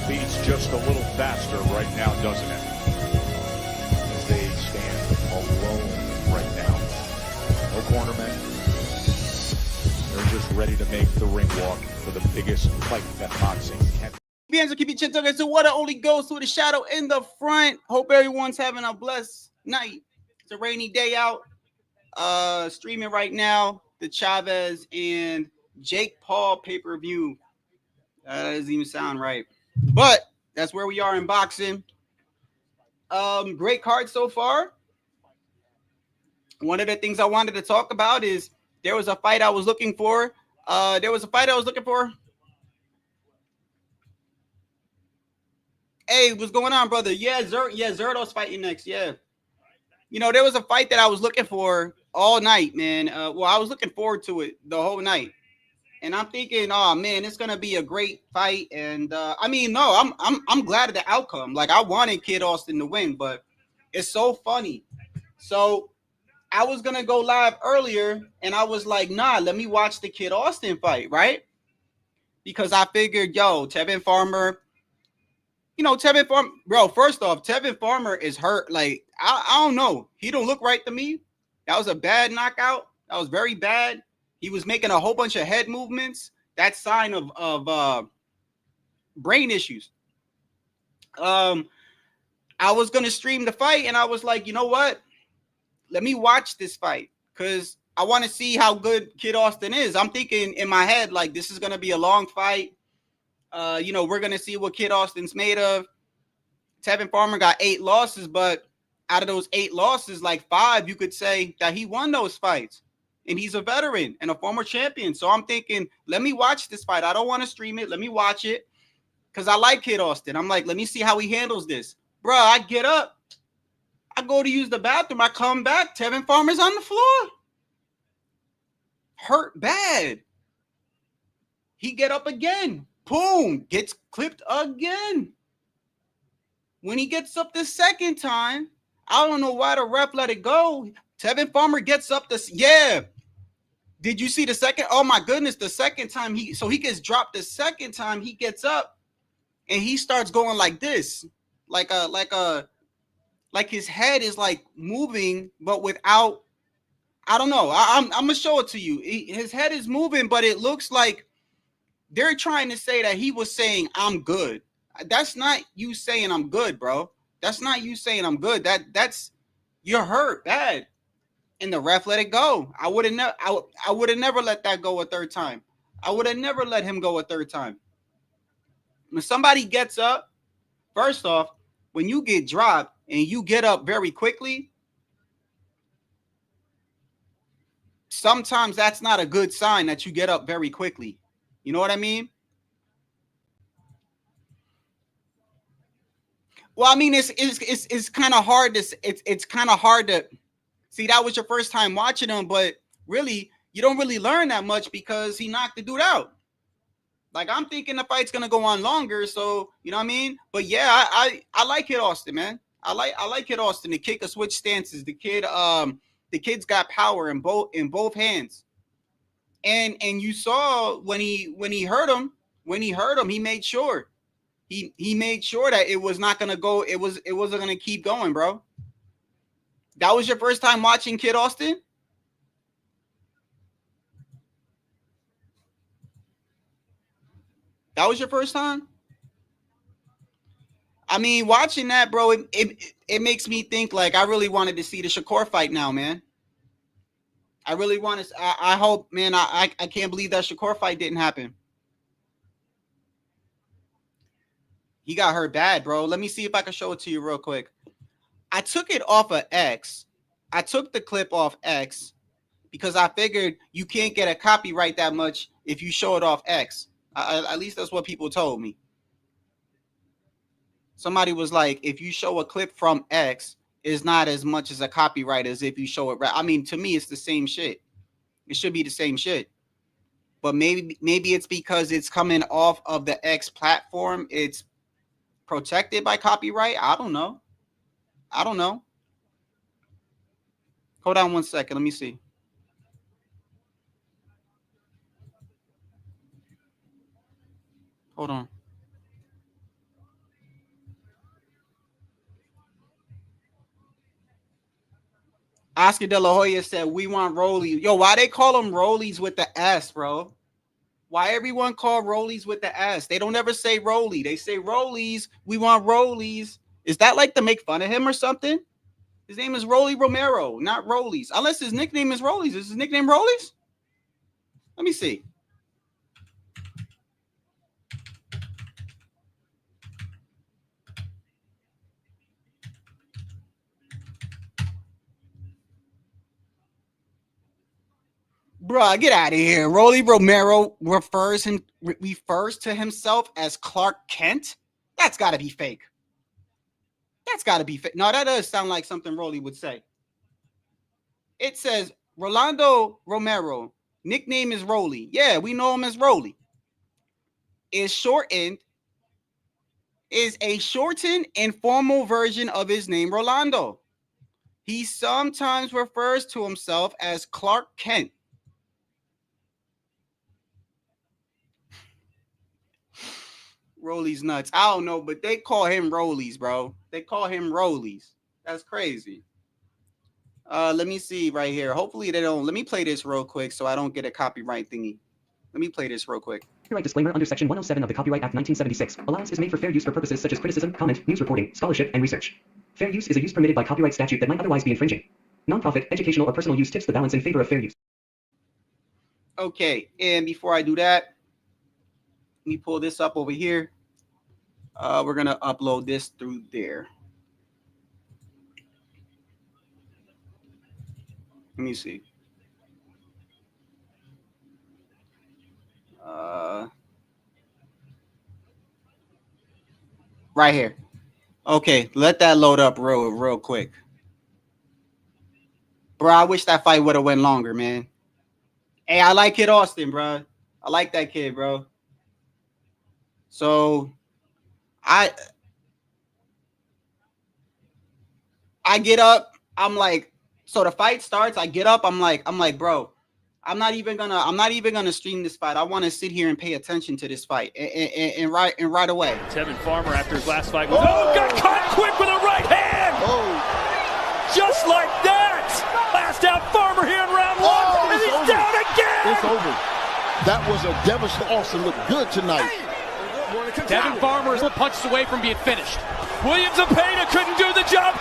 beats just a little faster right now, doesn't it? As they stand alone right now. No cornermen. They're just ready to make the ring walk for the biggest fight that boxing can. Fans will keep your chin tucked. So what only goes through the shadow in the front. Hope everyone's having a blessed night. It's a rainy day out. Streaming right now the Chavez and Jake Paul pay-per-view. That doesn't even sound right, but that's where we are in boxing. Great card so far. One of the things I wanted to talk about is there was a fight I was looking for. Hey, what's going on, brother? Yeah, Zurdo's fighting next. Yeah. You know, there was a fight that I was looking for all night, man. I was looking forward to it the whole night. And I'm thinking, oh man, it's gonna be a great fight. And I'm glad of the outcome. Like, I wanted Kid Austin to win, but it's so funny. So I was gonna go live earlier, and I was like, nah, let me watch the Kid Austin fight, right? Because I figured, Tevin Farmer. Tevin Farmer, bro, first off, Tevin Farmer is hurt. Like, I don't know. He don't look right to me. That was a bad knockout. That was very bad. He was making a whole bunch of head movements. That's sign of brain issues. I was going to stream the fight, and I was like, you know what? Let me watch this fight because I want to see how good Kid Austin is. I'm thinking in my head, like, this is going to be a long fight. We're going to see what Kid Austin's made of. Tevin Farmer got 8 losses, but out of those 8 losses, like 5, you could say that he won those fights. And he's a veteran and a former champion. So I'm thinking, let me watch this fight. I don't want to stream it. Let me watch it because I like Kid Austin. I'm like, let me see how he handles this. Bro, I get up. I go to use the bathroom. I come back. Tevin Farmer's on the floor. Hurt bad. He get up again. Boom. Gets clipped again. When he gets up the second time, I don't know why the ref let it go. Tevin Farmer gets up this. Yeah. Did you see the second? Oh my goodness. The second time he gets dropped the second time he gets up and he starts going like this. Like his head is like moving, but without, I don't know. I'm going to show it to you. His head is moving, but it looks like they're trying to say that he was saying, I'm good. That's not you saying I'm good, bro. That's not you saying I'm good. That's you're hurt bad. And the ref let it go. I would have never let that go a third time. I would have never let him go a third time. When somebody gets up, first off, when you get dropped and you get up very quickly, sometimes that's not a good sign that you get up very quickly. You know what I mean? Well, I mean, it's kind of hard to it's kind of hard to see. That was your first time watching him, but really, you don't really learn that much because he knocked the dude out. Like, I'm thinking the fight's gonna go on longer, so you know what I mean. But yeah, I like Kid Austin, man. I like Kid Austin. The kid can switch stances. The kid's got power in both hands. And you saw when he hurt him, he made sure. He made sure that it was not gonna go. It wasn't gonna keep going, bro. That was your first time watching Kid Austin? That was your first time? I mean, watching that, bro, it makes me think like I really wanted to see the Shakur fight now, man. I really want to. I hope, man. I can't believe that Shakur fight didn't happen. He got hurt bad, bro. Let me see if I can show it to you real quick. I took it off of X. I took the clip off X because I figured you can't get a copyright that much if you show it off X. At least that's what people told me. Somebody was like, if you show a clip from X, it's not as much as a copyright as if you show it. I mean, to me, it's the same shit. It should be the same shit. But maybe it's because it's coming off of the X platform. It's protected by copyright. I don't know. Hold on one second. Let me see. Hold on. Oscar De La Hoya said, we want Rollies. Yo, why they call them Rollies with the S, bro? Why everyone call Rollies with the S? They don't ever say Rolly. They say Rollies. We want Rollies. Is that like to make fun of him or something? His name is Rolly Romero, not Rollies. Unless his nickname is Rollies. Is his nickname Rollies? Let me see. Bruh, get out of here. Rolly Romero refers to himself as Clark Kent. That's got to be fake. That's got to be fake. No, that does sound like something Rolly would say. It says Rolando Romero, nickname is Rolly. Yeah, we know him as Rolly. Is a shortened informal version of his name, Rolando. He sometimes refers to himself as Clark Kent. Rollies nuts. I don't know, but they call him Rollies, bro. They call him Rollies. That's crazy. Let me see right here. Hopefully they don't. Let me play this real quick so I don't get a copyright thingy. Let me play this real quick. Copyright disclaimer under Section 107 of the Copyright Act 1976. Allowance is made for fair use for purposes such as criticism, comment, news reporting, scholarship, and research. Fair use is a use permitted by copyright statute that might otherwise be infringing. Nonprofit, educational, or personal use tips the balance in favor of fair use. Okay, and before I do that, let me pull this up over here. We're going to upload this through there. Let me see. Right here. Okay, let that load up real quick. Bro, I wish that fight would have went longer, man. Hey, I like Kid Austin, bro. I like that kid, bro. So I get up. I'm like, so the fight starts. I get up. I'm like, bro, I'm not even gonna stream this fight. I want to sit here and pay attention to this fight and right away. Tevin Farmer after his last fight was got caught quick with a right hand. Just like that. Last out Farmer here in round one, and he's over. Down again. It's over. That was a devastating. Austin looked good tonight. Tevin Farmer is punches away from being finished. Williams Zepeda couldn't do the job.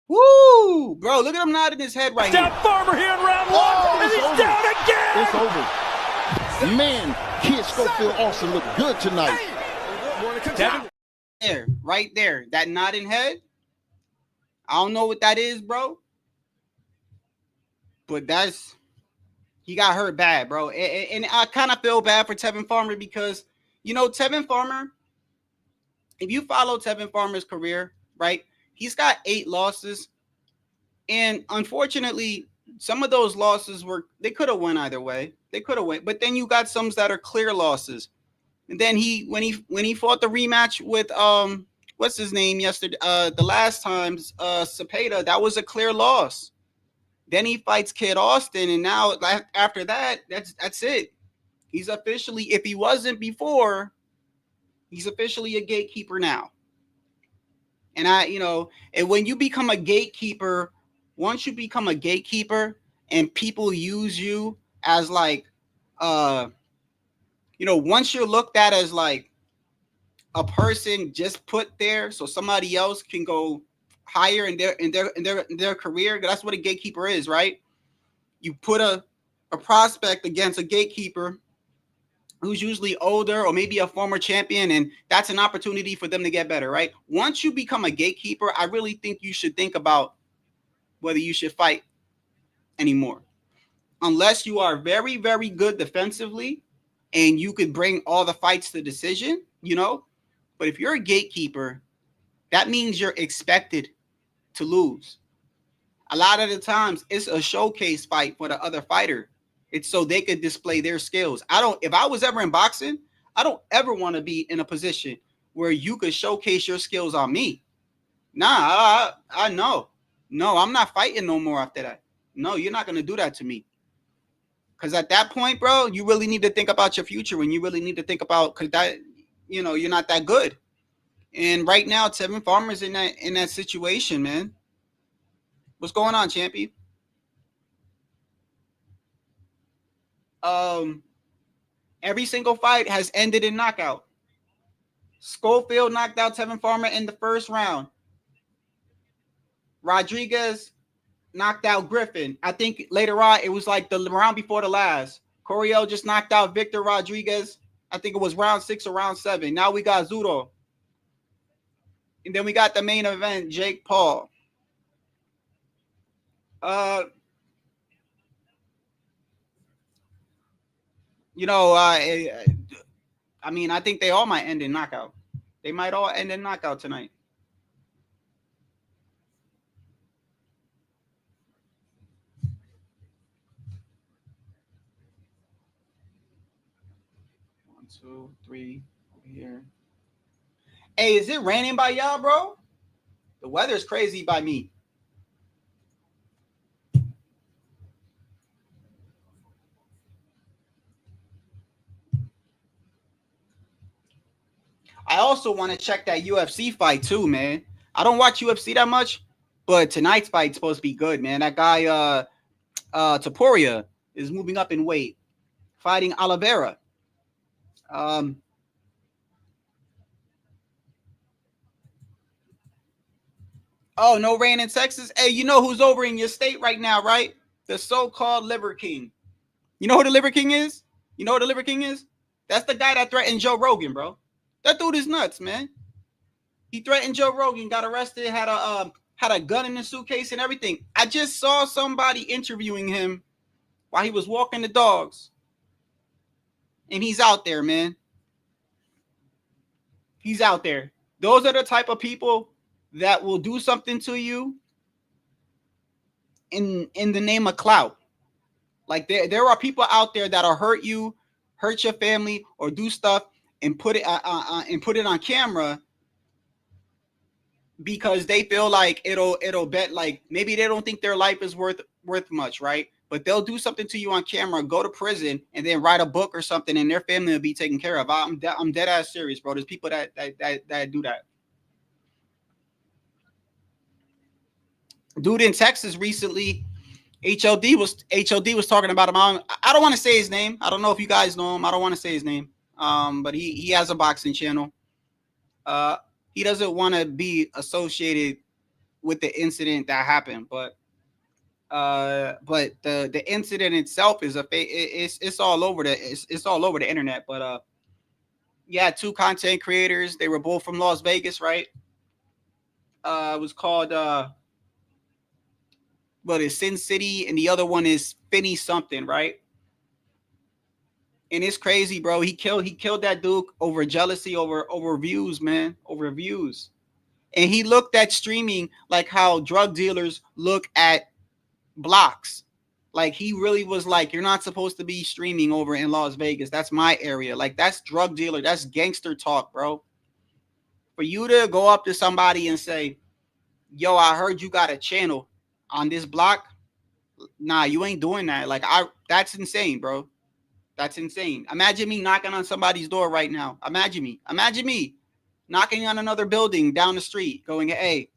Woo! Bro, look at him nodding his head right down here. Farmer here in round one, and he's over. down again. It's over. Man, Kid Schofield Austin looked good tonight. Right there. That nodding head. I don't know what that is, bro. But he got hurt bad, bro. And I kind of feel bad for Tevin Farmer because, you know, Tevin Farmer, if you follow Tevin Farmer's career, right, he's got 8 losses. And unfortunately, some of those losses they could have went either way. They could have went. But then you got some that are clear losses. And then when he fought the rematch with what's his name yesterday, the last time, Zepeda, that was a clear loss. Then he fights Kid Austin, and now after that, that's it. He's officially, if he wasn't before, he's officially a gatekeeper now. And and when you become a gatekeeper, once you become a gatekeeper and people use you as like, once you're looked at as like a person just put there so somebody else can go higher in their career. That's what a gatekeeper is, right? You put a prospect against a gatekeeper who's usually older or maybe a former champion, and that's an opportunity for them to get better, right? Once you become a gatekeeper, I really think you should think about whether you should fight anymore. Unless you are very, very good defensively and you could bring all the fights to decision, But if you're a gatekeeper, that means you're expected to lose. A lot of the times it's a showcase fight for the other fighter. It's so they could display their skills. If I was ever in boxing, I don't ever want to be in a position where you could showcase your skills on me. Nah, I know. No, I'm not fighting no more after that. No, you're not going to do that to me. Because at that point, bro, you really need to think about your future, and you really need to think about, because that, you're not that good. And right now, Tevin Farmer's in that situation, man. What's going on, Champy? Every single fight has ended in knockout. Schofield knocked out Tevin Farmer in the first round. Rodriguez knocked out Griffin. I think later on, it was like the round before the last. Coriel just knocked out Victor Rodriguez. I think it was round 6 or round 7. Now we got Zurdo. And then we got the main event, Jake Paul. You know, I mean, I think they all might end in knockout. They might all end in knockout tonight. One, two, three, over here. Hey, is it raining by y'all, bro? The weather's crazy by me. I also want to check that UFC fight too, man. I don't watch UFC that much, but tonight's fight's supposed to be good, man. That guy, Topuria, is moving up in weight, fighting Oliveira. Oh, no rain in Texas. Hey, you know who's over in your state right now, right? The so-called Liver King. You know who the Liver King is? You know who the Liver King is? That's the guy that threatened Joe Rogan, bro. That dude is nuts, man. He threatened Joe Rogan, got arrested, had a gun in the suitcase and everything. I just saw somebody interviewing him while he was walking the dogs. And he's out there, man. He's out there. Those are the type of people that will do something to you in the name of clout. Like there are people out there that'll hurt you, hurt your family, or do stuff and put it on camera because they feel like it'll bet, like maybe they don't think their life is worth much, right? But they'll do something to you on camera, go to prison, and then write a book or something, and their family will be taken care of. I'm dead ass serious, bro. There's people that do that. Dude in Texas recently, HOD was talking about him. I don't want to say his name. I don't know if you guys know him. I don't want to say his name. But he has a boxing channel. He doesn't want to be associated with the incident that happened, but the incident itself is it's all over the internet. But yeah, 2 content creators. They were both from Las Vegas, right? It was called but it's Sin City, and the other one is Finny something, right? And it's crazy, bro. He killed that dude over jealousy, over views, man, over views. And he looked at streaming like how drug dealers look at blocks. Like he really was like, you're not supposed to be streaming over in Las Vegas. That's my area. Like that's drug dealer. That's gangster talk, bro. For you to go up to somebody and say, yo, I heard you got a channel on this block. Nah, you ain't doing that. Like that's insane, bro. That's insane. Imagine me knocking on somebody's door right now. Imagine me knocking on another building down the street going, hey,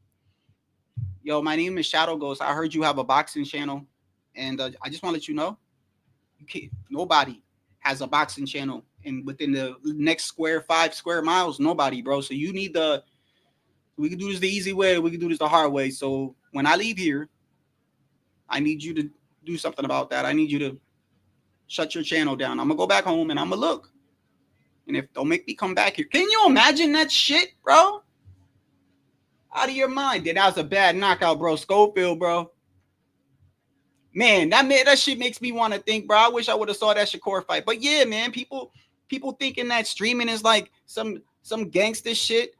yo, my name is Shadow Ghost. I heard you have a boxing channel. And I just want to let you know, nobody has a boxing channel. And within the next 5 square miles, nobody, bro. So you need we can do this the easy way. We can do this the hard way. So when I leave here, I need you to do something about that. I need you to shut your channel down. I'm going to go back home and I'm going to look. And if don't make me come back here. Can you imagine that shit, bro? Out of your mind. That was a bad knockout, bro. Schofield, bro. Man, that shit makes me want to think, bro. I wish I would have saw that Shakur fight. But yeah, man, people thinking that streaming is like some gangster shit.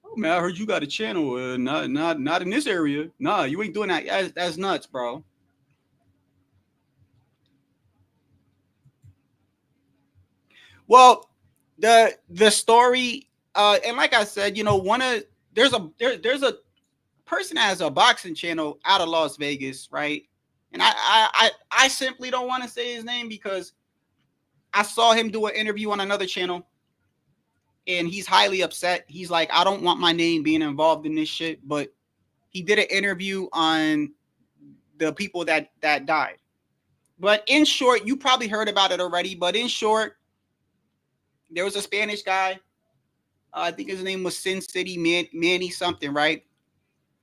Oh man, I heard you got a channel. Not in this area. Nah, you ain't doing that. That's nuts, bro. Well, the story, and like I said, you know, there's a person that has a boxing channel out of Las Vegas, right? And I simply don't want to say his name because I saw him do an interview on another channel, and he's highly upset. He's like, I don't want my name being involved in this shit, but he did an interview on the people that died. But in short, you probably heard about it already. But in short, there was a Spanish guy. I think his name was Sin City Manny something, right?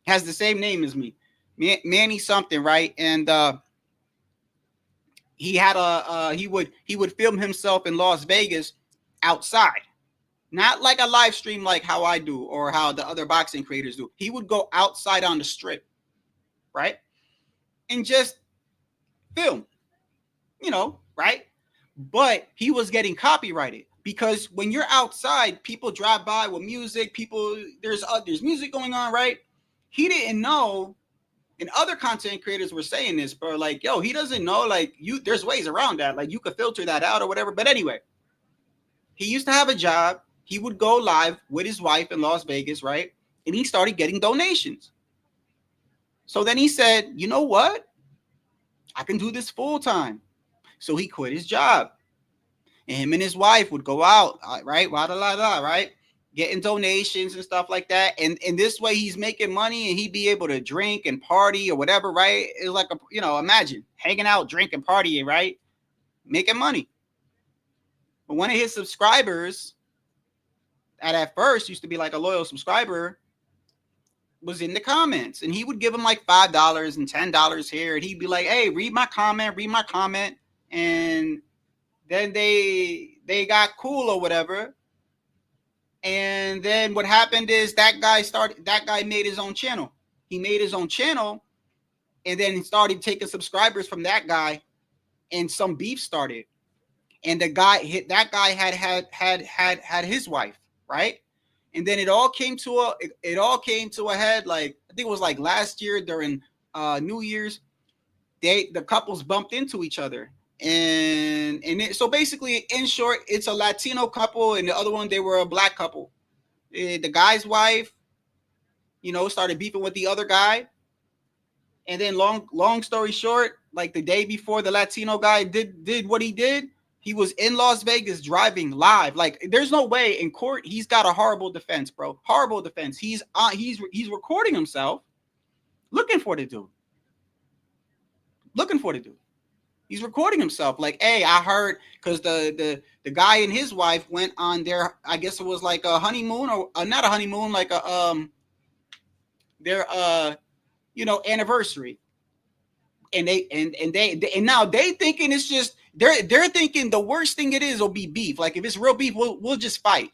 Has the same name as me, Manny something, right? And he had he would film himself in Las Vegas outside, not like a live stream like how I do or how the other boxing creators do. He would go outside on the strip, right, and just film, right? But he was getting copyrighted because when you're outside, people drive by with music. There's music going on, right? He didn't know, and other content creators were saying this, bro. Like, yo, he doesn't know. Like, there's ways around that. Like, you could filter that out or whatever. But anyway, he used to have a job. He would go live with his wife in Las Vegas, right? And he started getting donations. So then he said, you know what? I can do this full time. So he quit his job. And him and his wife would go out, right? Right? Getting donations and stuff like that. And this way he's making money and he'd be able to drink and party or whatever, right? It's like, imagine hanging out, drinking, partying, right? Making money. But one of his subscribers at first used to be like a loyal subscriber was in the comments, and he would give him like $5 and $10 here. And he'd be like, hey, read my comment. And then they got cool or whatever. And then what happened is that guy made his own channel. He made his own channel and then started taking subscribers from that guy, and some beef started. And that guy had his wife, right? And then it all came to a head. Like, I think it was like last year during New Year's, the couples bumped into each other. So basically, in short, it's a Latino couple, and the other one, they were a black couple. The guy's wife, started beefing with the other guy. And then long story short, like the day before the Latino guy did what he did, he was in Las Vegas driving live. Like, there's no way in court. He's got a horrible defense, bro. Horrible defense. He's recording himself, looking for the dude. He's recording himself like, hey, I heard, because the guy and his wife went on their, I guess it was like a honeymoon, or not a honeymoon, like their anniversary. And now they thinking it's just they're thinking the worst thing it is will be beef. Like, if it's real beef, we'll just fight.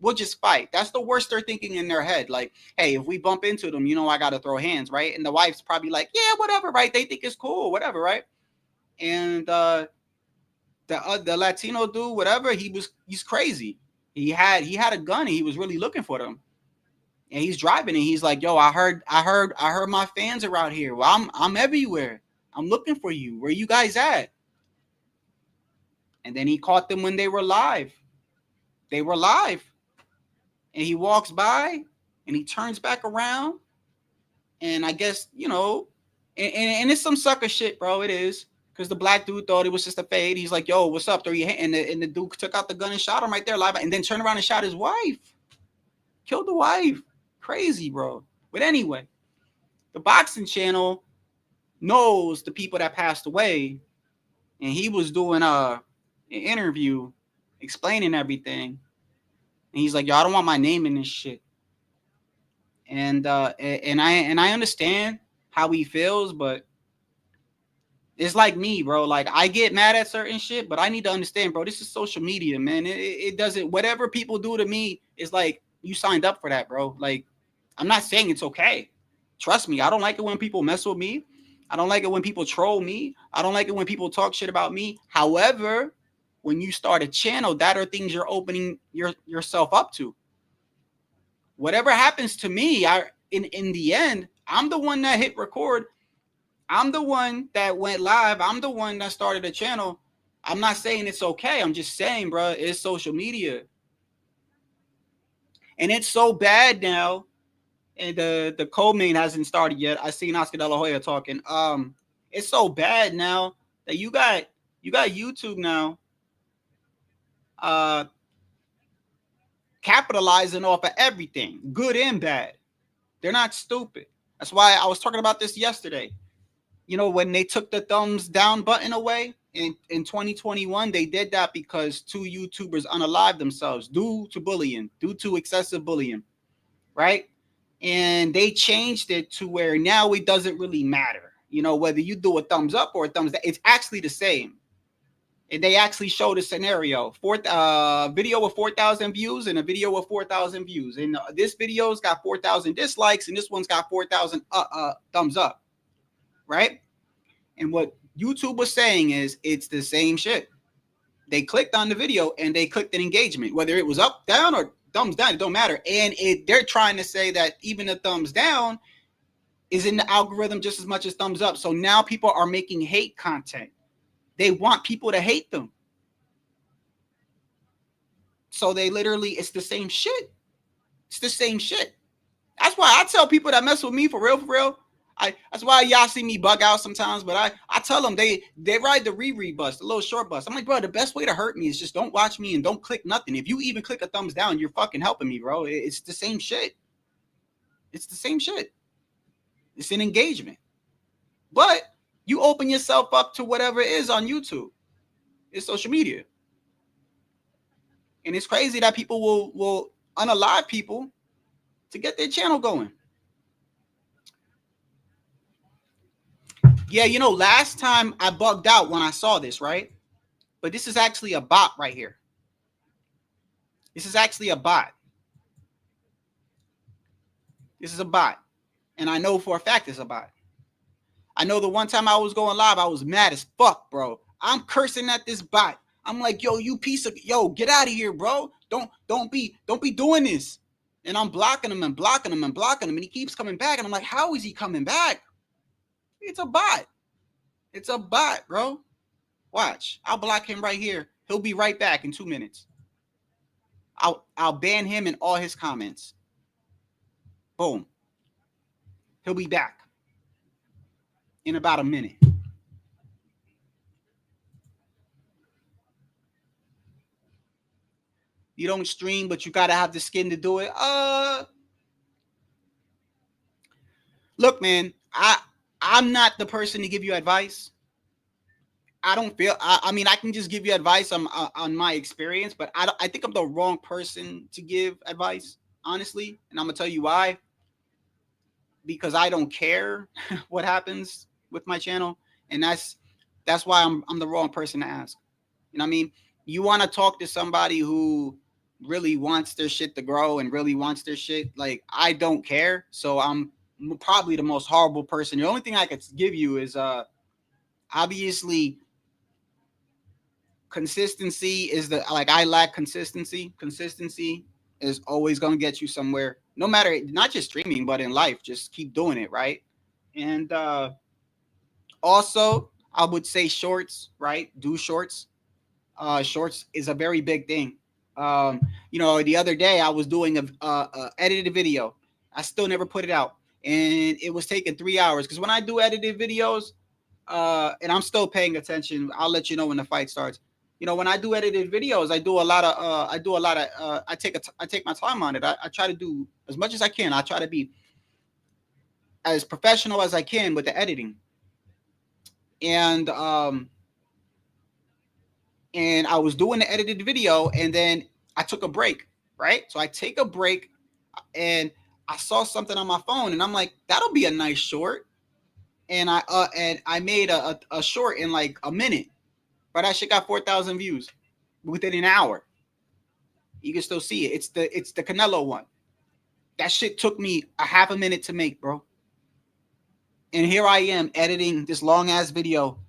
That's the worst they're thinking in their head. Like, hey, if we bump into them, I got to throw hands, right? And the wife's probably like, yeah, whatever, right? They think it's cool, whatever, right? And the Latino dude, whatever, he's crazy. He had a gun and he was really looking for them. And he's driving and he's like, yo, I heard my fans are out here. Well, I'm everywhere. I'm looking for you. Where you guys at? And then he caught them when they were live. And he walks by and he turns back around. And I guess, and it's some sucker shit, bro. It is. Because the black dude thought it was just a fade. He's like, yo, what's up? And the dude took out the gun and shot him right there live. And then turned around and shot his wife. Killed the wife. Crazy, bro. But anyway, the boxing channel knows the people that passed away. And he was doing an interview explaining everything. And he's like, yo, I don't want my name in this shit. And I understand how he feels, but it's like me, bro. Like, I get mad at certain shit, but I need to understand, bro, this is social media, man. It doesn't, whatever people do to me is like, you signed up for that, bro. Like, I'm not saying it's okay. Trust me, I don't like it when people mess with me. I don't like it when people troll me. I don't like it when people talk shit about me. However, when you start a channel, that are things you're opening yourself up to. Whatever happens to me, in the end, I'm the one that hit record. I'm the one that went live. I'm the one that started a channel. I'm not saying it's okay. I'm just saying, bro, it's social media. And it's so bad now. And the co-main hasn't started yet. I seen Oscar De La Hoya talking. It's so bad now that you got YouTube now capitalizing off of everything, good and bad. They're not stupid. That's why I was talking about this yesterday. You know, when they took the thumbs down button away in 2021, they did that because 2 YouTubers unalived themselves due to bullying, due to excessive bullying, right? And they changed it to where now it doesn't really matter. You know, whether you do a thumbs up or a thumbs down, it's actually the same. And they actually showed a scenario, video with 4,000 views and a video with 4,000 views. And this video's got 4,000 dislikes and this one's got 4,000 thumbs up, right? And what YouTube was saying is it's the same shit. They clicked on the video and they clicked an engagement, whether it was up, down, or thumbs down, it don't matter. And they're trying to say that even the thumbs down is in the algorithm just as much as thumbs up. So now people are making hate content. They want people to hate them. So they literally, it's the same shit. It's the same shit. That's why I tell people that mess with me for real. That's why y'all see me bug out sometimes, but I tell them they ride the reread bus, the little short bus. I'm like, bro, the best way to hurt me is just don't watch me and don't click nothing. If you even click a thumbs down, you're fucking helping me, bro. It's the same shit. It's the same shit. It's an engagement. But you open yourself up to whatever it is on YouTube. It's social media. And it's crazy that people will unalive people to get their channel going. Yeah, you know, last time I bugged out when I saw this, right? But this is actually a bot right here. This is actually a bot. This is a bot. And I know for a fact it's a bot. I know the one time I was going live, I was mad as fuck, bro. I'm cursing at this bot. I'm like, yo, you piece of, yo, get out of here, bro. Don't be doing this. And I'm blocking him and blocking him and blocking him. And he keeps coming back. And I'm like, how is he coming back? It's a bot. It's a bot, bro. Watch. I'll block him right here. He'll be right back in 2 minutes. I'll ban him and all his comments. Boom. He'll be back in about a minute. You don't stream, but you gotta have the skin to do it. Look, man, I'm not the person to give you advice. I don't feel. I mean, I can just give you advice on my experience, but I think I'm the wrong person to give advice, honestly. And I'm gonna tell you why. Because I don't care what happens with my channel, and that's why I'm the wrong person to ask. You know what I mean? You want to talk to somebody who really wants their shit to grow and really wants their shit. Like, I don't care, so I'm probably the most horrible person. The only thing I could give you is obviously consistency is I lack consistency. Consistency is always gonna get you somewhere, no matter, not just streaming, but in life. Just keep doing it, right? And also, I would say shorts, right? Do shorts. Shorts is a very big thing. You know, the other day I was doing a edited video. I still never put it out, and it was taking 3 hours because when I do edited videos, and I'm still paying attention. I'll let you know when the fight starts. You know, when I do edited videos, I take my time on it. I try to do as much as I can. I try to be as professional as I can with the editing. And I was doing the edited video, and then I took a break, right? So I take a break, and I saw something on my phone, and I'm like, that'll be a nice short. And I made a short in like a minute. But that shit got 4,000 views within an hour. You can still see it. It's the Canelo one. That shit took me a half a minute to make, bro. And here I am editing this long ass video.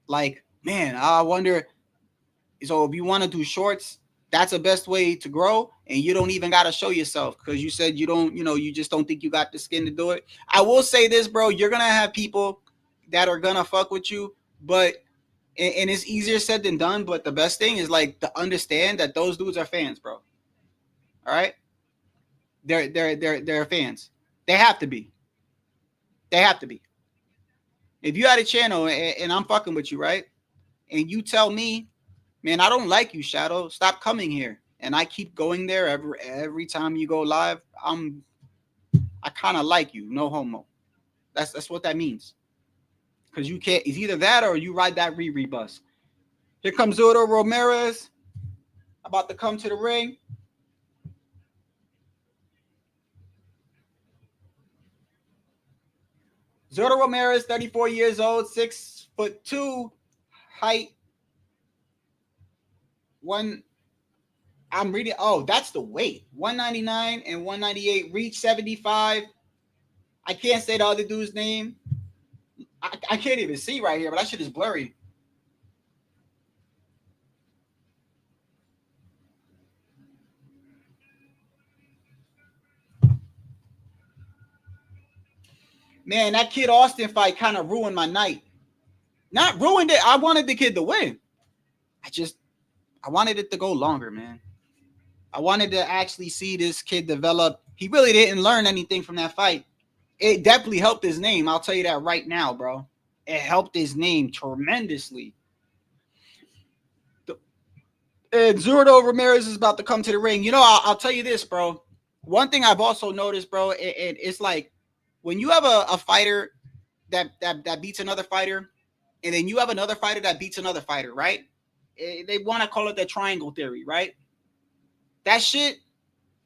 Like, man, I wonder. So if you want to do shorts, that's the best way to grow. And you don't even got to show yourself because you said you don't, you just don't think you got the skin to do it. I will say this, bro. You're going to have people that are going to fuck with you, but and it's easier said than done, but the best thing is like to understand that those dudes are fans, bro. All right? They're fans. They have to be. They have to be. If you had a channel and I'm fucking with you, right? And you tell me, man, I don't like you, Shadow. Stop coming here. And I keep going there every time you go live. I kind of like you. No homo. That's what that means. Because you can't. It's either that or you ride that Riri bus. Here comes Zurdo Ramirez. About to come to the ring. Zurdo Ramirez, 34 years old, 6'2" height. I'm reading. Oh, that's the weight. 199 and 198. Reach 75. I can't say the other dude's name. I can't even see right here, but that shit is blurry. Man, that Kid Austin fight kind of ruined my night. Not ruined it. I wanted the kid to win. I wanted it to go longer, man. I wanted to actually see this kid develop. He really didn't learn anything from that fight. It definitely helped his name. I'll tell you that right now, bro. It helped his name tremendously. And Zurdo Ramirez is about to come to the ring. You know, I'll tell you this, bro. One thing I've also noticed, bro, it's like when you have a fighter that beats another fighter, and then you have another fighter that beats another fighter, right? They want to call it the triangle theory, right? That shit,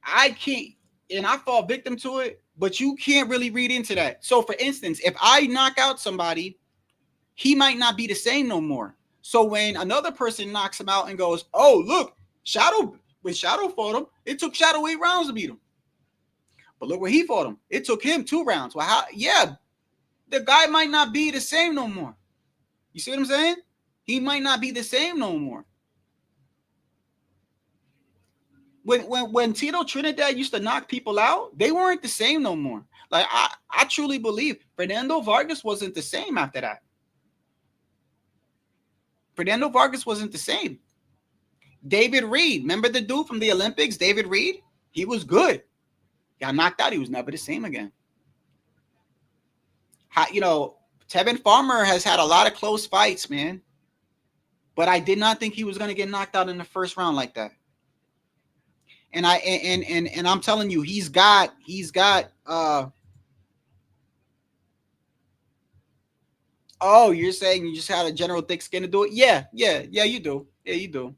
I can't, and I fall victim to it, but you can't really read into that. So, for instance, if I knock out somebody, he might not be the same no more. So when another person knocks him out and goes, oh, look, when Shadow fought him, it took Shadow 8 rounds to beat him. But look where he fought him. It took him 2 rounds. Well, the guy might not be the same no more. You see what I'm saying? He might not be the same no more. When Tito Trinidad used to knock people out, they weren't the same no more. Like, I truly believe Fernando Vargas wasn't the same after that. Fernando Vargas wasn't the same. David Reed, remember the dude from the Olympics, David Reed? He was good. Got knocked out. He was never the same again. Tevin Farmer has had a lot of close fights, man. But I did not think he was going to get knocked out in the first round like that. And I'm telling you, he's got oh, you're saying you just had a general thick skin to do it? Yeah, you do. Yeah, you do.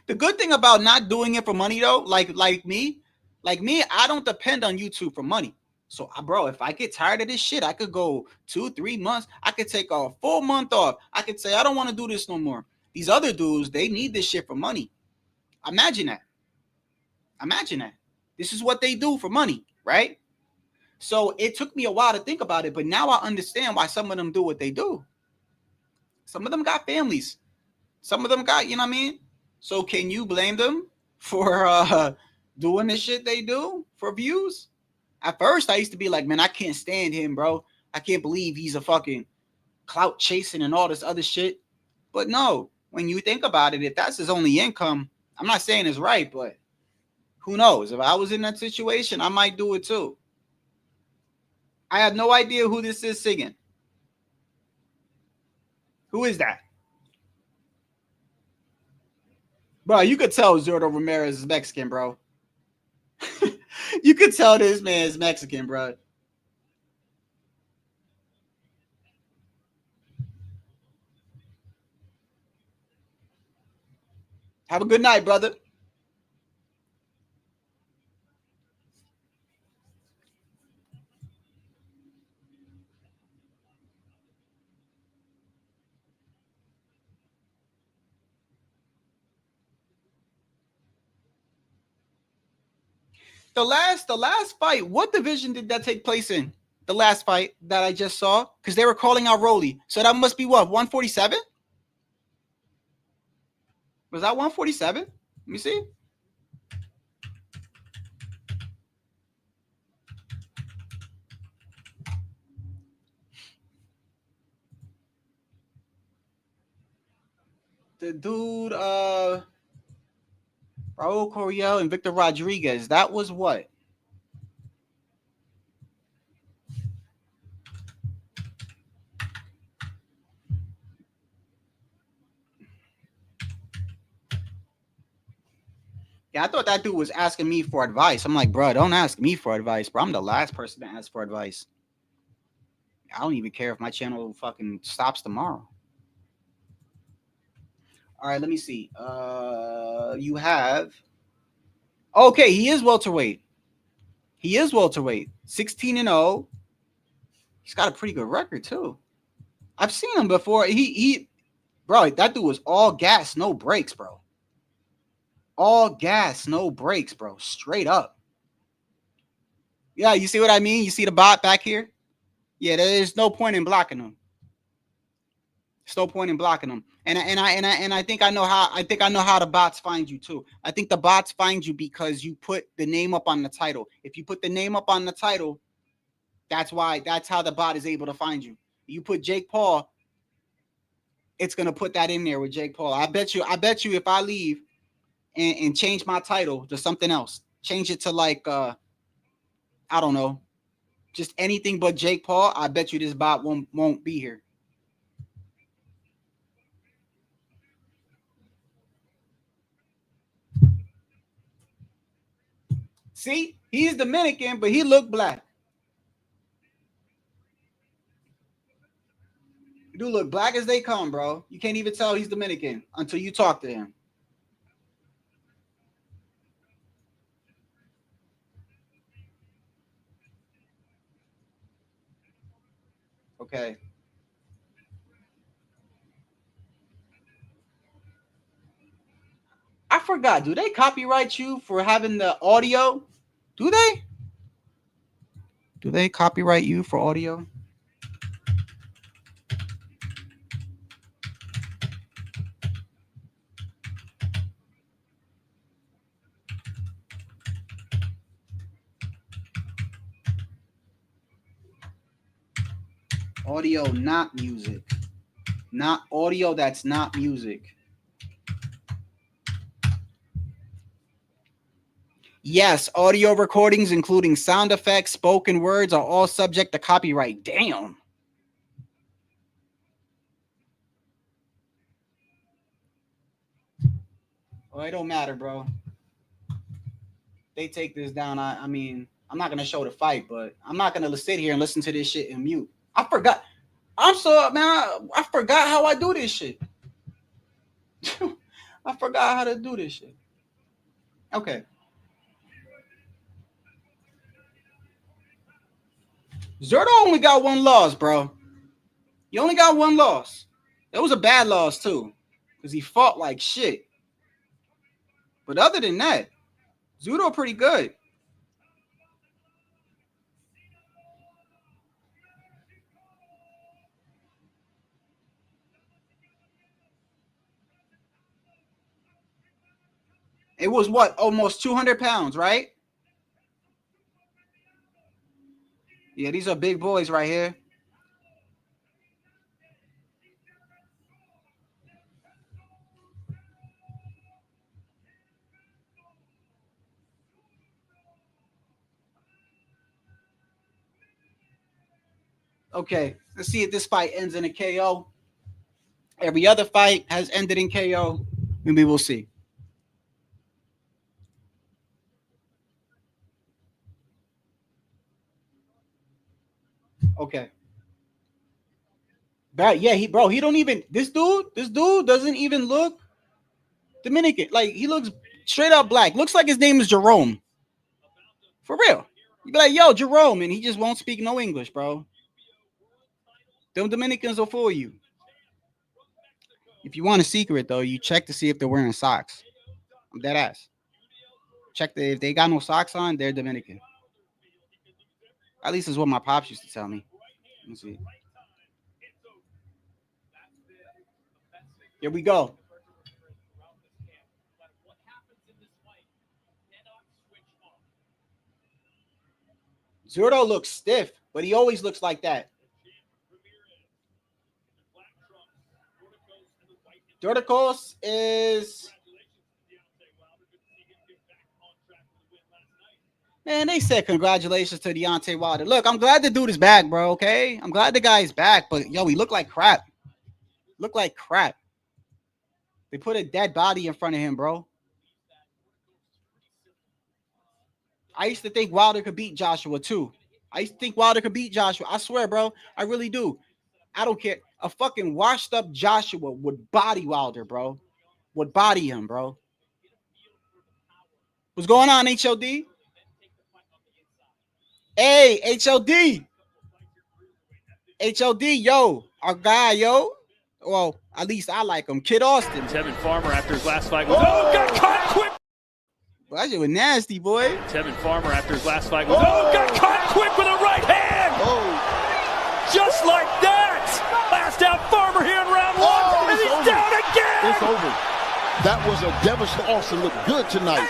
The good thing about not doing it for money, though, like me, I don't depend on YouTube for money. So, bro, if I get tired of this shit, I could go 2-3 months. I could take a full month off. I could say, I don't want to do this no more. These other dudes, they need this shit for money. Imagine that. This is what they do for money, right? So it took me a while to think about it, but now I understand why some of them do what they do. Some of them got families. Some of them got, you know what I mean? So can you blame them for doing the shit they do for views? At first, I used to be like, man, I can't stand him, bro. I can't believe he's a fucking clout chasing and all this other shit. But no, when you think about it, if that's his only income, I'm not saying it's right, but who knows? If I was in that situation, I might do it too. I have no idea who this is singing. Who is that? Bro, you could tell Zurdo Ramirez is Mexican, bro. You could tell this man is Mexican, bro. Have a good night, brother. The last fight, what division did that take place in? The last fight that I just saw, because they were calling out Rolly. So that must be what, 147? Was that 147? Let me see. The dude, Raul Coriel and Victor Rodriguez. That was what? Yeah, I thought that dude was asking me for advice. I'm like, bro, don't ask me for advice, bro. I'm the last person to ask for advice. I don't even care if my channel fucking stops tomorrow. All right, let me see. You have. Okay, he is welterweight. He is welterweight. 16-0. He's got a pretty good record too. I've seen him before. Bro, that dude was all gas, no brakes, bro. All gas, no brakes, bro. Straight up. Yeah, you see what I mean? You see the bot back here? Yeah, there's no point in blocking him. There's no point in blocking him. And I think I know how the bots find you too. I think the bots find you because you put the name up on the title. If you put the name up on the title, that's how the bot is able to find you. You put Jake Paul, it's gonna put that in there with Jake Paul. I bet you if I leave and change my title to something else, change it to like I don't know, just anything but Jake Paul, I bet you this bot won't be here. See, he's Dominican, but he looked black. Dude, look black as they come, bro. You can't even tell he's Dominican until you talk to him. Okay. I forgot. Do they copyright you for having the audio? Do they? Do they copyright you for audio? Audio, not music. Not audio, that's not music. Yes, audio recordings, including sound effects, spoken words, are all subject to copyright. Damn. Well, it don't matter, bro. They take this down. I mean, I'm not going to show the fight, but I'm not going to sit here and listen to this shit in mute. I forgot. I forgot how I do this shit. I forgot how to do this shit. Okay. Zurdo only got one loss, bro. He only got one loss. That was a bad loss, too, because he fought like shit. But other than that, Zurdo pretty good. It was what? Almost 200 pounds, right? Yeah, these are big boys right here. Okay, let's see if this fight ends in a KO. Every other fight has ended in KO. Maybe we'll see. Okay. But yeah, he don't even, this dude doesn't even look Dominican. Like, he looks straight up black. Looks like his name is Jerome. For real. You be like, yo, Jerome, and he just won't speak no English, bro. Them Dominicans will fool you. If you want a secret, though, you check to see if they're wearing socks. I'm dead ass. Check if they got no socks on, they're Dominican. At least is what my pops used to tell me. Let me see. Here we go. Zurdo looks stiff, but he always looks like that. Doricos is... Man, they said congratulations to Deontay Wilder. Look, I'm glad the dude is back, bro, okay? I'm glad the guy's back, but, yo, he looked like crap. Looked like crap. They put a dead body in front of him, bro. I used to think Wilder could beat Joshua, too. I used to think Wilder could beat Joshua. I swear, bro. I really do. I don't care. A fucking washed up Joshua would body Wilder, bro. Would body him, bro. What's going on, HOD? Hey, HOD. HOD, yo. Our guy, yo. Well, at least I like him. Kid Austin. Tevin Farmer after his last fight. Got caught quick. Well, that shit was nasty, boy. Tevin Farmer after his last fight. Got caught quick with a right hand. Just like that. Last out Farmer here in round one. And he's down again. It's over. That was a devastating. Austin looked good tonight.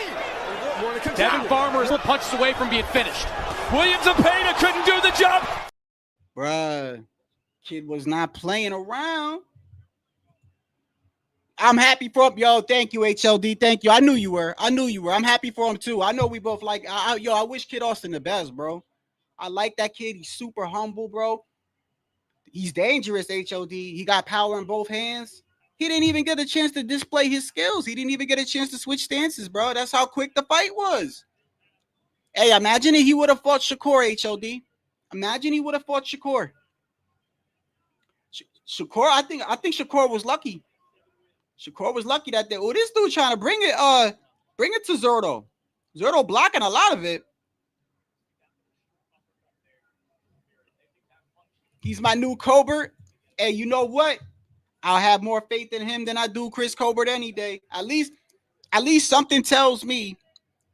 Tevin Farmer is punches away from being finished. Williams and Pena couldn't do the job. Bruh, kid was not playing around. I'm happy for him. Yo, thank you, HLD. Thank you. I knew you were. I'm happy for him, too. I know we both like, I wish Kid Austin the best, bro. I like that kid. He's super humble, bro. He's dangerous, HOD. He got power in both hands. He didn't even get a chance to display his skills. He didn't even get a chance to switch stances, bro. That's how quick the fight was. Hey, imagine if he would have fought Shakur, HOD. Imagine he would have fought Shakur. Shakur, I think Shakur was lucky. Shakur was lucky that day. Oh, this dude trying to bring it to Zurdo. Zurdo blocking a lot of it. He's my new Colbert. Hey, you know what? I'll have more faith in him than I do Chris Colbert any day. At least something tells me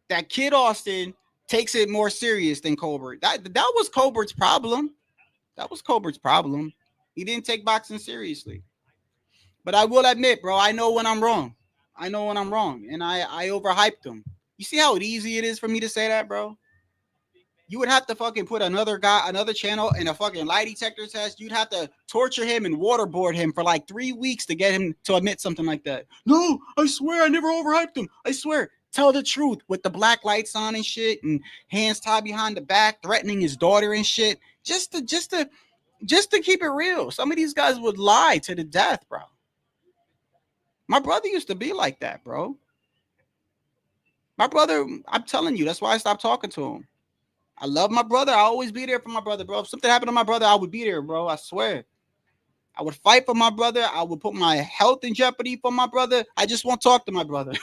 that Kid Austin takes it more serious than Colbert. That was Colbert's problem. That was Colbert's problem. He didn't take boxing seriously. But I will admit, bro, I know when I'm wrong. I know when I'm wrong. And I overhyped him. You see how easy it is for me to say that, bro? You would have to fucking put another channel in a fucking lie detector test. You'd have to torture him and waterboard him for like 3 weeks to get him to admit something like that. No, I swear I never overhyped him. I swear. Tell the truth with the black lights on and shit and hands tied behind the back, threatening his daughter and shit. Just to keep it real. Some of these guys would lie to the death, bro. My brother used to be like that, bro. My brother, I'm telling you, that's why I stopped talking to him. I love my brother. I always be there for my brother, bro. If something happened to my brother, I would be there, bro. I swear. I would fight for my brother. I would put my health in jeopardy for my brother. I just won't talk to my brother.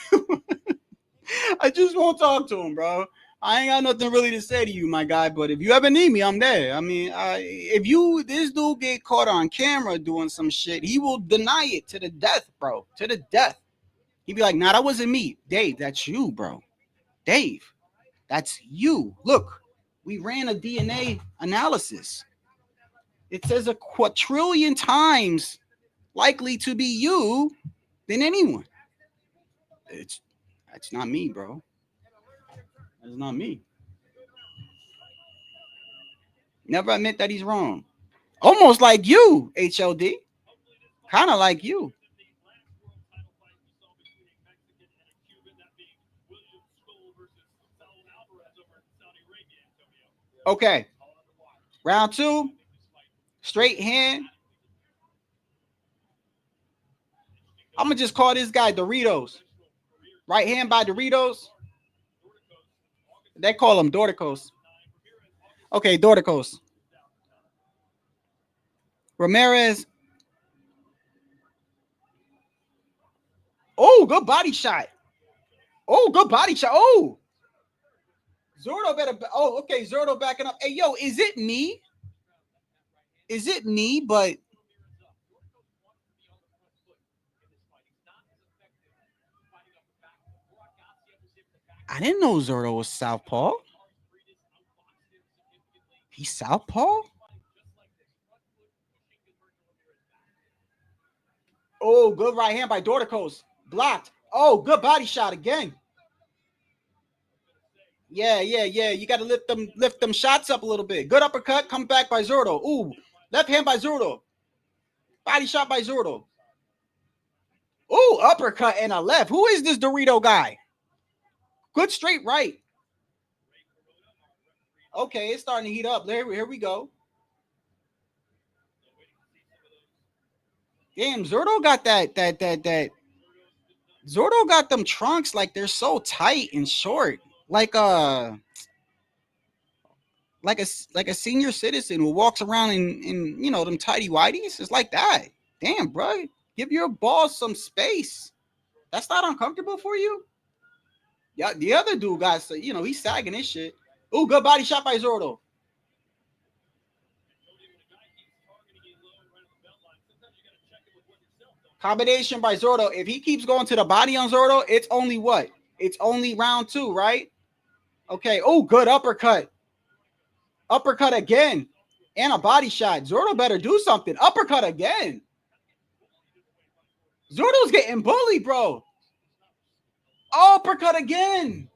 I just won't talk to him, bro. I ain't got nothing really to say to you, my guy. But if you ever need me, I'm there. I mean, if this dude get caught on camera doing some shit, he will deny it to the death, bro. To the death. He'd be like, nah, that wasn't me. Dave, that's you, bro. Dave, that's you. Look, we ran a DNA analysis. It says a quadrillion times likely to be you than anyone. That's not me, bro. That's not me. Never admit that he's wrong. Almost like you, HLD. Kind of like you. Okay. Round 2. Straight hand. I'm going to just call this guy Doricos. Right hand by Doricos. They call him Doricos. Okay, Doricos. Ramirez. Oh, good body shot. Oh, good body shot. Oh. Zurdo better. Oh, okay. Zurdo backing up. Hey, yo, is it me? Is it me? But I didn't know Zurdo was southpaw. He's southpaw? Oh, good right hand by Doricos. Blocked. Oh, good body shot again. Yeah. You got to lift them shots up a little bit. Good uppercut. Come back by Zurdo. Ooh, left hand by Zurdo. Body shot by Zurdo. Ooh, uppercut and a left. Who is this Dorito guy? Good straight right. Okay, it's starting to heat up. Here we go. Damn, Zurdo got that. Zurdo got them trunks like they're so tight and short. Like like a senior citizen who walks around in you know, them tidy whities. It's like that. Damn, bro. Give your balls some space. That's not uncomfortable for you? Yeah, the other dude got, you know, he's sagging his shit. Ooh, good body shot by Zurdo. Combination by Zurdo. If he keeps going to the body on Zurdo, it's only what? It's only round 2, right? Okay. Oh, good uppercut. Uppercut again. And a body shot. Zurdo better do something. Uppercut again. Zurdo's getting bullied, bro. Uppercut again.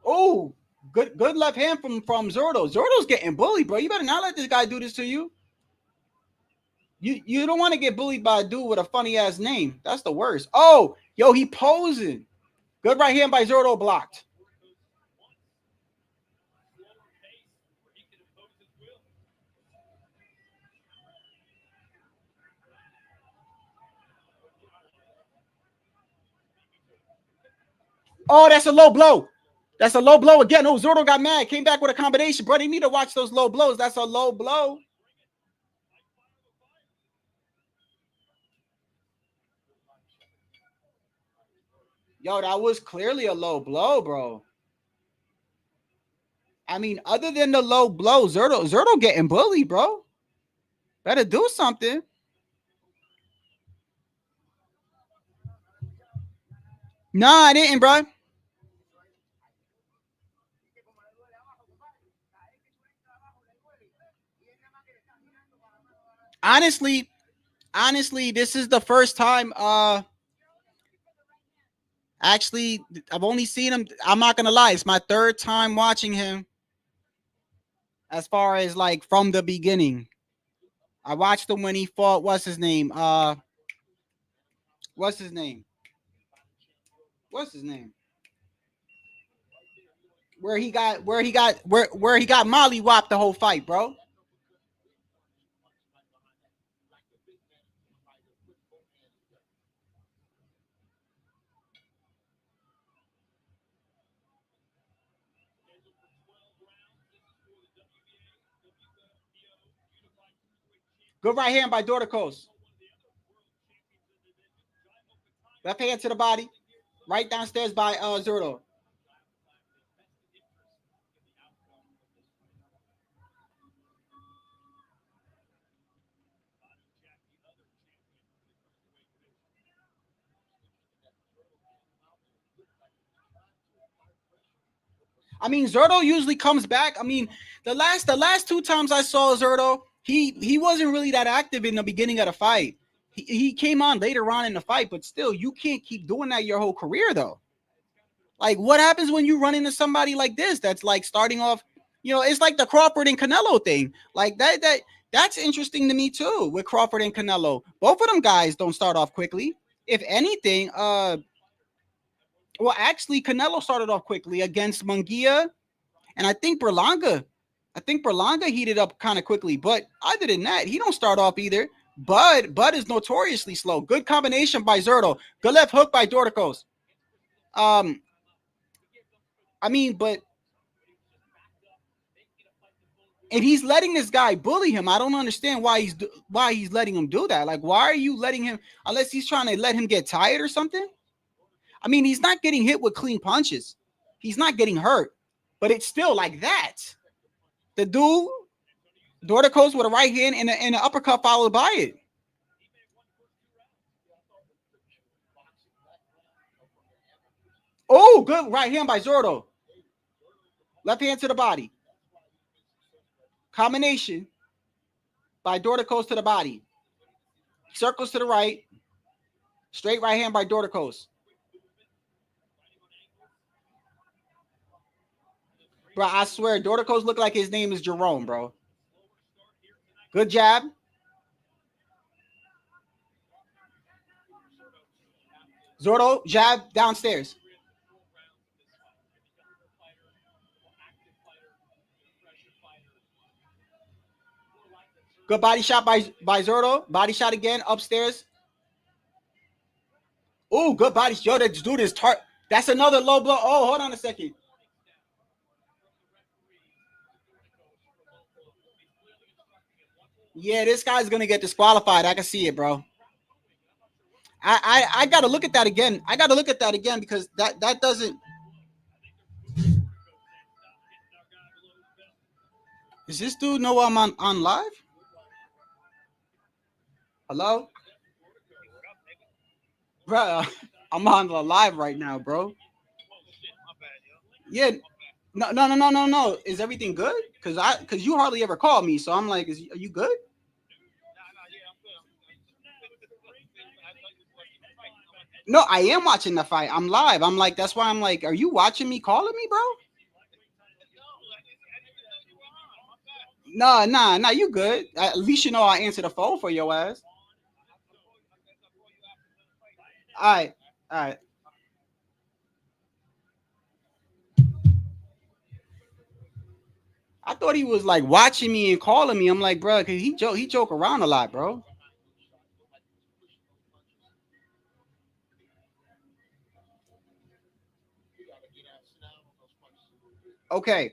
Oh, good left hand from Zurdo. Zurdo's getting bullied, bro. You better not let this guy do this to you. You don't want to get bullied by a dude with a funny ass name. That's the worst. Oh, yo, he posing. Good right hand by Zurdo, blocked. Oh, that's a low blow. That's a low blow again. Oh, Zurdo got mad. Came back with a combination. Bro, you need to watch those low blows. That's a low blow. Yo, that was clearly a low blow, bro. I mean, other than the low blow, Zurdo getting bullied, bro. Better do something. Nah, I didn't, bro. Honestly, this is the first time. Actually, I've only seen him. I'm not gonna lie, it's my 3rd time watching him. As far as like from the beginning, I watched him when he fought. What's his name? What's his name? Where he got Molly whopped the whole fight, bro. Good right hand by Doricos. Left hand to the body. Right downstairs by Zurdo. I mean, Zurdo usually comes back. I mean, the last 2 times I saw Zurdo, he wasn't really that active in the beginning of the fight. He came on later on in the fight, but still, you can't keep doing that your whole career, though. Like, what happens when you run into somebody like this that's like starting off, you know, it's like the Crawford and Canelo thing. Like that's interesting to me too, with Crawford and Canelo. Both of them guys don't start off quickly. If anything, well, actually, Canelo started off quickly against Munguia, and I think Berlanga heated up kind of quickly. But other than that, he don't start off either. Bud is notoriously slow. Good combination by Zurdo. Good left hook by Doricos. I mean, but if he's letting this guy bully him, I don't understand why he's letting him do that. Like, why are you letting him, unless he's trying to let him get tired or something? I mean, he's not getting hit with clean punches. He's not getting hurt, but it's still like that. The dude, Doricos with a right hand and an uppercut followed by it. Oh, good right hand by Zurdo. Left hand to the body. Combination by Doricos to the body. Circles to the right. Straight right hand by Doricos. Bro, I swear, Doricos look like his name is Jerome, bro. Good jab. Zurdo, jab downstairs. Good body shot by Zurdo. Body shot again, upstairs. Oh, good body. Yo, that dude is that's another low blow. Oh, hold on a second. Yeah, this guy's gonna get disqualified. I can see it, bro. I gotta look at that again. I gotta look at that again because that doesn't. Does this dude know I'm on live? Hello, bro. I'm on the live right now, bro. Yeah. No. Is everything good? Cause you hardly ever call me, so I'm like, are you good? No, I am watching the fight. I'm live. I'm like, that's why I'm like, are you watching me, calling me, bro? Nah. You good? At least you know I answer the phone for your ass. All right. I thought he was like watching me and calling me. I'm like, bro, cause he joke around a lot, bro. Okay.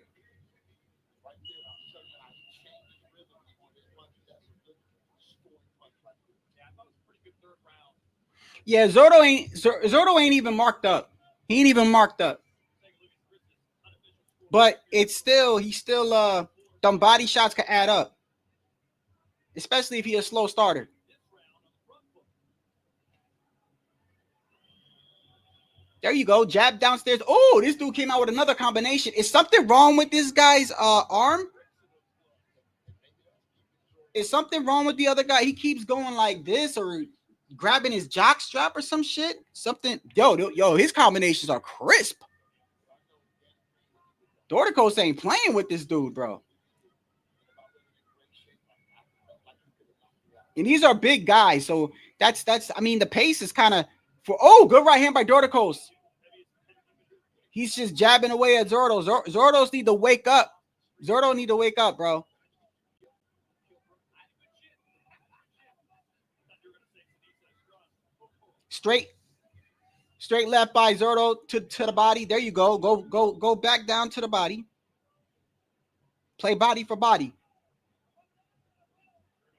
Yeah, Zurdo ain't even marked up. He ain't even marked up. But he's still them body shots can add up. Especially if he's a slow starter. There you go. Jab downstairs. Oh, this dude came out with another combination. Is something wrong with this guy's arm? Is something wrong with the other guy? He keeps going like this or grabbing his jock strap or some shit. Something. Yo, his combinations are crisp. Doricos ain't playing with this dude, bro. And these are big guys, so that's. I mean, the pace is kind of for. Oh, good right hand by Doricos. He's just jabbing away at Zurdo. Zurdos need to wake up. Zurdo need to wake up, bro. Straight left by Zurdo to the body. There you go. Go back down to the body. Play body for body.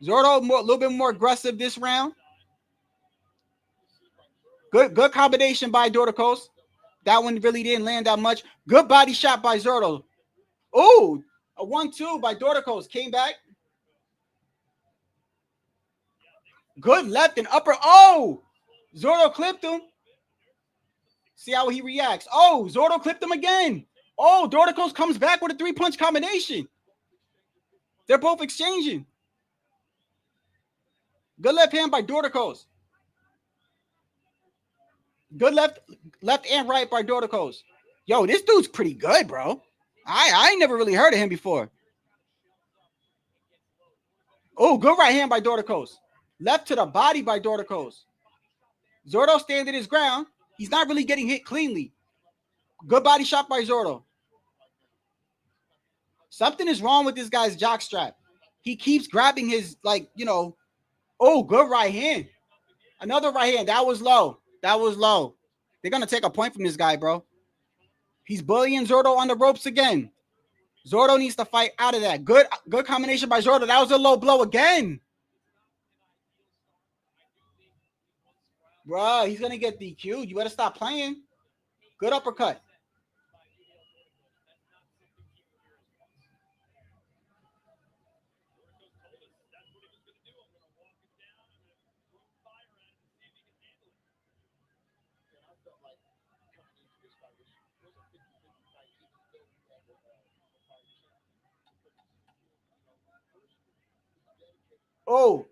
Zurdo a little bit more aggressive this round. Good combination by Doricos. That one really didn't land that much. Good body shot by Zurdo. Oh, a 1-2 by Doricos. Came back. Good left and upper. Oh, Zurdo clipped him. See how he reacts. Oh, Zurdo clipped him again. Oh, Doricos comes back with a 3-punch combination. They're both exchanging. Good left hand by Doricos. Good left and right by Doricos. Yo, this dude's pretty good, bro. I ain't never really heard of him before. Oh, good right hand by Doricos. Left to the body by Doricos. Zurdo standing his ground. He's not really getting hit cleanly. Good body shot by Zurdo. Something is wrong with this guy's jock strap. He keeps grabbing his, oh, good right hand. Another right hand. That was low. They're going to take a point from this guy, bro. He's bullying Zurdo on the ropes again. Zurdo needs to fight out of that. Good combination by Zurdo. That was a low blow again. Bro, he's going to get DQ'd. You better stop playing. Good uppercut. Oh,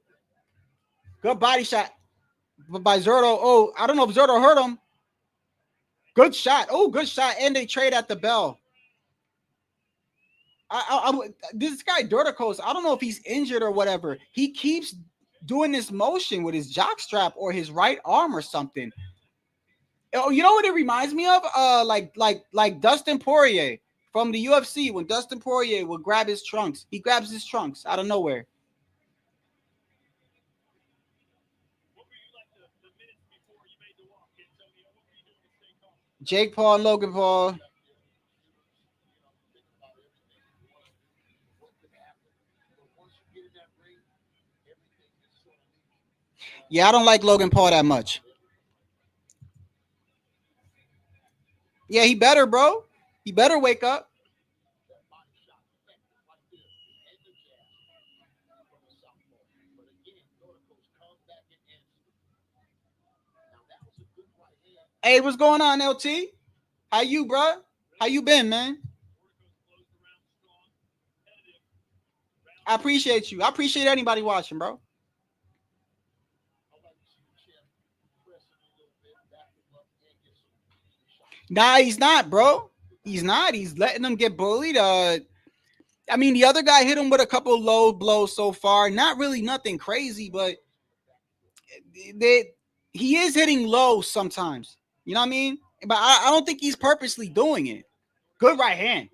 good body shot by Zurdo. Oh, I don't know if Zurdo hurt him. Good shot. Oh, good shot. And they trade at the bell. This guy Doricos, I don't know if he's injured or whatever. He keeps doing this motion with his jock strap or his right arm or something. Oh, you know what it reminds me of? Like Dustin Poirier from the UFC when Dustin Poirier would grab his trunks. He grabs his trunks out of nowhere. Jake Paul and Logan Paul. Yeah, I don't like Logan Paul that much. Yeah, he better, bro. He better wake up. Hey, what's going on, LT? How you, bro? How you been, man? I appreciate you. I appreciate anybody watching, bro. Nah, he's not, bro. He's not. He's letting them get bullied. I mean, the other guy hit him with a couple low blows so far. Not really nothing crazy, but he is hitting low sometimes. You know what I mean? But I don't think he's purposely doing it. Good right hand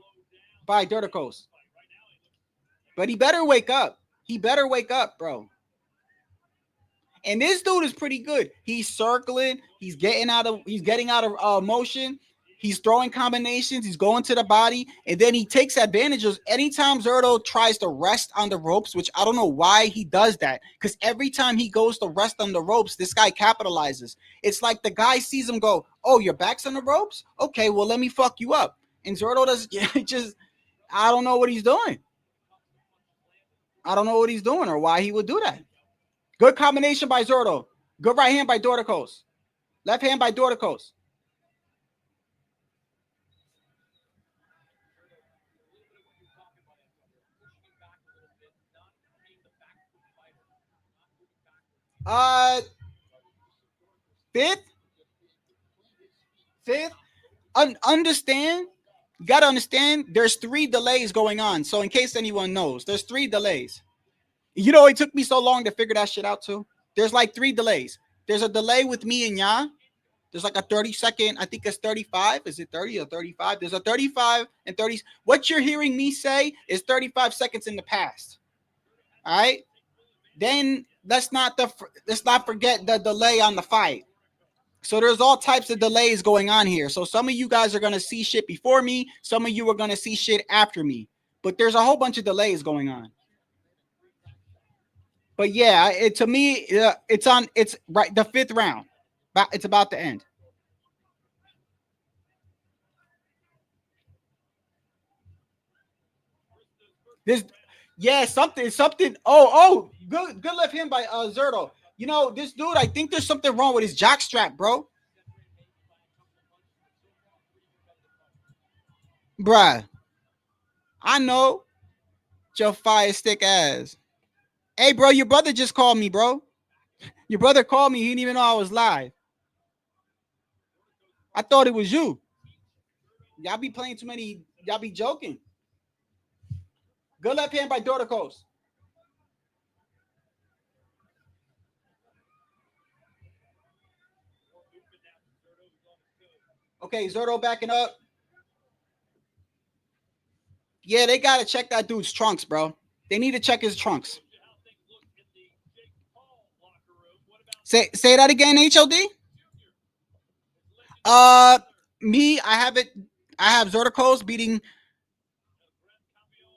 by Doricos. But he better wake up. He better wake up, bro. And this dude is pretty good. He's circling. He's getting out of motion. He's throwing combinations. He's going to the body. And then he takes advantage of anytime Zurdo tries to rest on the ropes, which I don't know why he does that. Because every time he goes to rest on the ropes, this guy capitalizes. It's like the guy sees him go, oh, your back's on the ropes? Okay, well, let me fuck you up. And Zurdo doesn't I don't know what he's doing. I don't know what he's doing or why he would do that. Good combination by Zurdo. Good right hand by Doricos. Left hand by Doricos. Fifth. Understand? You got to understand there's 3 delays going on. So in case anyone knows, there's 3 delays. You know, it took me so long to figure that shit out too. There's like 3 delays. There's a delay with me and Ya. There's like a 30-second, I think it's 35. Is it 30 or 35? There's a 35 and 30. What you're hearing me say is 35 seconds in the past. All right. Then let's not forget the delay on the fight. So there's all types of delays going on here. So some of you guys are going to see shit before me. Some of you are going to see shit after me. But there's a whole bunch of delays going on. But yeah, to me, it's right the 5th round. It's about to end. Something. Oh, good left hand by Zurdo. You know, this dude, I think there's something wrong with his jock strap, bro. Bruh. I know. Your fire stick ass. Hey, bro, your brother just called me, bro. Your brother called me. He didn't even know I was live. I thought it was you. Y'all be playing too many. Y'all be joking. Good left hand by Doricos. Okay, Zurdo backing up. Yeah, they got to check that dude's trunks, bro. They need to check his trunks. Say that again, HOD. Me, I have it. I have Doricos beating.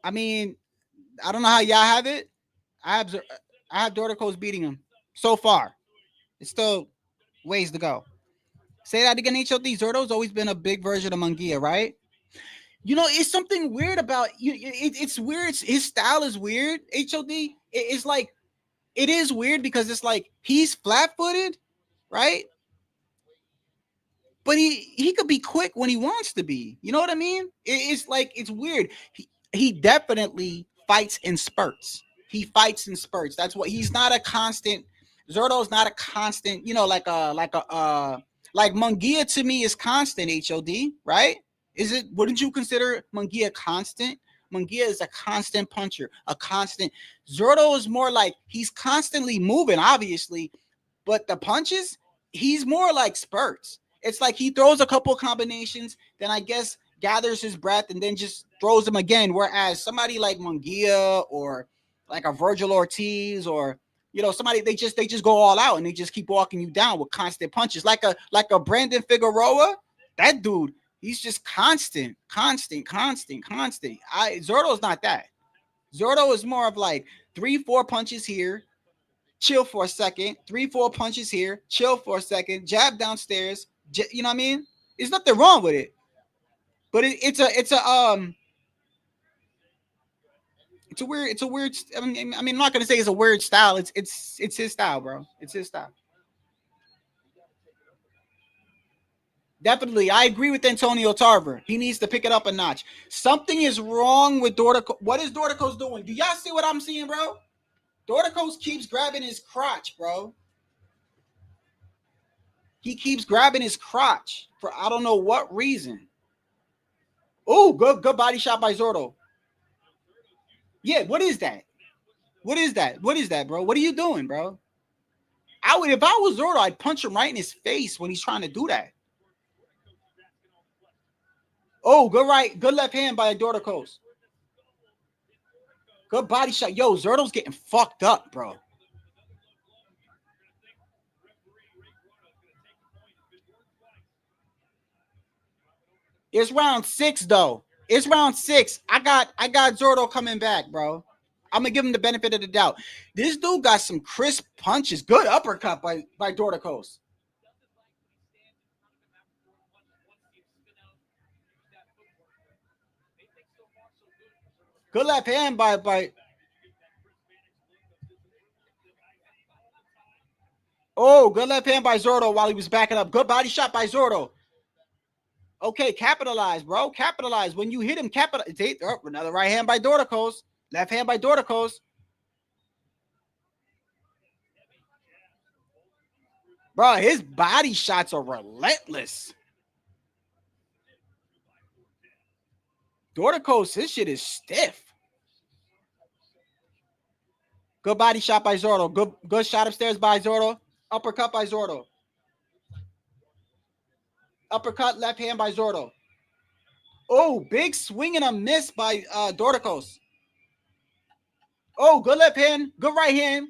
I mean, I don't know how y'all have it. I have Doricos beating him so far. It's still ways to go. Say that again, HOD. Zurdo's always been a big version of Munguia, right? You know, it's something weird about you. It's weird. His style is weird. HOD. It's like it is weird because it's like he's flat-footed, right? But he could be quick when he wants to be. You know what I mean? It's like it's weird. He definitely fights in spurts. He fights in spurts. That's what he's not a constant. Zurdo's not a constant. You know, like Munguia to me is constant. HOD, right? Is it? Wouldn't you consider Munguia constant? Munguia is a constant puncher, a constant. Zurdo is more like he's constantly moving, obviously, but the punches, he's more like spurts. It's like he throws a couple combinations, then I guess gathers his breath and then just throws them again. Whereas somebody like Munguia or like a Virgil Ortiz or somebody they just go all out and they just keep walking you down with constant punches. Like a Brandon Figueroa, that dude. He's just constant. Zurdo's not that. Zurdo is more of like 3-4 punches here, chill for a second, 3-4 punches here, chill for a second, jab downstairs. You know what I mean? There's nothing wrong with it, but it's a weird. I mean, I'm not gonna say it's a weird style. It's his style, bro. It's his style. Definitely, I agree with Antonio Tarver. He needs to pick it up a notch. Something is wrong with Doricos. What is Doricos doing? Do y'all see what I'm seeing, bro? Doricos keeps grabbing his crotch, bro. He keeps grabbing his crotch for I don't know what reason. Oh, good body shot by Zurdo. Yeah, what is that? What is that? What is that, bro? What are you doing, bro? If I was Zurdo, I'd punch him right in his face when he's trying to do that. Oh, good left hand by Doricos. Good body shot. Yo, Zurdo's getting fucked up, bro. It's round 6, though. It's round 6. I got Zurdo coming back, bro. I'm gonna give him the benefit of the doubt. This dude got some crisp punches. Good uppercut by Doricos. Good left hand by. Oh, good left hand by Zurdo while he was backing up. Good body shot by Zurdo. Okay, capitalize, bro. Capitalize. When you hit him, capitalize. Oh, another right hand by Doricos. Left hand by Doricos. Bro, his body shots are relentless. Doricos, his shit is stiff. Good body shot by Zurdo. Good shot upstairs by Zurdo. Uppercut by Zurdo. Uppercut, left hand by Zurdo. Oh, big swing and a miss by Doricos. Oh, good left hand. Good right hand.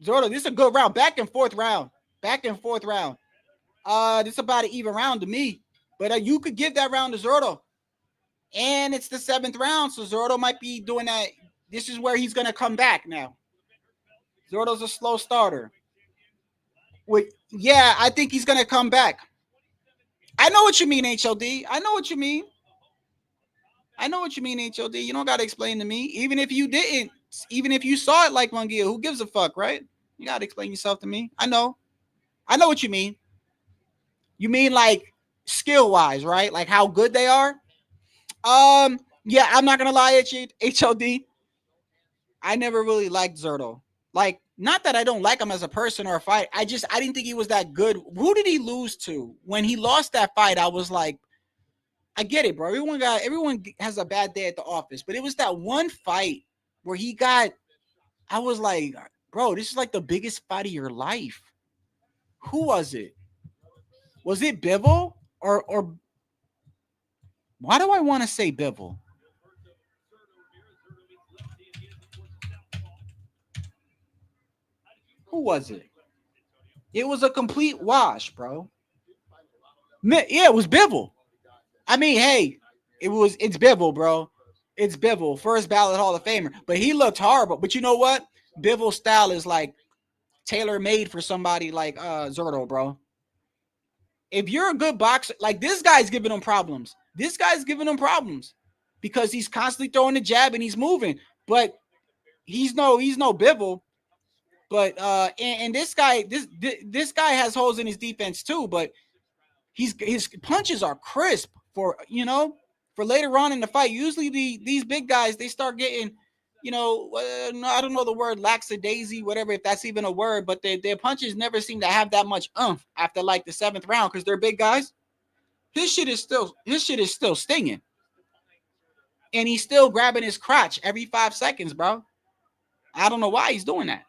Zurdo, this is a good round. Back and forth round. Back and forth round. This is about an even round to me. But you could give that round to Zurdo. And it's the 7th round, so Zurdo might be doing that. This is where he's going to come back now. Zurdo's a slow starter. Yeah, I think he's going to come back. I know what you mean, HLD. I know what you mean. I know what you mean, HLD. You don't got to explain to me. Even if you didn't, even if you saw it like Mungia, who gives a fuck, right? You got to explain yourself to me. I know. I know what you mean. You mean like skill-wise, right? Like how good they are? Yeah, I'm not going to lie at you, HLD. I never really liked Zurdo. Like, not that I don't like him as a person or a fight. I didn't think he was that good. Who did he lose to? When he lost that fight, I was like, I get it, bro. Everyone has a bad day at the office, but it was that one fight where I was like, bro, this is like the biggest fight of your life. Who was it? Was it Bivol or why do I want to say Bivol? Who was it? It was a complete wash, bro. Yeah, it was Bivol. I mean, hey, it's Bivol, bro. It's Bivol, first ballot Hall of Famer. But he looked horrible. But you know what? Bivol's style is like tailor-made for somebody like Zurdo, bro. If you're a good boxer, like this guy's giving him problems. This guy's giving him problems because he's constantly throwing the jab and he's moving. But he's no Bivol. But and this guy has holes in his defense too. But his punches are crisp for later on in the fight. Usually these big guys, they start getting, I don't know the word lackadaisy, whatever, if that's even a word, but their punches never seem to have that much oomph after like the 7th round because they're big guys. His shit is still stinging. And he's still grabbing his crotch every 5 seconds, bro. I don't know why he's doing that.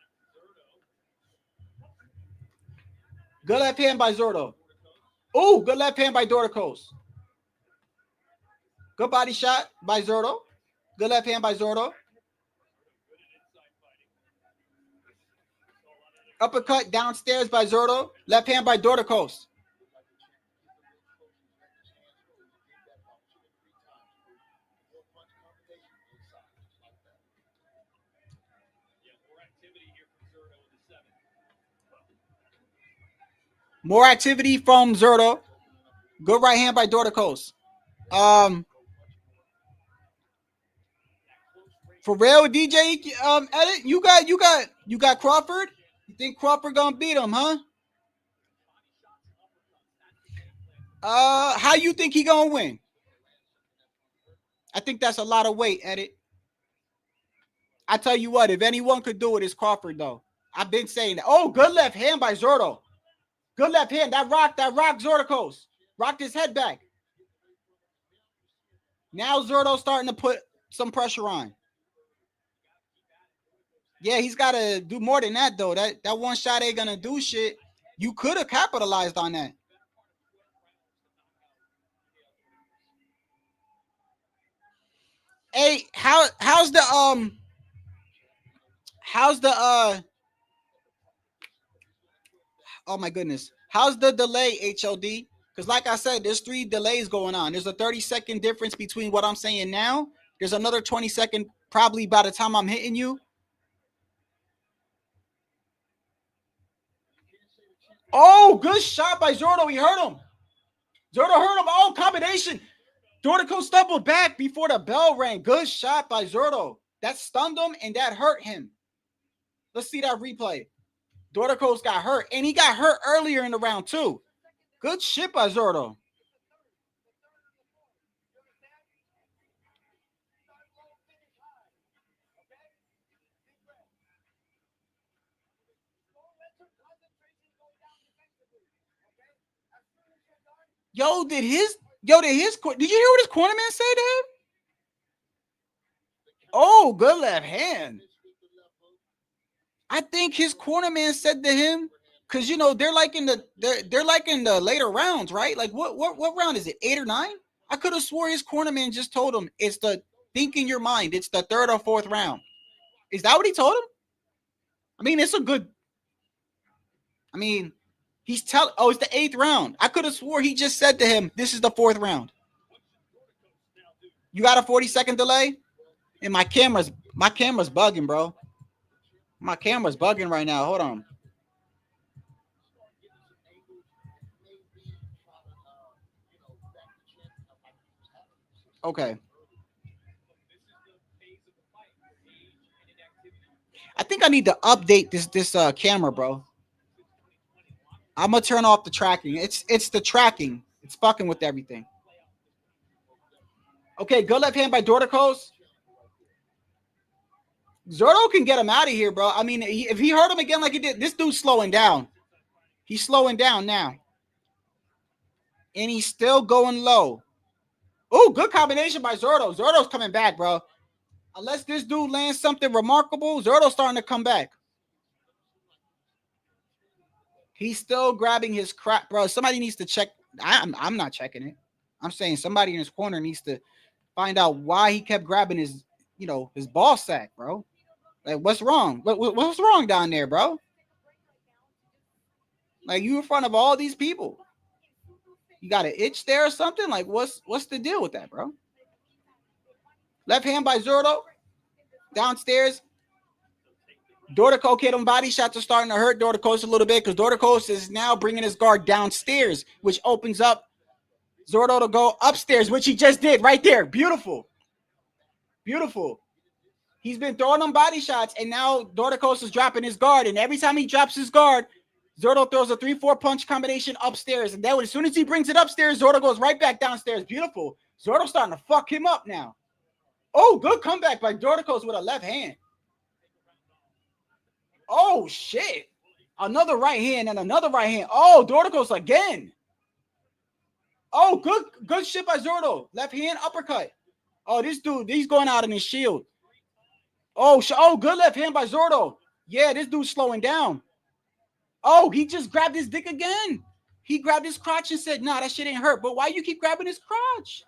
Good left hand by Zurdo. Oh, good left hand by Doricos. Good body shot by Zurdo. Good left hand by Zurdo. Uppercut downstairs by Zurdo. Left hand by Doricos. More activity from Zurdo. Good right hand by Doricos. For real, DJ edit. You got Crawford. You think Crawford gonna beat him, huh? How you think he gonna win? I think that's a lot of weight, edit. I tell you what, if anyone could do it, it's Crawford though. I've been saying that. Oh, good left hand by Zurdo. Good left hand. That rock Doricos. Rocked his head back. Now Zurdo's starting to put some pressure on. Yeah, he's got to do more than that, though. That one shot ain't going to do shit. You could have capitalized on that. Hey, how's the oh my goodness. How's the delay, HOD? Because like I said, there's 3 delays going on. There's a 30-second difference between what I'm saying now. There's another 20-second probably by the time I'm hitting you. Oh, good shot by Zurdo. He hurt him. Zurdo hurt him. Oh, combination. Doricos stumbled back before the bell rang. Good shot by Zurdo. That stunned him and that hurt him. Let's see that replay. Doricos got hurt, and he got hurt earlier in the round too. Good shit by Zurdo. Did you hear what his cornerman said to him? Oh, good left hand. I think his cornerman said to him, because they're like in the later rounds, right? Like what round is it? 8 or 9? I could have swore his cornerman just told him it's the think in your mind. It's the 3rd or 4th round. Is that what he told him? I mean, it's a good. I mean, it's the 8th round. I could have swore he just said to him, this is the 4th round. You got a 40-second delay? And my camera's bugging, bro. My camera's bugging right now. Hold on. Okay. I think I need to update this camera, bro. I'm gonna turn off the tracking. It's the tracking. It's fucking with everything. Okay, good left hand by Doricos. Zurdo can get him out of here, bro. I mean, if he hurt him again like he did, this dude's slowing down. He's slowing down now. And he's still going low. Oh, good combination by Zurdo. Zurdo's coming back, bro. Unless this dude lands something remarkable, Zurdo's starting to come back. He's still grabbing his crap, bro. Somebody needs to check. I'm not checking it. I'm saying somebody in his corner needs to find out why he kept grabbing his ball sack, bro. Like, what's wrong? What's wrong down there, bro? Like, you in front of all these people. You got an itch there or something? Like, what's the deal with that, bro? Left hand by Zurdo. Downstairs. Doricos, okay, them body shots are starting to hurt Doricos a little bit because Doricos is now bringing his guard downstairs, which opens up Zurdo to go upstairs, which he just did right there. Beautiful. Beautiful. He's been throwing them body shots, and now Doricos is dropping his guard. And every time he drops his guard, Zurdo throws a 3-4 punch combination upstairs. And then as soon as he brings it upstairs, Zurdo goes right back downstairs. Beautiful. Zurdo's starting to fuck him up now. Oh, good comeback by Doricos with a left hand. Oh, shit. Another right hand and another right hand. Oh, Doricos again. Oh, good shit by Zurdo. Left hand uppercut. Oh, this dude, he's going out in his shield. Oh, good left hand by Zurdo. Yeah, this dude's slowing down. Oh, he just grabbed his dick again. He grabbed his crotch and said, nah, that shit ain't hurt. But why you keep grabbing his crotch?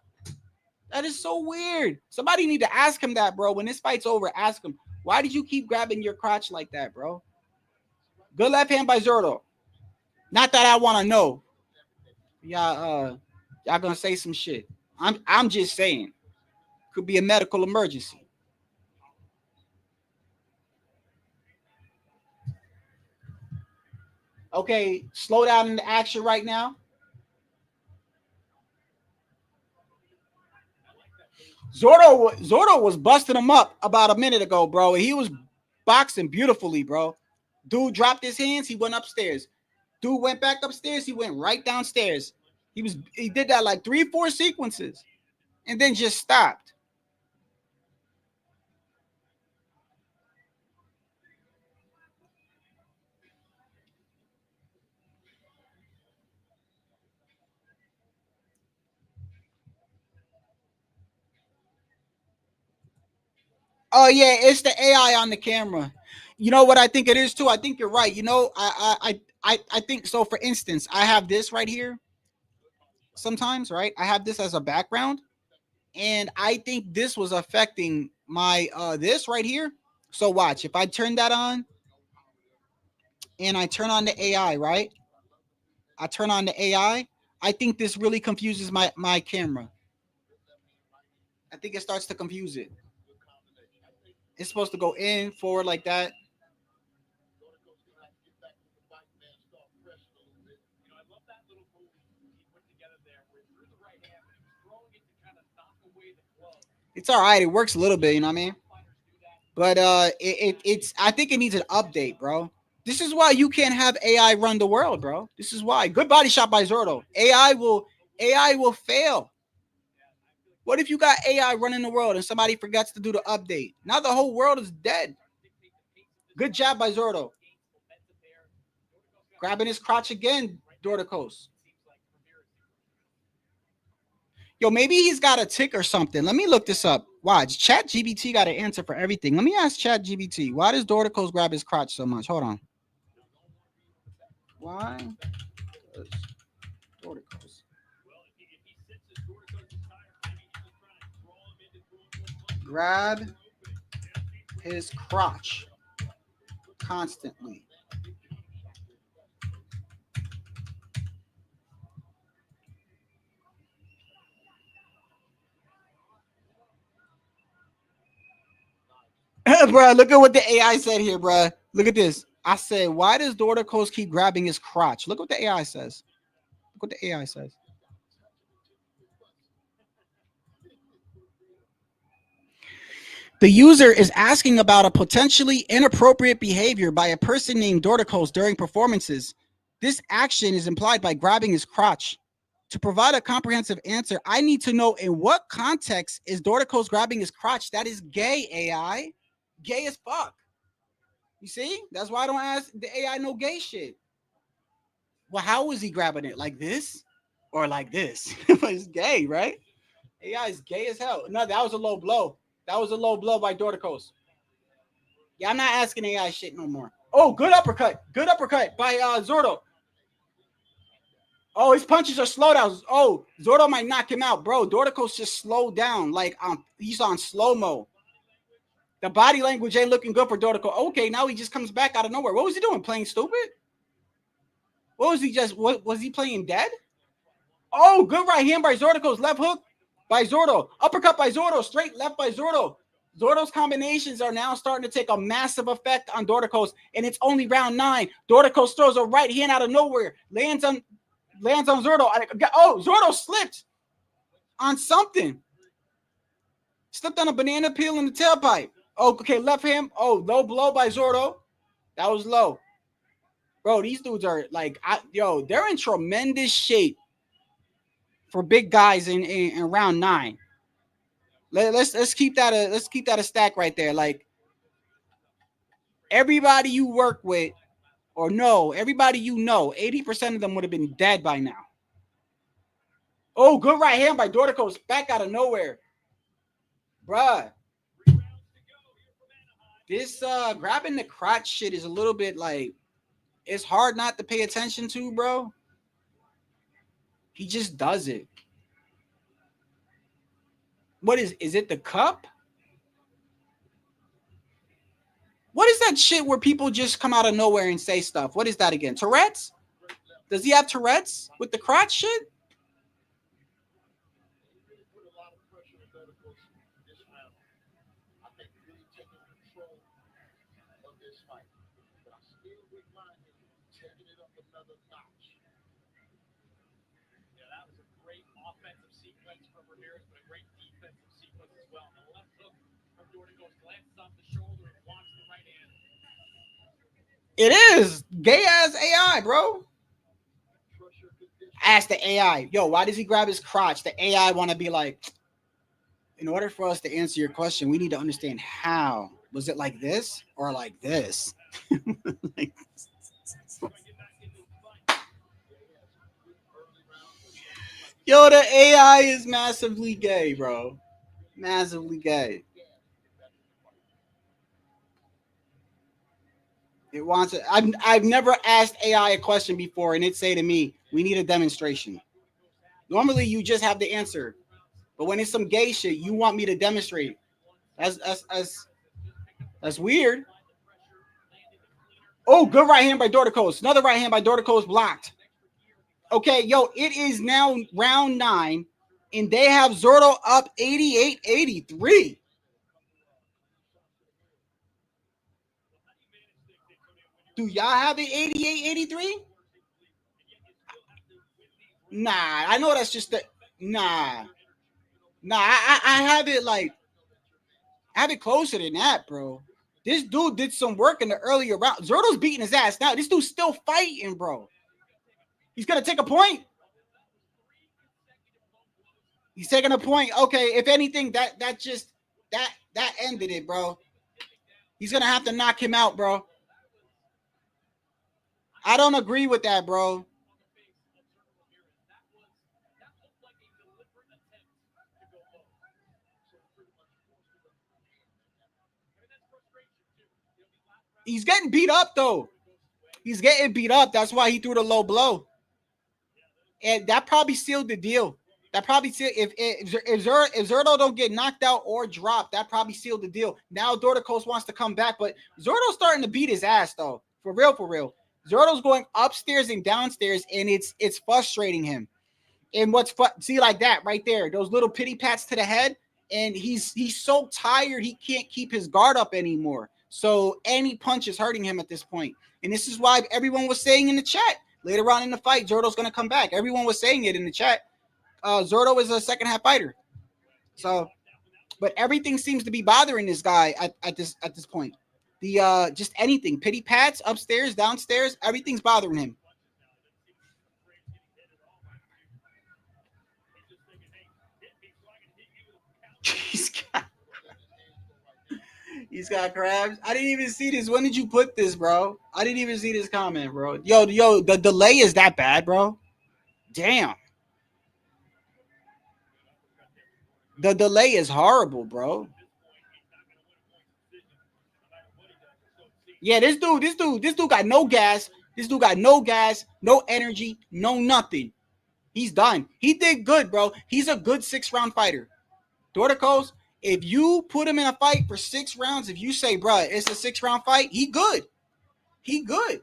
That is so weird. Somebody need to ask him that, bro. When this fight's over, ask him, why did you keep grabbing your crotch like that, bro? Good left hand by Zurdo. Not that I want to know. Y'all gonna say some shit. I'm just saying. Could be a medical emergency. Okay, slow down in the action right now. Zurdo was busting him up about a minute ago, bro. He was boxing beautifully, bro. Dude dropped his hands. He went upstairs. Dude went back upstairs. He went right downstairs. He did that like 3-4 sequences and then just stopped. Oh yeah, it's the AI on the camera. You know what I think it is too? I think you're right. You know, I think so. For instance, I have this right here. Sometimes, right? I have this as a background, and I think this was affecting my this right here. So watch, if I turn that on and I turn on the AI, right? I turn on the AI. I think this really confuses my camera. I think it starts to confuse it. It's supposed to go in, forward like that. It's all right. It works a little bit, you know what I mean? But it's I think it needs an update, bro. This is why you can't have AI run the world, bro. This is why. Good body shot by Zurdo. AI will fail. What if you got AI running the world and somebody forgets to do the update? Now the whole world is dead. Good job by Zurdo. Grabbing his crotch again, Doricos. Yo, maybe he's got a tick or something. Let me look this up. Watch. Chat GBT got an answer for everything. Let me ask Chat GBT. Why does Doricos grab his crotch so much? Hold on. Why does Doricos grab his crotch constantly? Bro, look at what the AI said here, bro. Look at this. I said, why does Doricos keep grabbing his crotch? Look what the AI says. Look what the AI says. The user is asking about a potentially inappropriate behavior by a person named Doricos during performances. This action is implied by grabbing his crotch. To provide a comprehensive answer, I need to know in what context is Doricos grabbing his crotch. That is gay, AI. Gay as fuck. You see? That's why I don't ask the AI no gay shit. Well, how was he grabbing it? Like this? Or like this? It's gay, right? AI is gay as hell. No, that was a low blow. That was a low blow by Doricos. Yeah, I'm not asking AI shit no more. Oh, good uppercut. Good uppercut by Zurdo. Oh, his punches are slow down. Oh, Zurdo might knock him out, bro. Doricos just slowed down. Like he's on slow-mo. The body language ain't looking good for Doricos. Okay, now he just comes back out of nowhere. What was he doing? Playing stupid? What was he just? What was he playing dead? Oh, good right hand by Doricos. Left hook by Zurdo. Uppercut by Zurdo. Straight left by Zurdo. Zurdo's combinations are now starting to take a massive effect on Doricos, and it's only round 9. Doricos throws a right hand out of nowhere, lands on Zurdo. Oh, Zurdo slipped on something. Slipped on a banana peel in the tailpipe. Oh, okay, left hand. Oh, low blow by Zurdo. That was low. Bro, these dudes are like, they're in tremendous shape for big guys in round 9. Let's keep that a stack right there. Like everybody you work with or know, everybody you know, 80% of them would have been dead by now. Oh, good right hand by Doricos, back out of nowhere. Bruh. This grabbing the crotch shit is a little bit like, it's hard not to pay attention to, bro. He just does it. What is it the cup? What is that shit where people just come out of nowhere and say stuff? What is that again? Tourette's? Does he have Tourette's with the crotch shit? Yeah, that was a great offensive sequence from Ramirez, but a great defensive sequence as well. The left hook from Doricos glances off the shoulder and blocks the right hand. It is gay ass AI, bro. Ask the AI, yo, why does he grab his crotch? The AI want to be like, in order for us to answer your question, we need to understand how. Was it like this or like this? Like, yo, the AI is massively gay, bro. Massively gay. It wants it. I've never asked AI a question before, and it say to me, "We need a demonstration." Normally, you just have the answer, but when it's some gay shit, you want me to demonstrate. That's weird. Oh, good right hand by Doricos. Another right hand by Doricos blocked. Okay, yo, it is now round 9, and they have Zurdo up 88-83. Do y'all have it 88-83? Nah, I know that's just the nah. I have it like I have it closer than that, bro. This dude did some work in the earlier round. Zurdo's beating his ass now. This dude's still fighting, bro. He's gonna take a point. He's taking a point. Okay, if anything, that ended it, bro. He's gonna have to knock him out, bro. I don't agree with that, bro. He's getting beat up, though. He's getting beat up. That's why he threw the low blow. And that probably sealed the deal. That probably sealed, if Zurdo don't get knocked out or dropped, that probably sealed the deal. Now Doricos wants to come back, but Zurdo's starting to beat his ass, though. For real. Zurdo's going upstairs and downstairs, and it's frustrating him. And see, like that right there, those little pity pats to the head, and he's so tired he can't keep his guard up anymore. So any punch is hurting him at this point. And this is why everyone was saying in the chat later on in the fight, Zurdo's going to come back. Everyone was saying it in the chat. Zurdo is a second half fighter. So, but everything seems to be bothering this guy at this point. The just anything, pity pats upstairs, downstairs, everything's bothering him. He's got crabs. I didn't even see this. When did you put this, bro? I didn't even see this comment, bro. Yo, the delay is that bad, bro? Damn. The delay is horrible, bro. Yeah, this dude got no gas. This dude got no gas, no energy, no nothing. He's done. He did good, bro. He's a good 6-round fighter. Doricos, if you put him in a fight for 6 rounds, if you say, bro, it's a 6-round fight, he good. He good.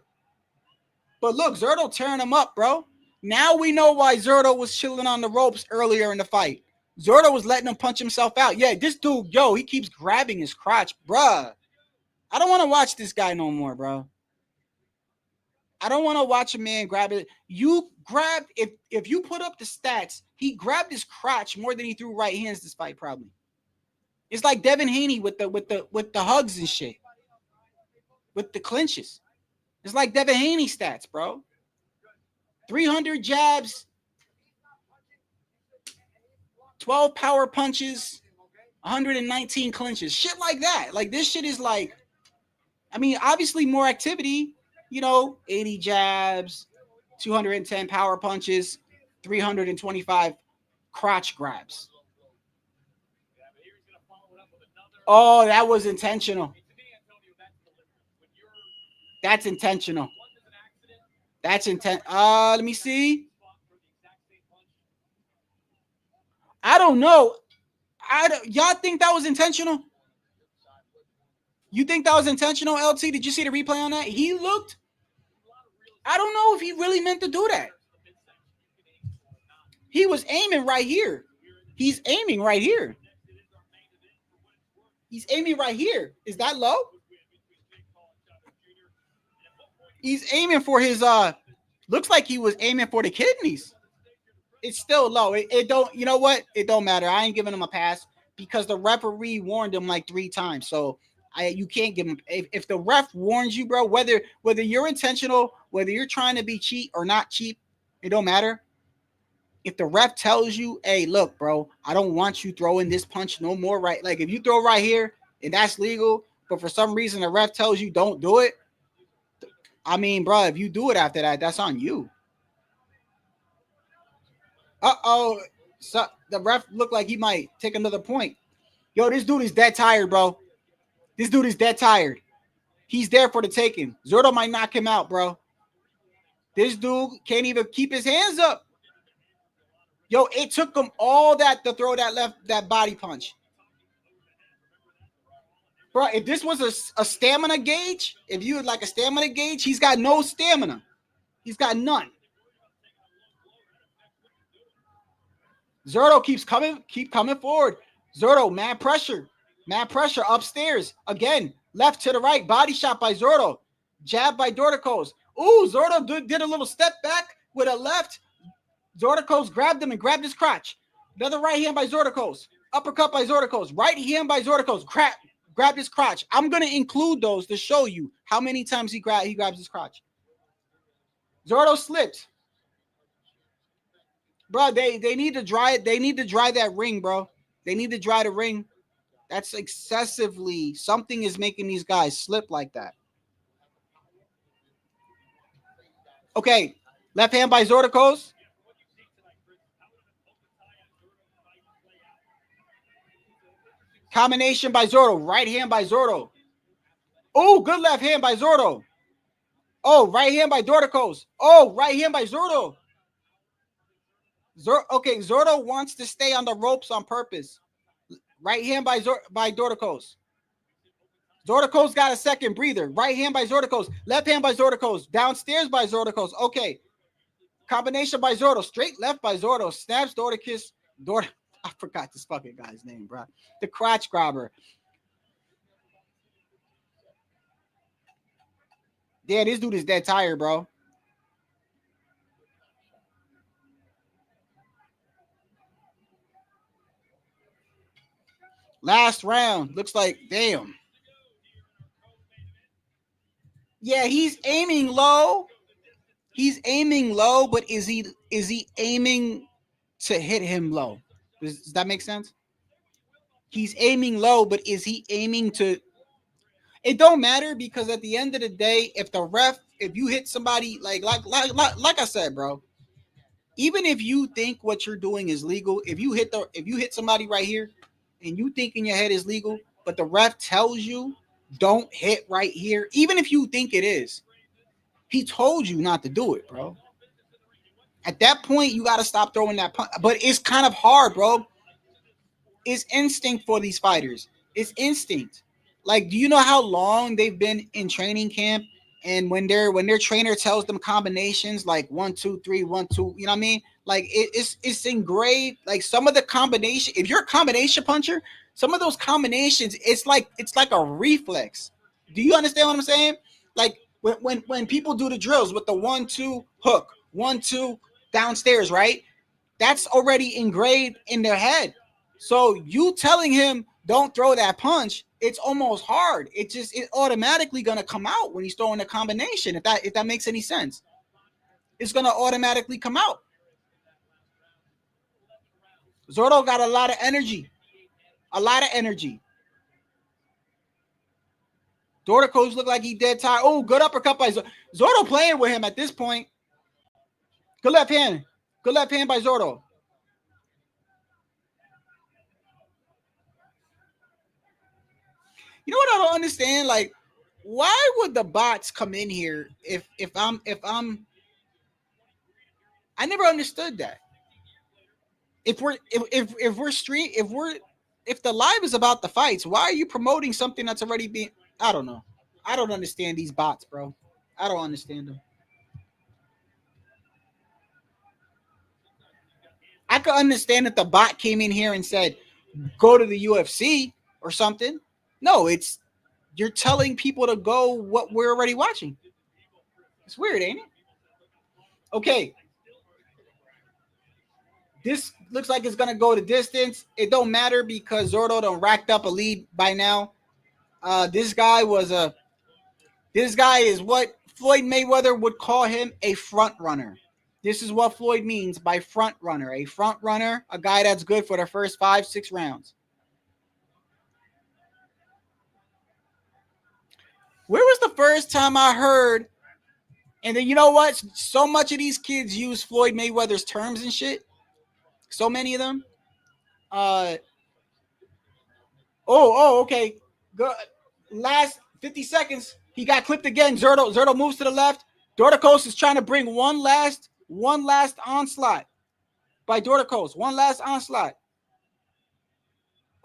But look, Zurdo tearing him up, bro. Now we know why Zurdo was chilling on the ropes earlier in the fight. Zurdo was letting him punch himself out. Yeah, this dude, yo, he keeps grabbing his crotch, bruh. I don't want to watch this guy no more, bro. I don't want to watch a man grab it. You grabbed, if you put up the stats, he grabbed his crotch more than he threw right hands this fight, probably. It's like Devin Haney with the hugs and shit. With the clinches. It's like Devin Haney stats, bro. 300 jabs, 12 power punches, 119 clinches. Shit like that. Like, this shit is like, I mean, obviously more activity, 80 jabs, 210 power punches, 325 crotch grabs. Oh, that was intentional. That's intentional. That's intent. Let me see. I don't know. Y'all think that was intentional? You think that was intentional, LT? Did you see the replay on that? He looked. I don't know if he really meant to do that. He was aiming right here. He's aiming right here. He's aiming right here. Is that low? He's aiming for his looks like he was aiming for the kidneys. It's still low. It don't, you know what? It don't matter. I ain't giving him a pass because the referee warned him like 3 times. So you can't give him, if the ref warns you, bro, whether you're intentional, whether you're trying to be cheap or not cheap, it don't matter. If the ref tells you, hey, look, bro, I don't want you throwing this punch no more, right? Like if you throw right here and that's legal, but for some reason the ref tells you don't do it, I mean, bro, if you do it after that, that's on you. Uh-oh. So the ref looked like he might take another point. Yo, this dude is dead tired, bro. This dude is dead tired. He's there for the taking. Zurdo might knock him out, bro. This dude can't even keep his hands up. Yo, it took him all that to throw that body punch. Bro, if this was a stamina gauge, if you had like a stamina gauge, he's got no stamina. He's got none. Zurdo keep coming forward. Zurdo, mad pressure upstairs. Again, left to the right, body shot by Zurdo. Jab by Doricos. Ooh, Zurdo did a little step back with a left. Doricos grabbed him and grabbed his crotch. Another right hand by Doricos. Uppercut by Doricos. Right hand by Doricos. Grabbed his crotch. I'm going to include those to show you how many times he grabs his crotch. Zurdo slipped. Bro, they need to dry it. They need to dry that ring, bro. They need to dry the ring. That's excessively. Something is making these guys slip like that. Okay. Left hand by Doricos. Combination by Zurdo. Right hand by Zurdo. Oh, good left hand by Zurdo. Oh, right hand by Doricos. Oh, right hand by Zurdo. Okay, Zurdo wants to stay on the ropes on purpose. Right hand by Doricos. Doricos got a second breather. Right hand by Doricos. Left hand by Doricos. Downstairs by Doricos. Okay. Combination by Zurdo. Straight left by Zurdo. Snaps Doricos. I forgot this fucking guy's name, bro. The crotch grabber. Yeah, this dude is dead tired, bro. Last round. Looks like, damn. Yeah, he's aiming low. He's aiming low, but is he aiming to hit him low? Does that make sense? He's aiming low, but is he aiming to? It don't matter because at the end of the day, if you hit somebody like I said, bro, even if you think what you're doing is legal, if you hit somebody right here and you think in your head is legal, but the ref tells you don't hit right here, even if you think it is, he told you not to do it, bro. At that point, you got to stop throwing that punch. But it's kind of hard, bro. It's instinct for these fighters. It's instinct. Like, do you know how long they've been in training camp? And when their trainer tells them combinations like 1, 2, 3, 1, 2, you know what I mean? Like it's engraved. Like some of the combination, if you're a combination puncher, some of those combinations, it's like a reflex. Do you understand what I'm saying? Like when people do the drills with the 1, 2 hook, 1, 2 downstairs, right? That's already engraved in their head. So you telling him don't throw that punch, it's almost hard. It's automatically gonna come out when he's throwing a combination. If that makes any sense, it's gonna automatically come out. Zurdo got a lot of energy. Doricos look like he dead tired. Oh, good uppercut by Zurdo playing with him at this point. Good left hand by Zurdo. You know what I don't understand? Like, why would the bots come in here if I never understood that. If the live is about the fights, why are you promoting something that's already being? I don't know. I don't understand these bots, bro. I don't understand them. I could understand if the bot came in here and said, go to the UFC or something. No, you're telling people to go what we're already watching. It's weird, ain't it? Okay. This looks like it's going to go the distance. It don't matter because Zurdo done racked up a lead by now. This guy is what Floyd Mayweather would call him, a front runner. This is what Floyd means by front runner. A front runner, a guy that's good for the first 5-6 rounds. Where was the first time I heard, and then you know what? So much of these kids use Floyd Mayweather's terms and shit. So many of them. Okay. Good. Last 50 seconds. He got clipped again. Zurdo moves to the left. Doricos is trying to bring one last onslaught by Doricos. One last onslaught.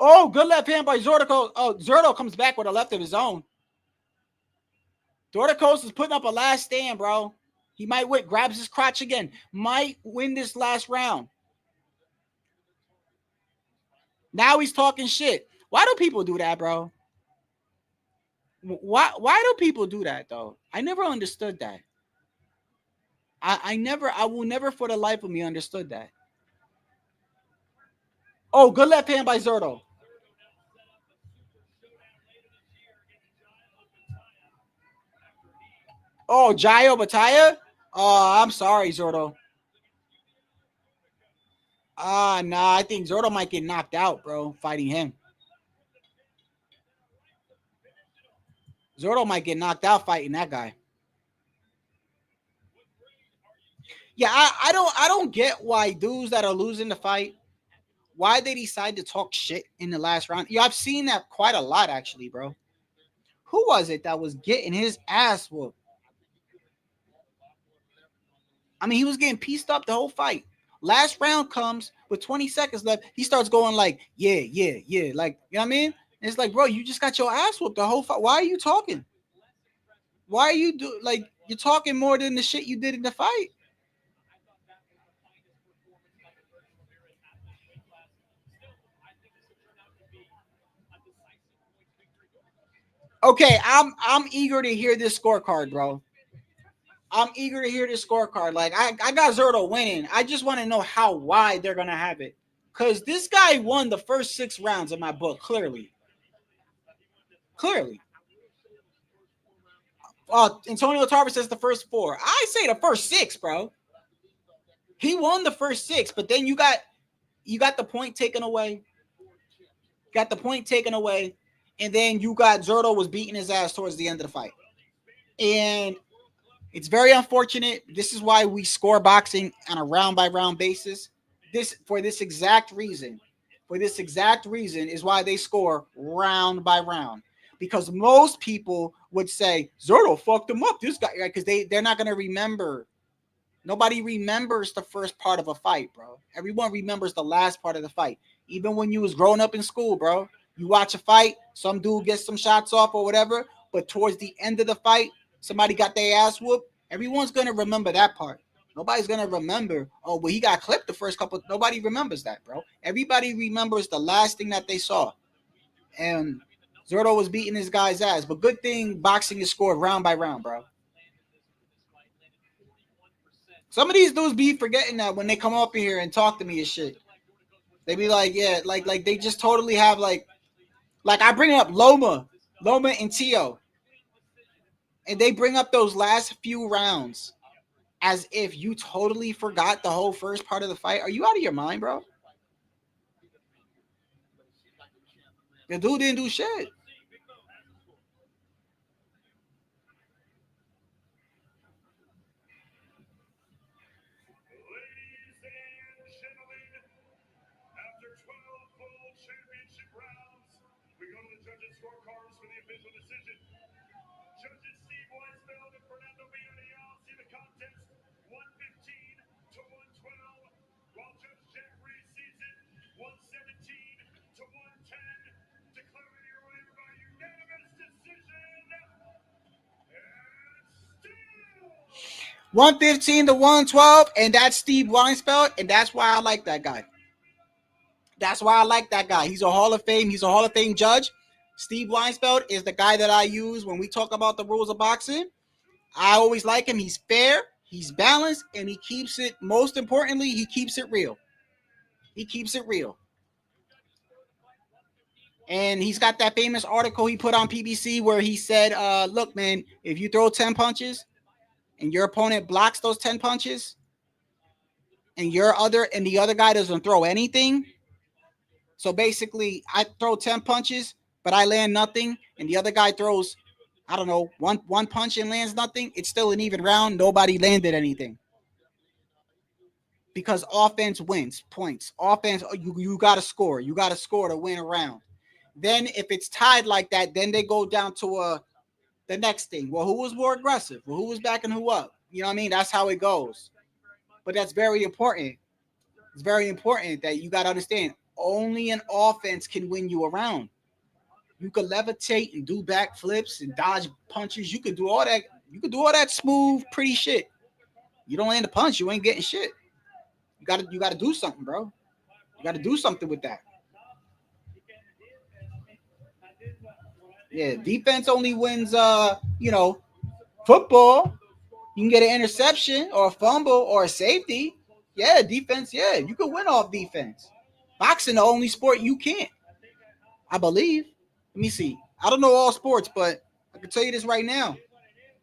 Oh, good left hand by Doricos. Oh, Zurdo comes back with a left of his own. Doricos is putting up a last stand, bro. He might win. Grabs his crotch again. Might win this last round. Now he's talking shit. Why do people do that, bro? Why do people do that, though? I never understood that. I will never for the life of me understood that. Oh, good left hand by Zurdo. Oh, Jayo Bataya? Oh, I'm sorry, Zurdo. Nah, I think Zurdo might get knocked out, bro, fighting him. Zurdo might get knocked out fighting that guy. Yeah, I don't get why dudes that are losing the fight, why they decide to talk shit in the last round. Yeah, I've seen that quite a lot, actually, bro. Who was it that was getting his ass whooped? I mean, he was getting pieced up the whole fight. Last round comes with 20 seconds left. He starts going like, yeah. Like, you know what I mean? And it's like, bro, you just got your ass whooped the whole fight. Why are you talking? Why are you you're talking more than the shit you did in the fight? Okay, I'm eager to hear this scorecard, bro. I'm eager to hear this scorecard. Like, I got Zurdo winning. I just want to know how wide they're gonna have it. Because this guy won the first 6 rounds in my book, clearly. Antonio Tarver says the first 4. I say the first 6, bro. He won the first 6, but then you got the point taken away. Got the point taken away. And then you got Zurdo was beating his ass towards the end of the fight. And it's very unfortunate. This is why we score boxing on a round-by-round basis. For this exact reason is why they score round by round. Because most people would say, Zurdo fucked him up. This guy, right? Because they're not going to remember. Nobody remembers the first part of a fight, bro. Everyone remembers the last part of the fight. Even when you was growing up in school, bro. You watch a fight, some dude gets some shots off or whatever, but towards the end of the fight, somebody got their ass whooped. Everyone's going to remember that part. Nobody's going to remember, oh, well, he got clipped the first couple. Nobody remembers that, bro. Everybody remembers the last thing that they saw. And Zurdo was beating this guy's ass. But good thing boxing is scored round by round, bro. Some of these dudes be forgetting that when they come up here and talk to me and shit. They be like, yeah, like they just totally have like I bring up Loma and Tio. And they bring up those last few rounds as if you totally forgot the whole first part of the fight. Are you out of your mind, bro? The dude didn't do shit. $115-$112, and that's Steve Weinspeld, and that's why I like that guy. He's a Hall of Fame. He's a Hall of Fame judge. Steve Weinspeld is the guy that I use when we talk about the rules of boxing. I always like him. He's fair, he's balanced, and he keeps it, most importantly, he keeps it real. He keeps it real. And he's got that famous article he put on PBC where he said, look, man, if you throw 10 punches and your opponent blocks those 10 punches and the other guy doesn't throw anything. So basically, I throw 10 punches, but I land nothing, and the other guy throws, I don't know, one punch and lands nothing. It's still an even round. Nobody landed anything. Because offense wins points. Offense, you got to score. You got to score to win a round. Then if it's tied like that, then they go down to the next thing. Well, who was more aggressive? Well, who was backing who up? You know what I mean? That's how it goes. But that's very important. It's very important that you got to understand. Only an offense can win you around. You could levitate and do backflips and dodge punches. You could do all that. You could do all that smooth, pretty shit. You don't land a punch, you ain't getting shit. You gotta do something, bro. You gotta do something with that. Yeah, defense only wins football. You can get an interception or a fumble or a safety. Yeah, defense, yeah. You can win off defense. Boxing the only sport you can't. I believe. Let me see. I don't know all sports, but I can tell you this right now.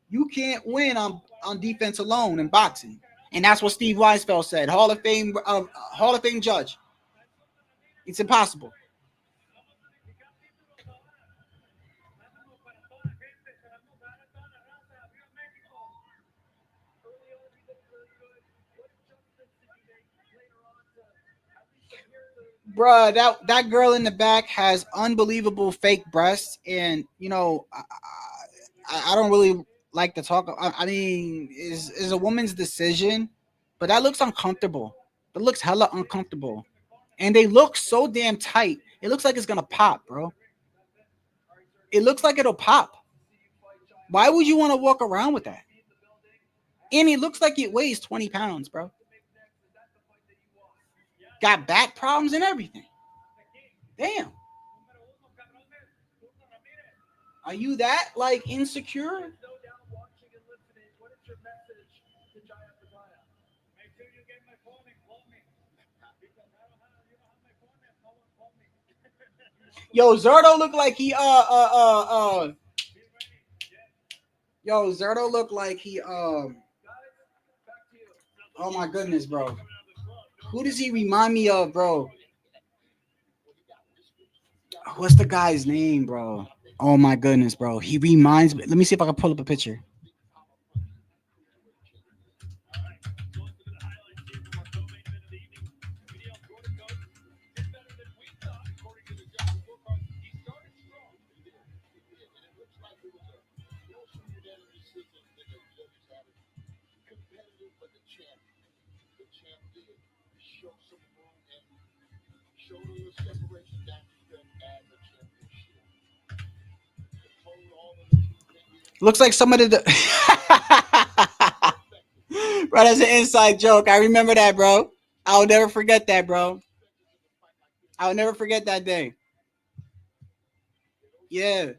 You can't win on defense alone in boxing. And that's what Steve Weisfeld said. Hall of Fame judge. It's impossible. Bruh, that girl in the back has unbelievable fake breasts, and I don't really like to talk. I mean, is a woman's decision, but that looks uncomfortable. That looks hella uncomfortable, and they look so damn tight. It looks like it's gonna pop, bro. It looks like it'll pop. Why would you want to walk around with that? And it looks like it weighs 20 pounds, bro. Got back problems and everything. Damn. Are you that insecure? Yo, Zurdo looked like he Zurdo looked like he oh my goodness, bro. Who does he remind me of, bro? What's the guy's name, bro? Oh my goodness, bro. He reminds me. Let me see if I can pull up a picture. Looks like somebody. Bro, that's an inside joke. I remember that, bro. I'll never forget that, bro. I'll never forget that day. Yeah.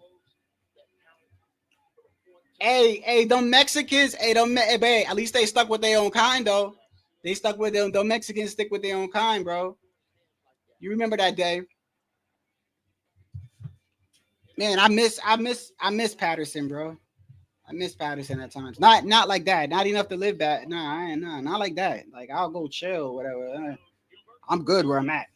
Hey, them Mexicans, at least they stuck with their own kind, though. They stuck with them. The Mexicans stick with their own kind, bro. You remember that day? Man, I miss Patterson, bro. I miss Patterson at times. Not like that. Not enough to live that. Nah, not like that. Like I'll go chill, whatever. I'm good where I'm at.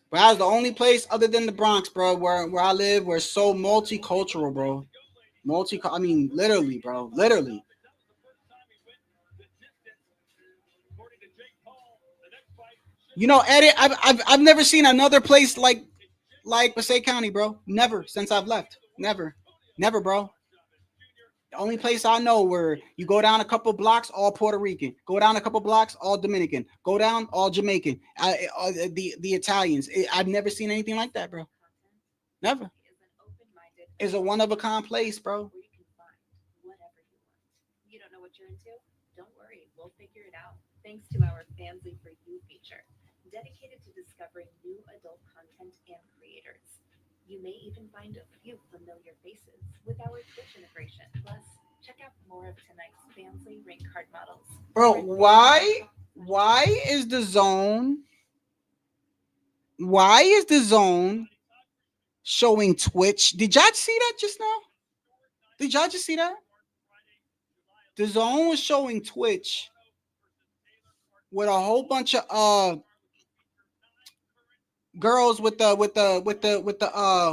But that's the only place other than the Bronx, bro, where I live, we're so multicultural, bro. I mean, literally, bro. Literally. You know, Eddie, I've never seen another place like Passaic County, bro. Never since I've left. Never, bro. The only place I know where you go down a couple blocks, all Puerto Rican. Go down a couple blocks, all Dominican. Go down, all Jamaican. The Italians. I've never seen anything like that, bro. Never. It's a one of a kind place, bro. You don't know what you're into? Don't worry, we'll figure it out. Thanks to our Family for You feature, dedicated to discovering new adult content and creators. You may even find a few familiar faces with our Twitch integration. Plus, check out more of tonight's fancy ring card models. Bro, why is the zone showing Twitch? Did y'all see that just now? Did y'all just see that? The zone was showing Twitch with a whole bunch of girls with the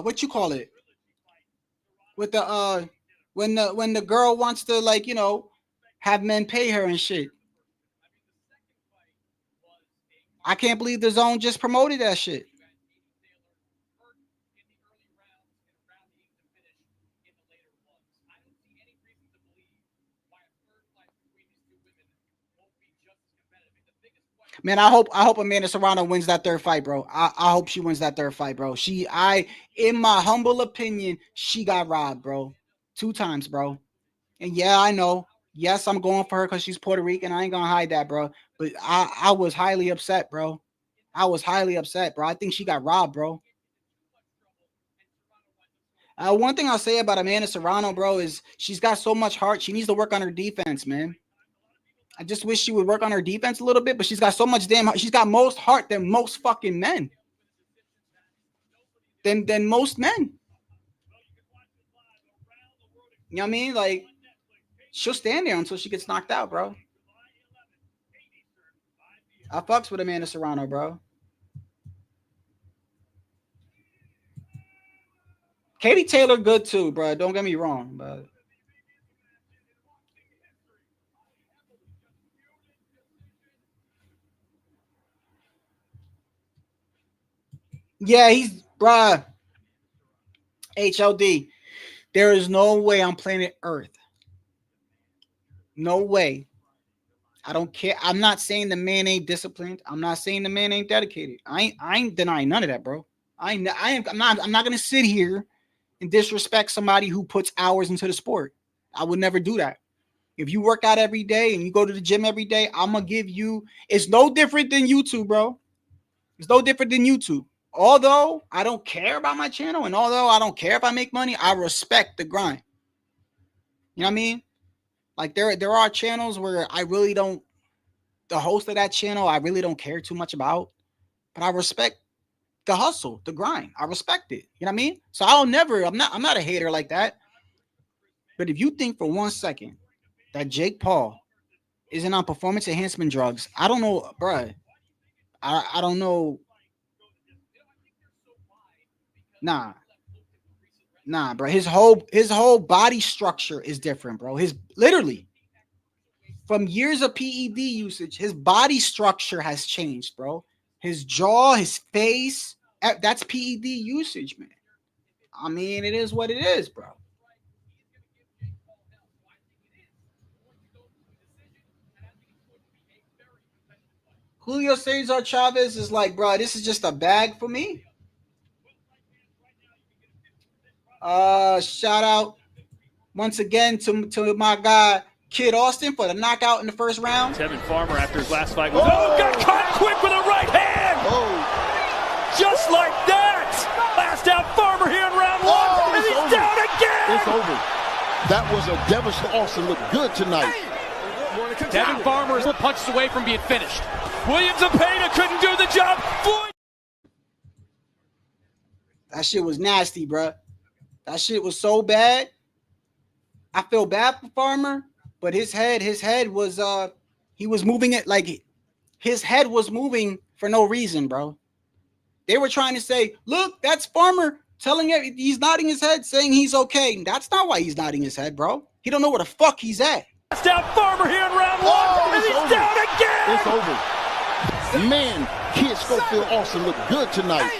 what you call it? With the when the girl wants to, like, you know, have men pay her and shit. I can't believe the zone just promoted that shit. Man, I hope Amanda Serrano wins that third fight, bro. I hope she wins that third fight, bro. In my humble opinion, she got robbed, bro. 2 times, bro. And yeah, I know. Yes, I'm going for her because she's Puerto Rican. I ain't gonna hide that, bro. But I was highly upset, bro. I was highly upset, bro. I think she got robbed, bro. One thing I'll say about Amanda Serrano, bro, is she's got so much heart. She needs to work on her defense, man. I just wish she would work on her defense a little bit, but she's got so much damn heart. She's got most heart than most fucking men. Than most men. You know what I mean? Like, she'll stand there until she gets knocked out, bro. I fucks with Amanda Serrano, bro. Katie Taylor good too, bro. Don't get me wrong, but yeah, he's bruh. HLD. There is no way on planet Earth. No way. I don't care. I'm not saying the man ain't disciplined. I'm not saying the man ain't dedicated. I ain't denying none of that, bro. I'm not gonna sit here and disrespect somebody who puts hours into the sport. I would never do that. If you work out every day and you go to the gym every day, I'm gonna give you. It's no different than YouTube, bro. It's no different than YouTube. Although I don't care about my channel, and although I don't care if I make money, I respect the grind. You know what I mean? Like there are channels where I really don't. The host of that channel, I really don't care too much about, but I respect the hustle, the grind. I respect it. You know what I mean? So I'm not a hater like that. But if you think for 1 second that Jake Paul isn't on performance enhancement drugs, I don't know, bruh. I don't know. Nah, bro. His whole body structure is different, bro. His literally from years of PED usage, his body structure has changed, bro. His jaw, his face, that's PED usage, man. I mean, it is what it is, bro. Julio Cesar Chavez is like, bro, this is just a bag for me. Shout out once again to my guy Kid Austin for the knockout in the first round. Tevin Farmer after his last fight got caught quick with a right hand. Just like that. Last out Farmer here in round 1, and he's down again. It's over. That was a devastating. Austin looked good tonight. Tevin Farmer is punches away from being finished. Williams Apena couldn't do the job. That shit was nasty, bro. That shit was so bad. I feel bad for Farmer, but his head was he was moving it like his head was moving for no reason, bro. They were trying to say, look, that's Farmer telling it. He's nodding his head, saying he's okay. That's not why he's nodding his head, bro. He don't know where the fuck he's at. Last out Farmer here in round 1, and he's over. down again. It's over. Man, Kid Schofield Austin looked good tonight.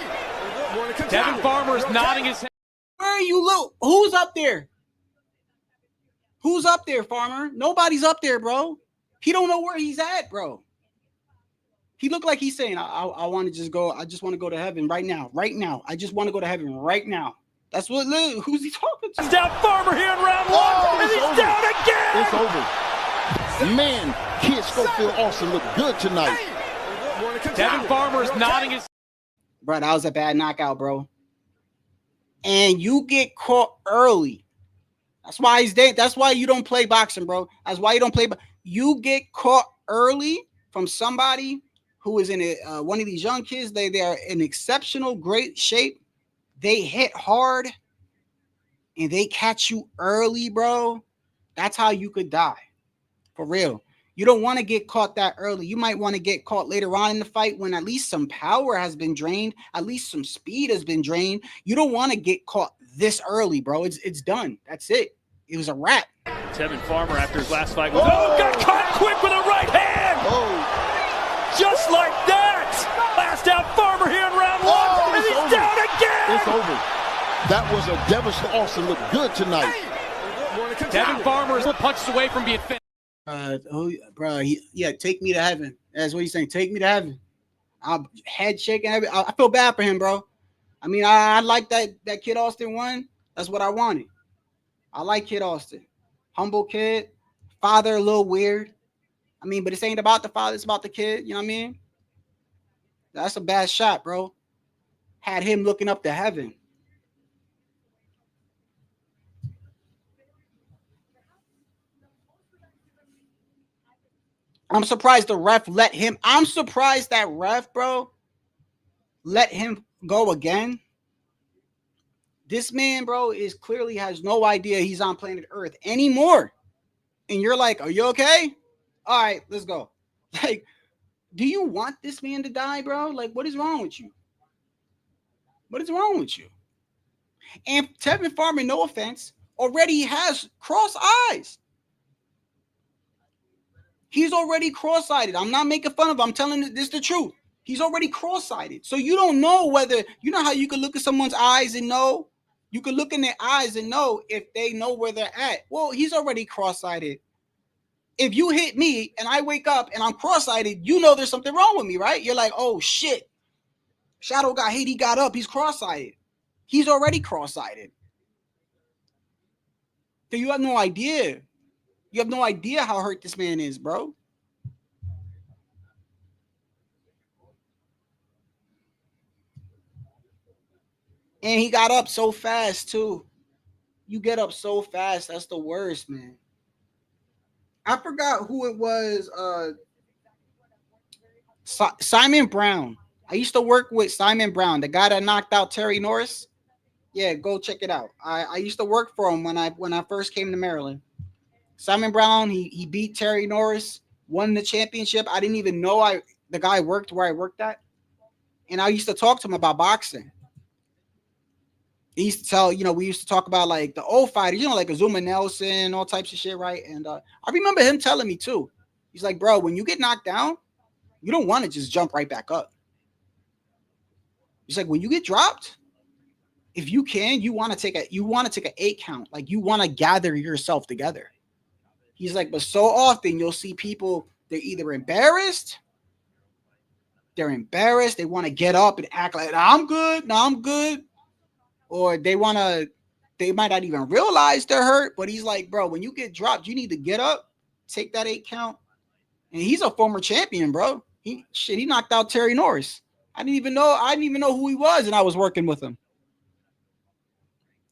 Tevin Farmer is nodding his head. Where are you? Look, who's up there? Who's up there, Farmer? Nobody's up there, bro. He don't know where he's at, bro. He looked like he's saying, I want to just go. I just want to go to heaven right now. Right now. I just want to go to heaven right now. That's what, who's he talking to? Last out Farmer here in round 1, and he's down again. It's over. Man, Kid Schofield Austin looked good tonight. Tevin Farmer is nodding his. Bro, that was a bad knockout, bro. and you get caught early. That's why he's dead. That's why you don't play boxing, bro. That's why you don't play. You get caught early from somebody who is in one of these young kids. They are in exceptional, great shape. They hit hard, and they catch you early, bro. That's how you could die, for real. You don't want to get caught that early. You might want to get caught later on in the fight when at least some power has been drained, at least some speed has been drained. You don't want to get caught this early, bro. It's done. That's it. It was a wrap. Tevin Farmer after his last fight. Got caught quick with a right hand. Just like that. Last out Farmer here in round one. And he's down again. It's over. That was a devastating. Austin looked good tonight. Tevin Farmer is punches away from being finished. Take me to heaven. That's what he's saying. Take me to heaven. I'm head shaking. I feel bad for him, bro. I mean, I like that Kid Austin won. That's what I wanted. I like Kid Austin. Humble kid. Father, a little weird. I mean, but this ain't about the father. It's about the kid. You know what I mean? That's a bad shot, bro. Had him looking up to heaven. I'm surprised the ref let him. I'm surprised that ref, bro, let him go again. This man, bro, is clearly has no idea he's on planet Earth anymore. And you're like, are you okay? All right, let's go. Like, do you want this man to die, bro? Like, what is wrong with you? What is wrong with you? And Tevin Farmer, no offense, already has cross eyes. He's already cross-eyed. I'm not making fun of him. I'm telling you this the truth. He's already cross-eyed. So you don't know whether, you know how you can look at someone's eyes and know? You can look in their eyes and know if they know where they're at. Well, he's already cross-eyed. If you hit me and I wake up and I'm cross-eyed, you know there's something wrong with me, right? You're like, oh, shit. Shadow got hit. He got up. He's cross-eyed. He's already cross-eyed. So you have no idea. You have no idea how hurt this man is, bro. And he got up so fast, too. You get up so fast. That's the worst, man. I forgot who it was. Simon Brown. I used to work with Simon Brown, the guy that knocked out Terry Norris. Yeah, go check it out. I used to work for him when I first came to Maryland. Simon Brown, he beat Terry Norris, won the championship. I didn't even know the guy worked where I worked at. And I used to talk to him about boxing. He used to tell, we used to talk about like the old fighters, like Azuma Nelson, all types of shit, right? And I remember him telling me too. He's like, bro, when you get knocked down, you don't want to just jump right back up. He's like, when you get dropped, if you can, you want to take an 8 count. Like you want to gather yourself together. He's like, but so often you'll see people, they're either embarrassed, they want to get up and act like, I'm good. Or they might not even realize they're hurt, but he's like, bro, when you get dropped, you need to get up, take that 8 count. And he's a former champion, bro. He knocked out Terry Norris. I didn't even know who he was, and I was working with him.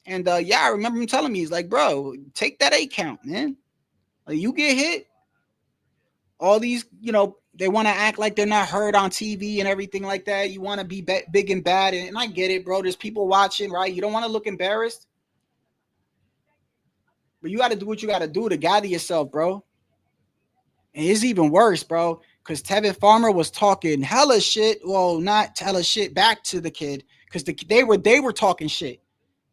And I remember him telling me, he's like, bro, take that 8 count, man. Like, you get hit, all these, they want to act like they're not heard on TV and everything like that. You want to be big and bad. And I get it, bro. There's people watching, right? You don't want to look embarrassed. But you got to do what you got to do to gather yourself, bro. And it's even worse, bro, because Tevin Farmer was talking hella shit. Well, not hella shit back to the kid, because they were talking shit.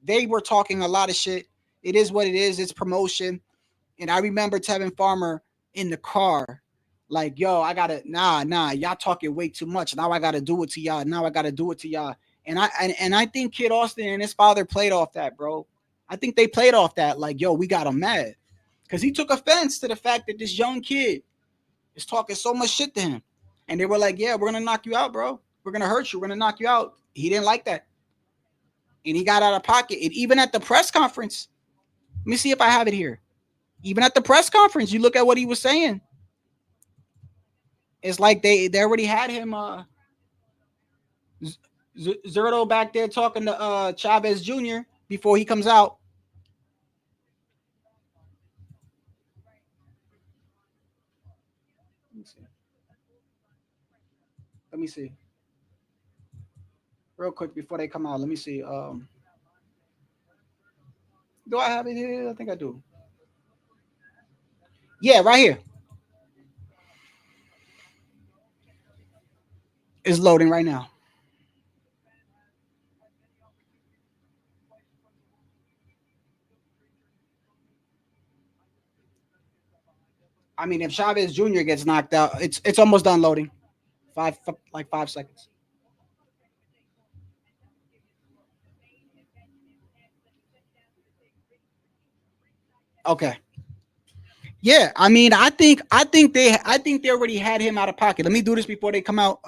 They were talking a lot of shit. It is what it is. It's promotion. And I remember Tevin Farmer in the car, like, yo, I gotta, y'all talking way too much. Now I gotta do it to y'all. And I think Kid Austin and his father played off that, bro. I think they played off that, like, yo, we got him mad. Because he took offense to the fact that this young kid is talking so much shit to him. And they were like, yeah, we're gonna knock you out, bro. We're gonna hurt you. We're gonna knock you out. He didn't like that. And he got out of pocket. And even at the press conference, let me see if I have it here. Even at the press conference, you look at what he was saying. It's like they already had him. Zurdo back there talking to Chavez Jr. before he comes out. Let me see. Real quick before they come out. Let me see. Do I have it here? I think I do. Yeah, right here. It's loading right now. I mean, if Chavez Jr. gets knocked out, it's almost done loading. 5 seconds. Okay. Yeah, I mean, I think they already had him out of pocket. Let me do this before they come out.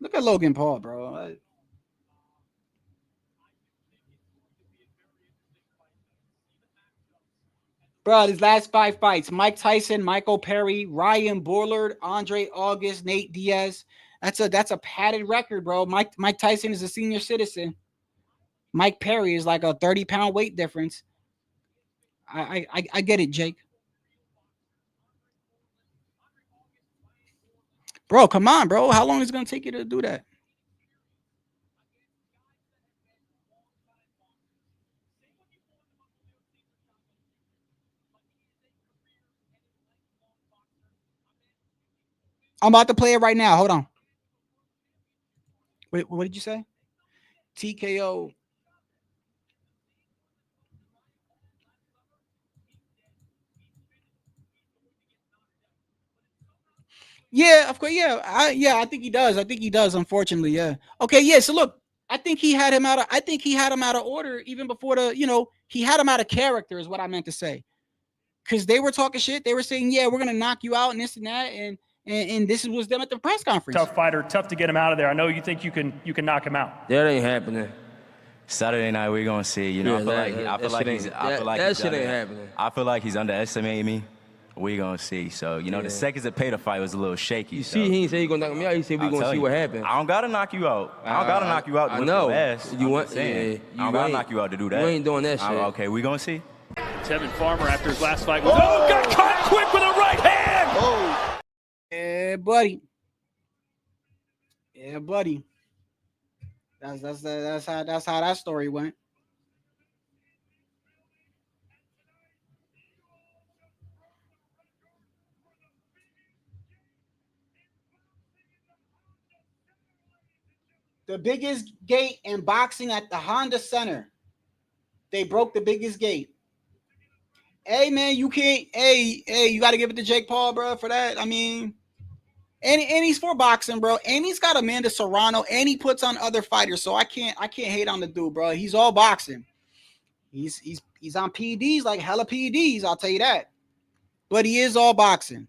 Look at Logan Paul, bro. Bro, his last 5 fights: Mike Tyson, Michael Perry, Ryan Bullard, Andre August, Nate Diaz. That's a padded record, bro. Mike Tyson is a senior citizen. Mike Perry is like a 30-pound weight difference. I get it, Jake. Bro, come on, bro. How long is it gonna take you to do that? I'm about to play it right now. Hold on. Wait, what did you say? TKO. Yeah, of course. Yeah, I think he does. I think he does. Unfortunately, yeah. Okay, yeah. So look, I think he had him out of order even before he had him out of character, is what I meant to say. Because they were talking shit. They were saying, yeah, we're gonna knock you out and this and that, and this was them at the press conference. Tough fighter, tough to get him out of there. I know you think you can knock him out. That ain't happening. Saturday night we're gonna see. You know, Yeah, I feel like that shit ain't happening. I feel like he's underestimating me. We gonna see. So the seconds that paid the fight was a little shaky. You see, he ain't say he gonna knock me out. He said we gonna see what happens. I don't gotta knock you out. I don't gotta knock you out. I know. I don't gotta ain't- knock you out to do that. You ain't doing that shit. Okay, we gonna see. Tevin Farmer after his last fight was got caught quick with a right hand. Oh, Yeah, buddy. Yeah, buddy. That's how that story went. The biggest gate in boxing at the Honda Center. They broke the biggest gate. Hey man, you can't. Hey, you got to give it to Jake Paul, bro, for that. I mean, and he's for boxing, bro. And he's got Amanda Serrano, and he puts on other fighters. So I can't hate on the dude, bro. He's all boxing. He's on PEDs, like hella PEDs. I'll tell you that. But he is all boxing.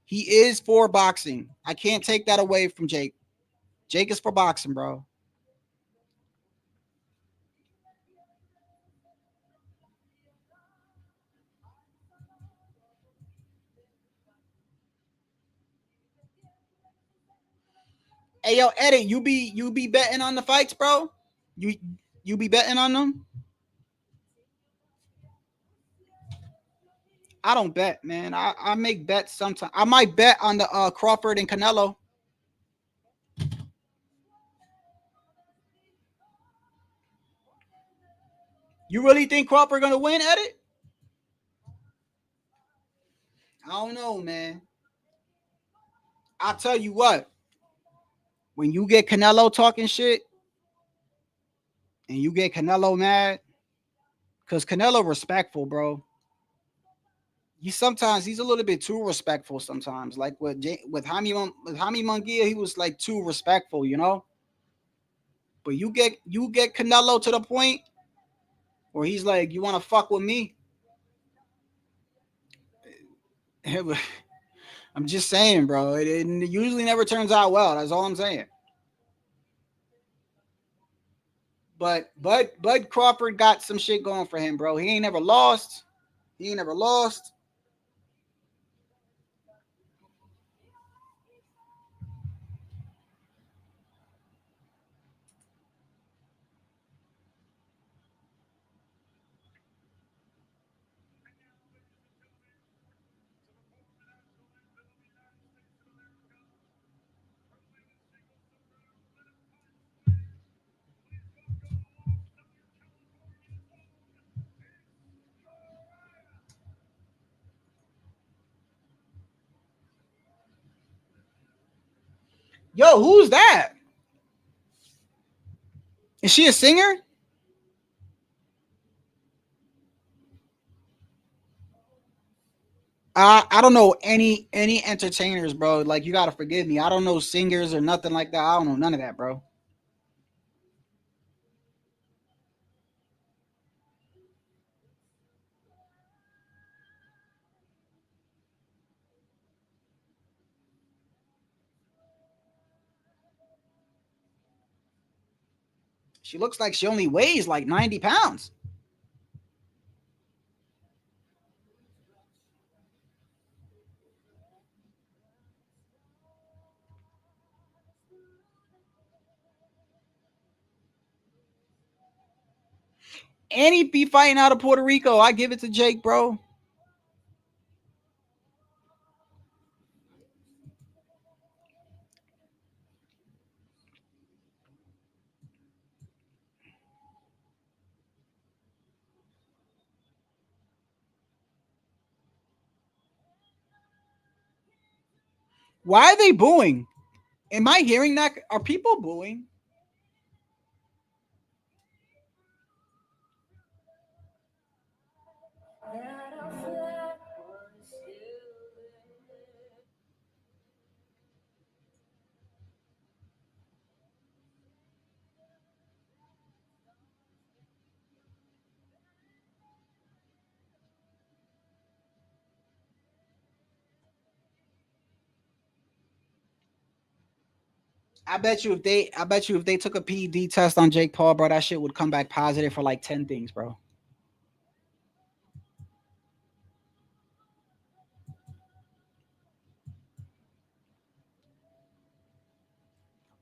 He is for boxing. I can't take that away from Jake. Jake is for boxing, bro. Hey, yo, Eddie, you be betting on the fights, bro? You be betting on them? I don't bet, man. I make bets sometimes. I might bet on the Crawford and Canelo. You really think Crawford gonna win, Eddie? I don't know, man. I'll tell you what. When you get Canelo talking shit and you get Canelo mad, because Canelo respectful, bro. He's a little bit too respectful sometimes. Like with Jaime Munguia, he was like too respectful, you know. But you get Canelo to the point where he's like, you want to fuck with me? I'm just saying, bro. It usually never turns out well. That's all I'm saying. But Bud Crawford got some shit going for him, bro. He ain't never lost. Yo, who's that? Is she a singer? I don't know any entertainers, bro. Like, you gotta forgive me. I don't know singers or nothing like that. I don't know none of that, bro. She looks like she only weighs like 90 pounds. And he'd be fighting out of Puerto Rico. I give it to Jake, bro. Why are they booing? Am I hearing that? Are people booing? I bet you if they took a PED test on Jake Paul, bro, that shit would come back positive for like 10 things, bro.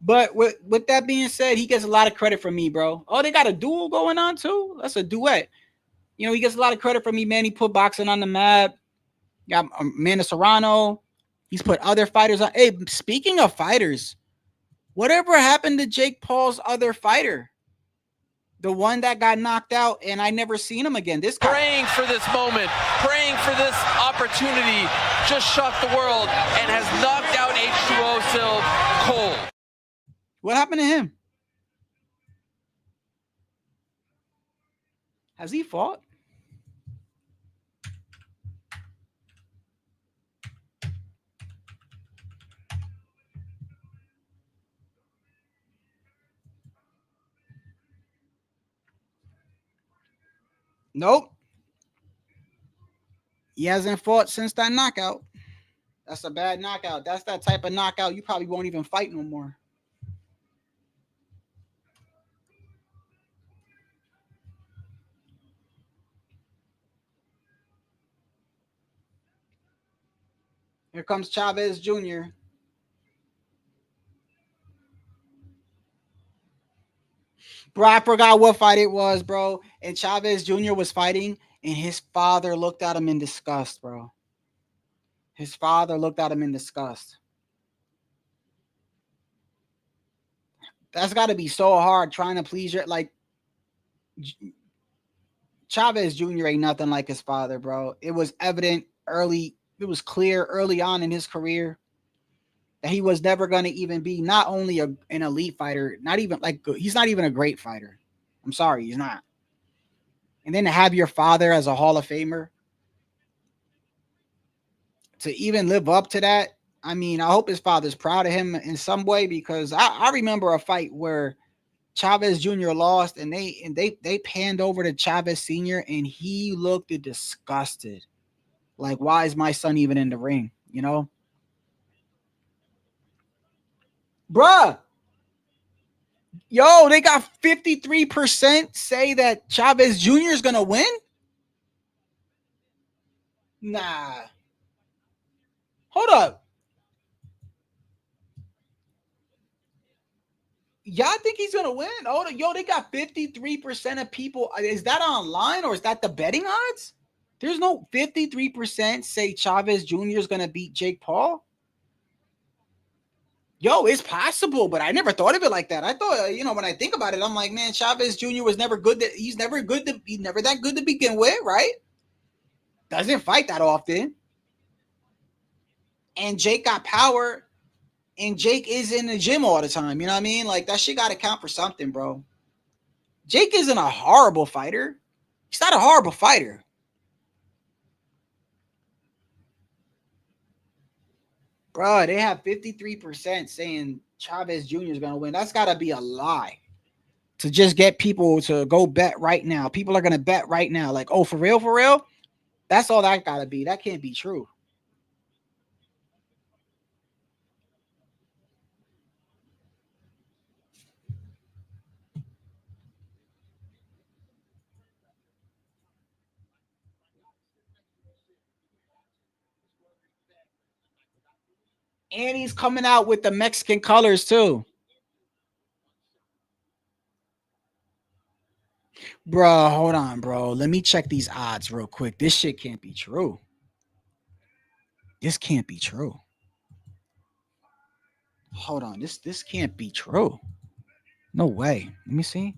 But with that being said, he gets a lot of credit from me, bro. Oh, they got a duel going on too? That's a duet. You know, he gets a lot of credit from me, man. He put boxing on the map. Got Amanda Serrano. He's put other fighters on. Hey, speaking of fighters, whatever happened to Jake Paul's other fighter? The one that got knocked out, and I never seen him again. This guy praying for this moment, praying for this opportunity, just shocked the world and has knocked out H2O Silv cold. What happened to him? Has he fought? Nope. He hasn't fought since that knockout. That's a bad knockout. That's that type of knockout you probably won't even fight no more. Here comes Chavez Jr. Bro, I forgot what fight it was, bro. And Chavez Jr. was fighting, and his father looked at him in disgust, bro. His father looked at him in disgust. That's got to be so hard trying to please your, like, Chavez Jr. ain't nothing like his father, bro. It was evident early. It was clear early on in his career that he was never going to even be not only an elite fighter, not even like he's not even a great fighter. I'm sorry, he's not. And then to have your father as a Hall of Famer, to even live up to that, I mean, I hope his father's proud of him in some way, because I remember a fight where Chavez Jr. lost, and they panned over to Chavez Sr. and he looked disgusted. Like, why is my son even in the ring? You know? Bruh. Yo, they got 53% say that Chavez Jr. is going to win? Nah. Hold up. Y'all think he's going to win? Oh, yo, they got 53% of people. Is that online or is that the betting odds? There's no 53% say Chavez Jr. is going to beat Jake Paul. Yo, it's possible, but I never thought of it like that. I thought, you know, when I think about it, I'm like, man, Chavez Jr. was never good. He's never that good to begin with, right? Doesn't fight that often. And Jake got power. And Jake is in the gym all the time. You know what I mean? Like, that shit got to count for something, bro. Jake isn't a horrible fighter. He's not a horrible fighter. Bro, they have 53% saying Chavez Jr. is going to win. That's got to be a lie to just get people to go bet right now. People are going to bet right now. Like, oh, for real, for real? That's all that got to be. That can't be true. And he's coming out with the Mexican colors too. Bro, hold on, bro. Let me check these odds real quick. This shit can't be true. This can't be true. Hold on. This can't be true. No way. Let me see.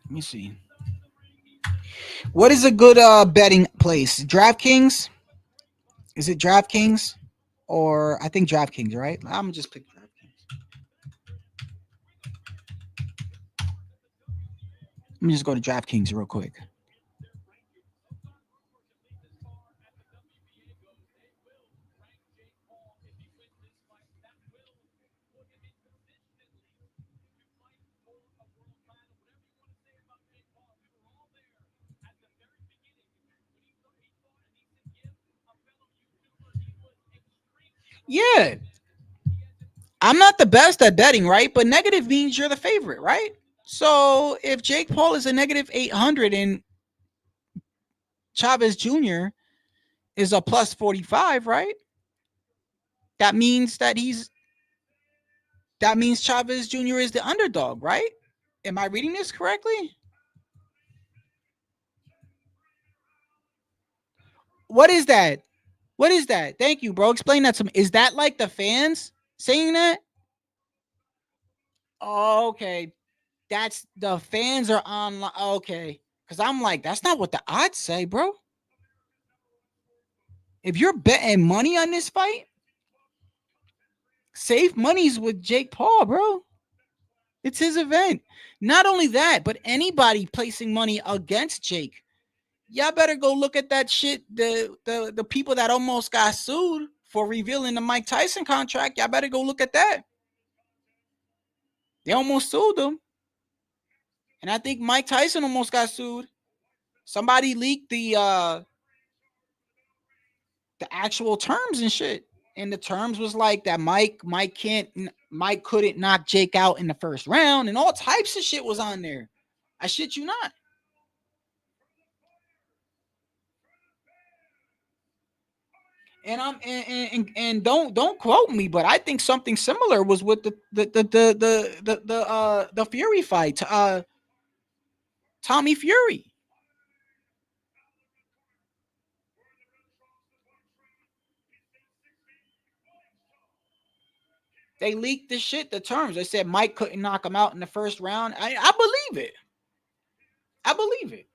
Let me see. What is a good betting place? DraftKings? Is it DraftKings? Or I think DraftKings, right? I'm gonna just pick DraftKings. Let me just go to DraftKings real quick. Yeah. I'm not the best at betting, right? But negative means you're the favorite, right? So if Jake Paul is a negative 800 and Chavez Jr. is a plus 45, right? That means Chavez Jr. is the underdog, right? Am I reading this correctly? What is that? What is that? Thank you, bro. Explain that to me. Is that like the fans saying that? Oh, okay. That's the fans are online. Okay. Because I'm like, that's not what the odds say, bro. If you're betting money on this fight, save money's with Jake Paul, bro. It's his event. Not only that, but anybody placing money against Jake, y'all better go look at that shit. The people that almost got sued for revealing the Mike Tyson contract, y'all better go look at that. They almost sued him. And I think Mike Tyson almost got sued. Somebody leaked the actual terms and shit. And the terms was like that Mike couldn't knock Jake out in the first round, and all types of shit was on there. I shit you not. And I'm and don't quote me, but I think something similar was with the Fury fight, Tommy Fury. They leaked the shit, the terms. They said Mike couldn't knock him out in the first round. I believe it. I believe it.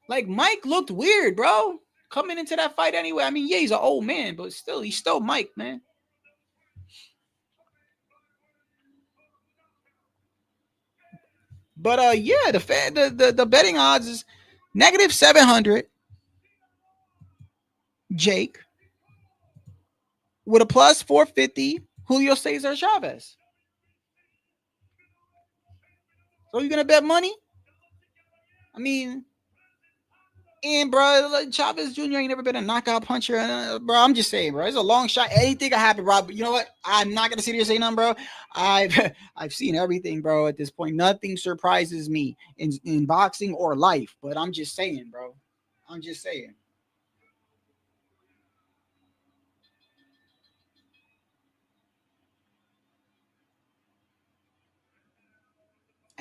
Like, Mike looked weird, bro. Coming into that fight anyway. I mean, yeah, he's an old man, but still, he's still Mike, man. But yeah, the betting odds is negative 700. Jake with a plus 450. Julio Cesar Chavez. So you're gonna bet money? I mean, and bro, like, Chavez Jr. ain't never been a knockout puncher, bro. I'm just saying, bro. It's a long shot. Anything can happen, bro. But you know what? I'm not gonna sit here and say nothing, bro. I've seen everything, bro. At this point, nothing surprises me in boxing or life. But I'm just saying, bro. I'm just saying.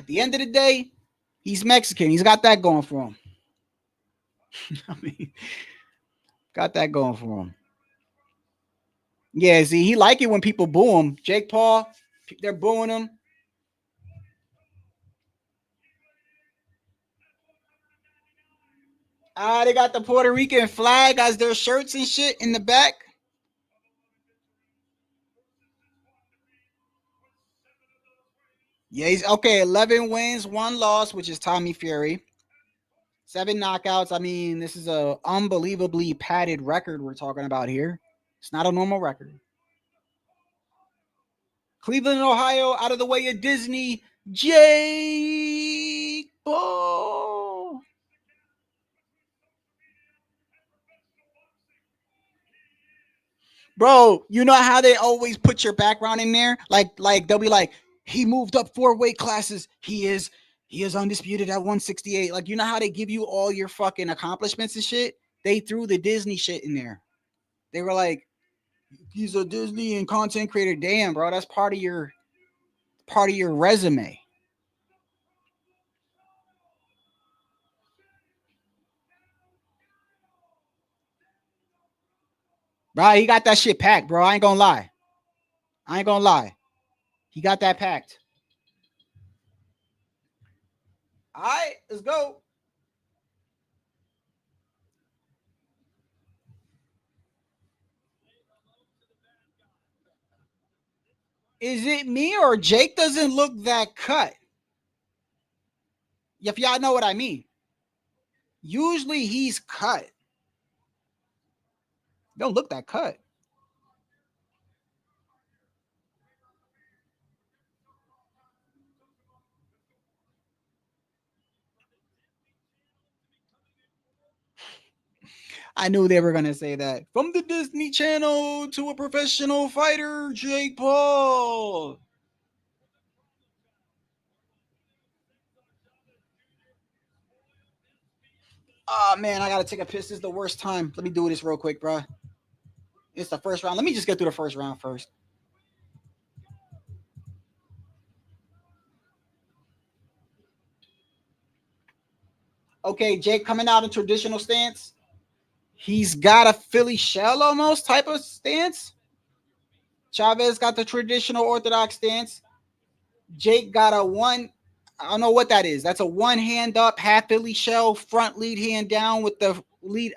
the end of the day, he's Mexican. He's got that going for him. I mean, got that going for him. Yeah, see, he like it when people boo him. Jake Paul, they're booing him. They got the Puerto Rican flag as their shirts and shit in the back. Yeah, he's okay. 11 wins, 1 loss, which is Tommy Fury. 7 knockouts. I mean, this is a unbelievably padded record we're talking about here. It's not a normal record. Cleveland, Ohio, out of the way of Disney. Jake Paul. Bro, you know how they always put your background in there? Like they'll be like, he moved up 4 weight classes. He is undisputed at 168. Like, you know how they give you all your fucking accomplishments and shit? They threw the Disney shit in there. They were like, he's a Disney and content creator. Damn, bro, that's part of your resume. Bro, he got that shit packed, bro. I ain't gonna lie. He got that packed. All right, let's go. Is it me or Jake doesn't look that cut? If y'all know what I mean. Usually he's cut. Don't look that cut. I knew they were going to say that. From the Disney Channel to a professional fighter, Jake Paul. Oh, man, I got to take a piss. This is the worst time. Let me do this real quick, bro. It's the first round. Let me just get through the first round first. Okay, Jake coming out in traditional stance. He's got a Philly shell almost type of stance. Chavez got the traditional orthodox stance. Jake got a one. I don't know what that is. That's a 1 hand up, half Philly shell, front lead hand down with the lead.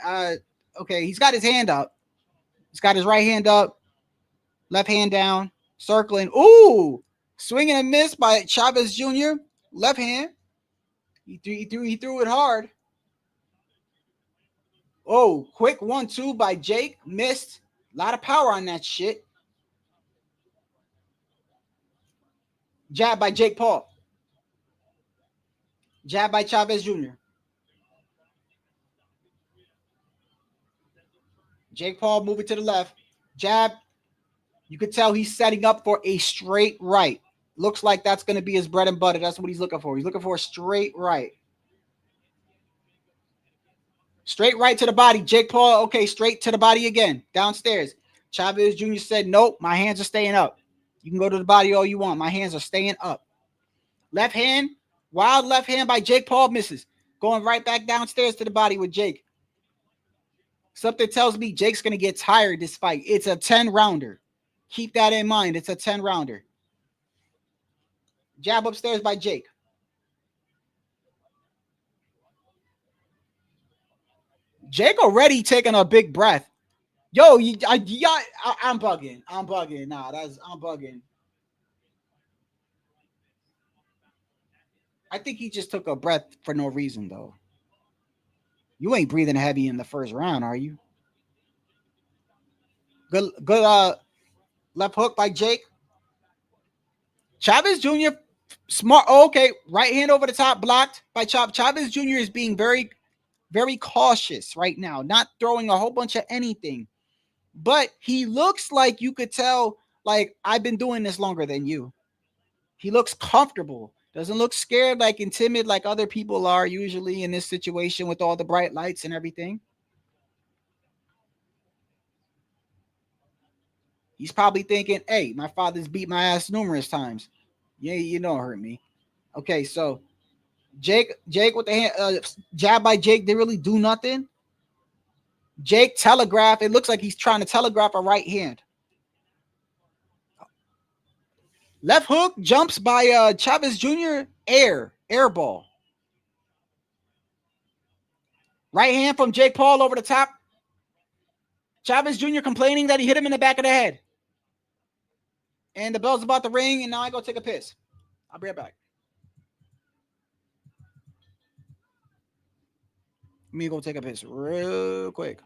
Okay, he's got his hand up. He's got his right hand up, left hand down, circling. Ooh, swing and a miss by Chavez Jr. Left hand. He threw it hard. Oh, quick 1-2 by Jake. Missed. A lot of power on that shit. Jab by Jake Paul. Jab by Chavez Jr. Jake Paul moving to the left. Jab. You could tell he's setting up for a straight right. Looks like that's going to be his bread and butter. That's what he's looking for. He's looking for a straight right. Straight right to the body. Jake Paul, okay, straight to the body again. Downstairs. Chavez Jr. said, nope, my hands are staying up. You can go to the body all you want. My hands are staying up. Left hand. Wild left hand by Jake Paul misses. Going right back downstairs to the body with Jake. Something tells me Jake's going to get tired this fight. It's a 10-rounder. Keep that in mind. It's a 10-rounder. Jab upstairs by Jake. Jake already taking a big breath. Yo, I'm bugging. I'm bugging. Nah, I'm bugging. I think he just took a breath for no reason, though. You ain't breathing heavy in the first round, are you? Good left hook by Jake. Chavez Jr. Smart. Oh, okay. Right hand over the top, blocked by Chavez Jr. is being very, very cautious right now, not throwing a whole bunch of anything. But he looks like you could tell, like, I've been doing this longer than you. He looks comfortable. Doesn't look scared, like, and timid like other people are usually in this situation with all the bright lights and everything. He's probably thinking, hey, my father's beat my ass numerous times. Yeah, you don't hurt me. Okay, so Jake with the hand, jab by Jake didn't really do nothing. Jake telegraph. It looks like he's trying to telegraph a right hand. Left hook jumps by Chavez Jr. Air ball. Right hand from Jake Paul over the top. Chavez Jr. complaining that he hit him in the back of the head. And the bell's about to ring, and now I go take a piss. I'll be right back. Let me go take a piss real quick.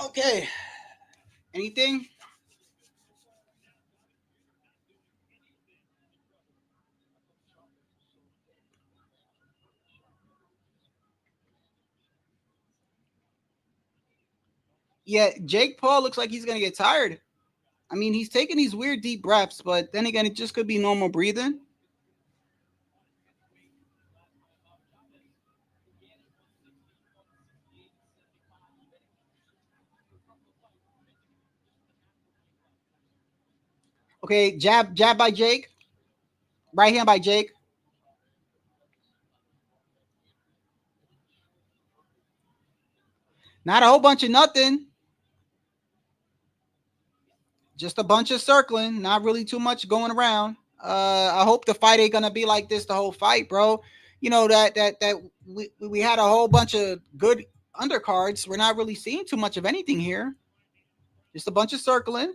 Okay. Anything? Yeah, Jake Paul looks like he's going to get tired. I mean, he's taking these weird deep breaths, but then again, it just could be normal breathing. Okay, jab by Jake. Right hand by Jake. Not a whole bunch of nothing. Just a bunch of circling. Not really too much going around. I hope the fight ain't gonna be like this the whole fight, bro. You know that we had a whole bunch of good undercards. We're not really seeing too much of anything here. Just a bunch of circling.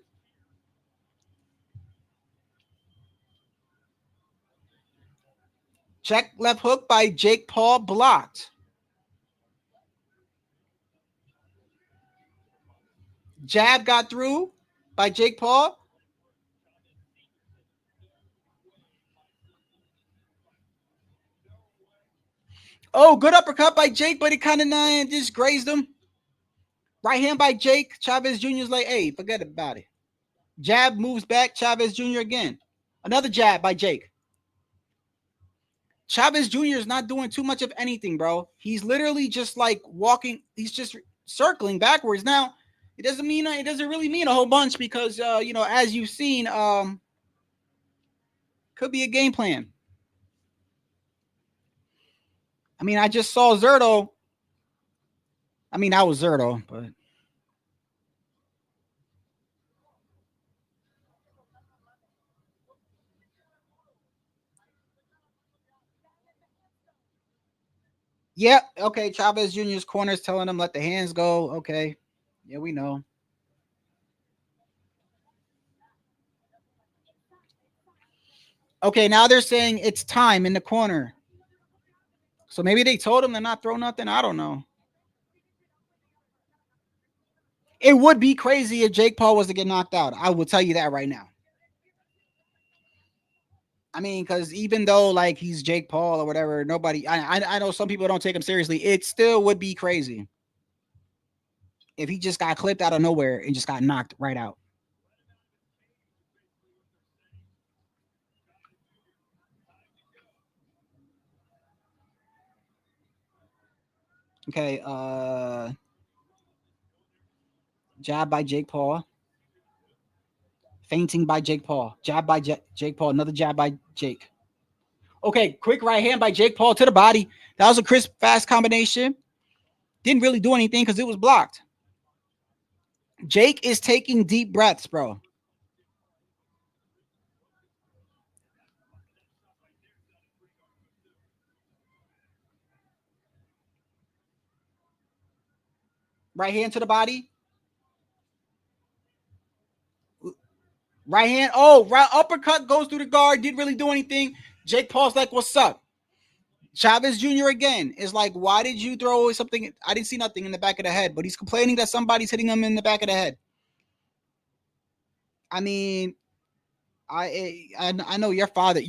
Check left hook by Jake Paul blocked. Jab got through by Jake Paul. Oh, good uppercut by Jake, but it kind of just grazed him. Right hand by Jake. Chavez Jr. is like, hey, forget about it. Jab moves back. Chavez Jr. again. Another jab by Jake. Chavez Jr. is not doing too much of anything, bro. He's literally just like walking. He's just circling backwards. Now, it doesn't really mean a whole bunch because, as you've seen, could be a game plan. I mean, I just saw Zurdo. I mean, I was Zurdo, but Yep. Okay. Chavez Jr.'s corner is telling him let the hands go. Okay. Yeah, we know. Okay, now they're saying it's time in the corner. So maybe they told him to not throw nothing. I don't know. It would be crazy if Jake Paul was to get knocked out. I will tell you that right now. I mean, because even though like he's Jake Paul or whatever, nobody. I know some people don't take him seriously. It still would be crazy if he just got clipped out of nowhere and just got knocked right out. Okay, jab by Jake Paul. Fainting by Jake Paul. Jab by Jake Paul. Another jab by Jake. Okay, quick right hand by Jake Paul to the body. That was a crisp, fast combination. Didn't really do anything because it was blocked. Jake is taking deep breaths, bro. Right hand to the body. Right hand. Oh, right uppercut goes through the guard. Didn't really do anything. Jake Paul's like, what's up? Chavez Jr. again is like, why did you throw something? I didn't see nothing in the back of the head, but he's complaining that somebody's hitting him in the back of the head. I mean, I know your father,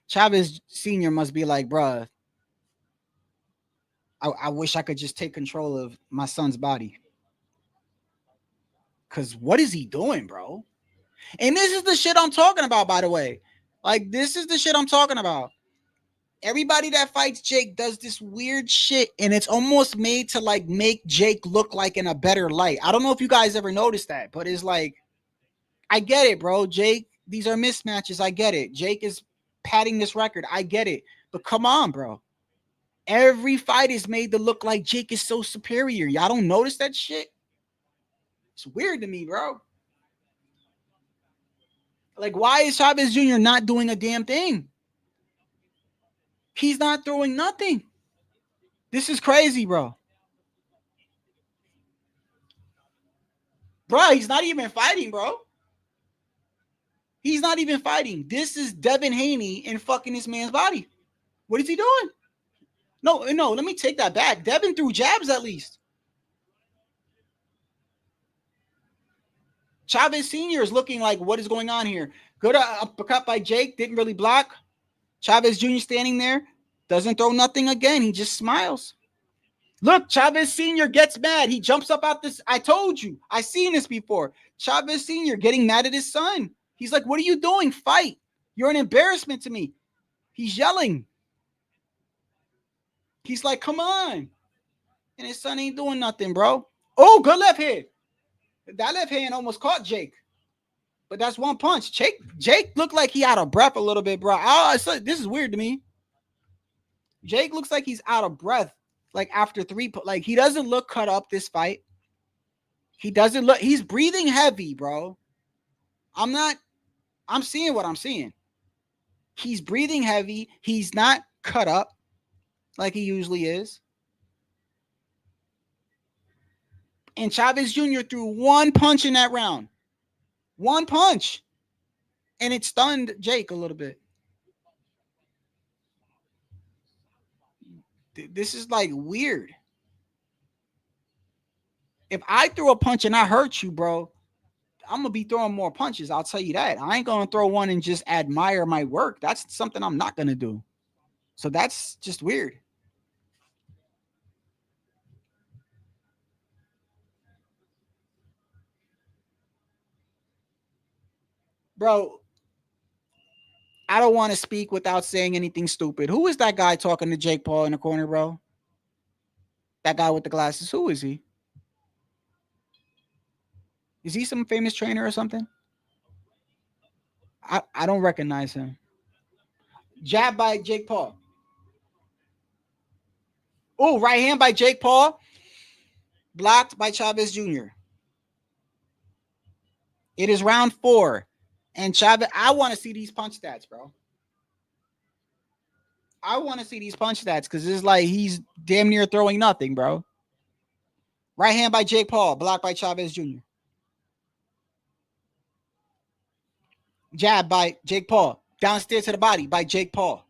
Chavez Sr. must be like, bruh, I wish I could just take control of my son's body. Because what is he doing, bro? And this is the shit I'm talking about, by the way. Like, this is the shit I'm talking about. Everybody that fights Jake does this weird shit, and it's almost made to, like, make Jake look like in a better light. I don't know if you guys ever noticed that, but it's like, I get it, bro. Jake, these are mismatches. I get it. Jake is padding this record. I get it. But come on, bro. Every fight is made to look like Jake is so superior. Y'all don't notice that shit? It's weird to me, bro. Like, why is Chavez Jr. not doing a damn thing? He's not throwing nothing. This is crazy, bro. Bro, he's not even fighting, bro. He's not even fighting. This is Devin Haney in fucking this man's body. What is he doing? No, let me take that back. Devin threw jabs at least. Chavez Sr. is looking like, what is going on here? Good uppercut by Jake. Didn't really block. Chavez Jr. standing there. Doesn't throw nothing again. He just smiles. Look, Chavez Sr. gets mad. He jumps up out this. I told you. I seen this before. Chavez Sr. getting mad at his son. He's like, what are you doing? Fight. You're an embarrassment to me. He's yelling. He's like, come on. And his son ain't doing nothing, bro. Oh, good left hand. That left hand almost caught Jake. But that's one punch. Jake looked like he out of breath a little bit, bro. This is weird to me. Jake looks like he's out of breath. Like after three, like he doesn't look cut up this fight. He doesn't look, he's breathing heavy, bro. I'm seeing what I'm seeing. He's breathing heavy. He's not cut up like he usually is. And Chavez Jr. threw one punch in that round. One punch. And it stunned Jake a little bit. This is like weird. If I throw a punch and I hurt you, bro, I'm going to be throwing more punches. I'll tell you that. I ain't going to throw one and just admire my work. That's something I'm not going to do. So that's just weird. Bro, I don't want to speak without saying anything stupid. Who is that guy talking to Jake Paul in the corner, bro? That guy with the glasses. Who is he? Is he some famous trainer or something? I don't recognize him. Jab by Jake Paul. Oh, right hand by Jake Paul. Blocked by Chavez Jr. It is round 4. And Chavez, I want to see these punch stats, bro. I want to see these punch stats because it's like he's damn near throwing nothing, bro. Right hand by Jake Paul, blocked by Chavez Jr. Jab by Jake Paul. Downstairs to the body by Jake Paul.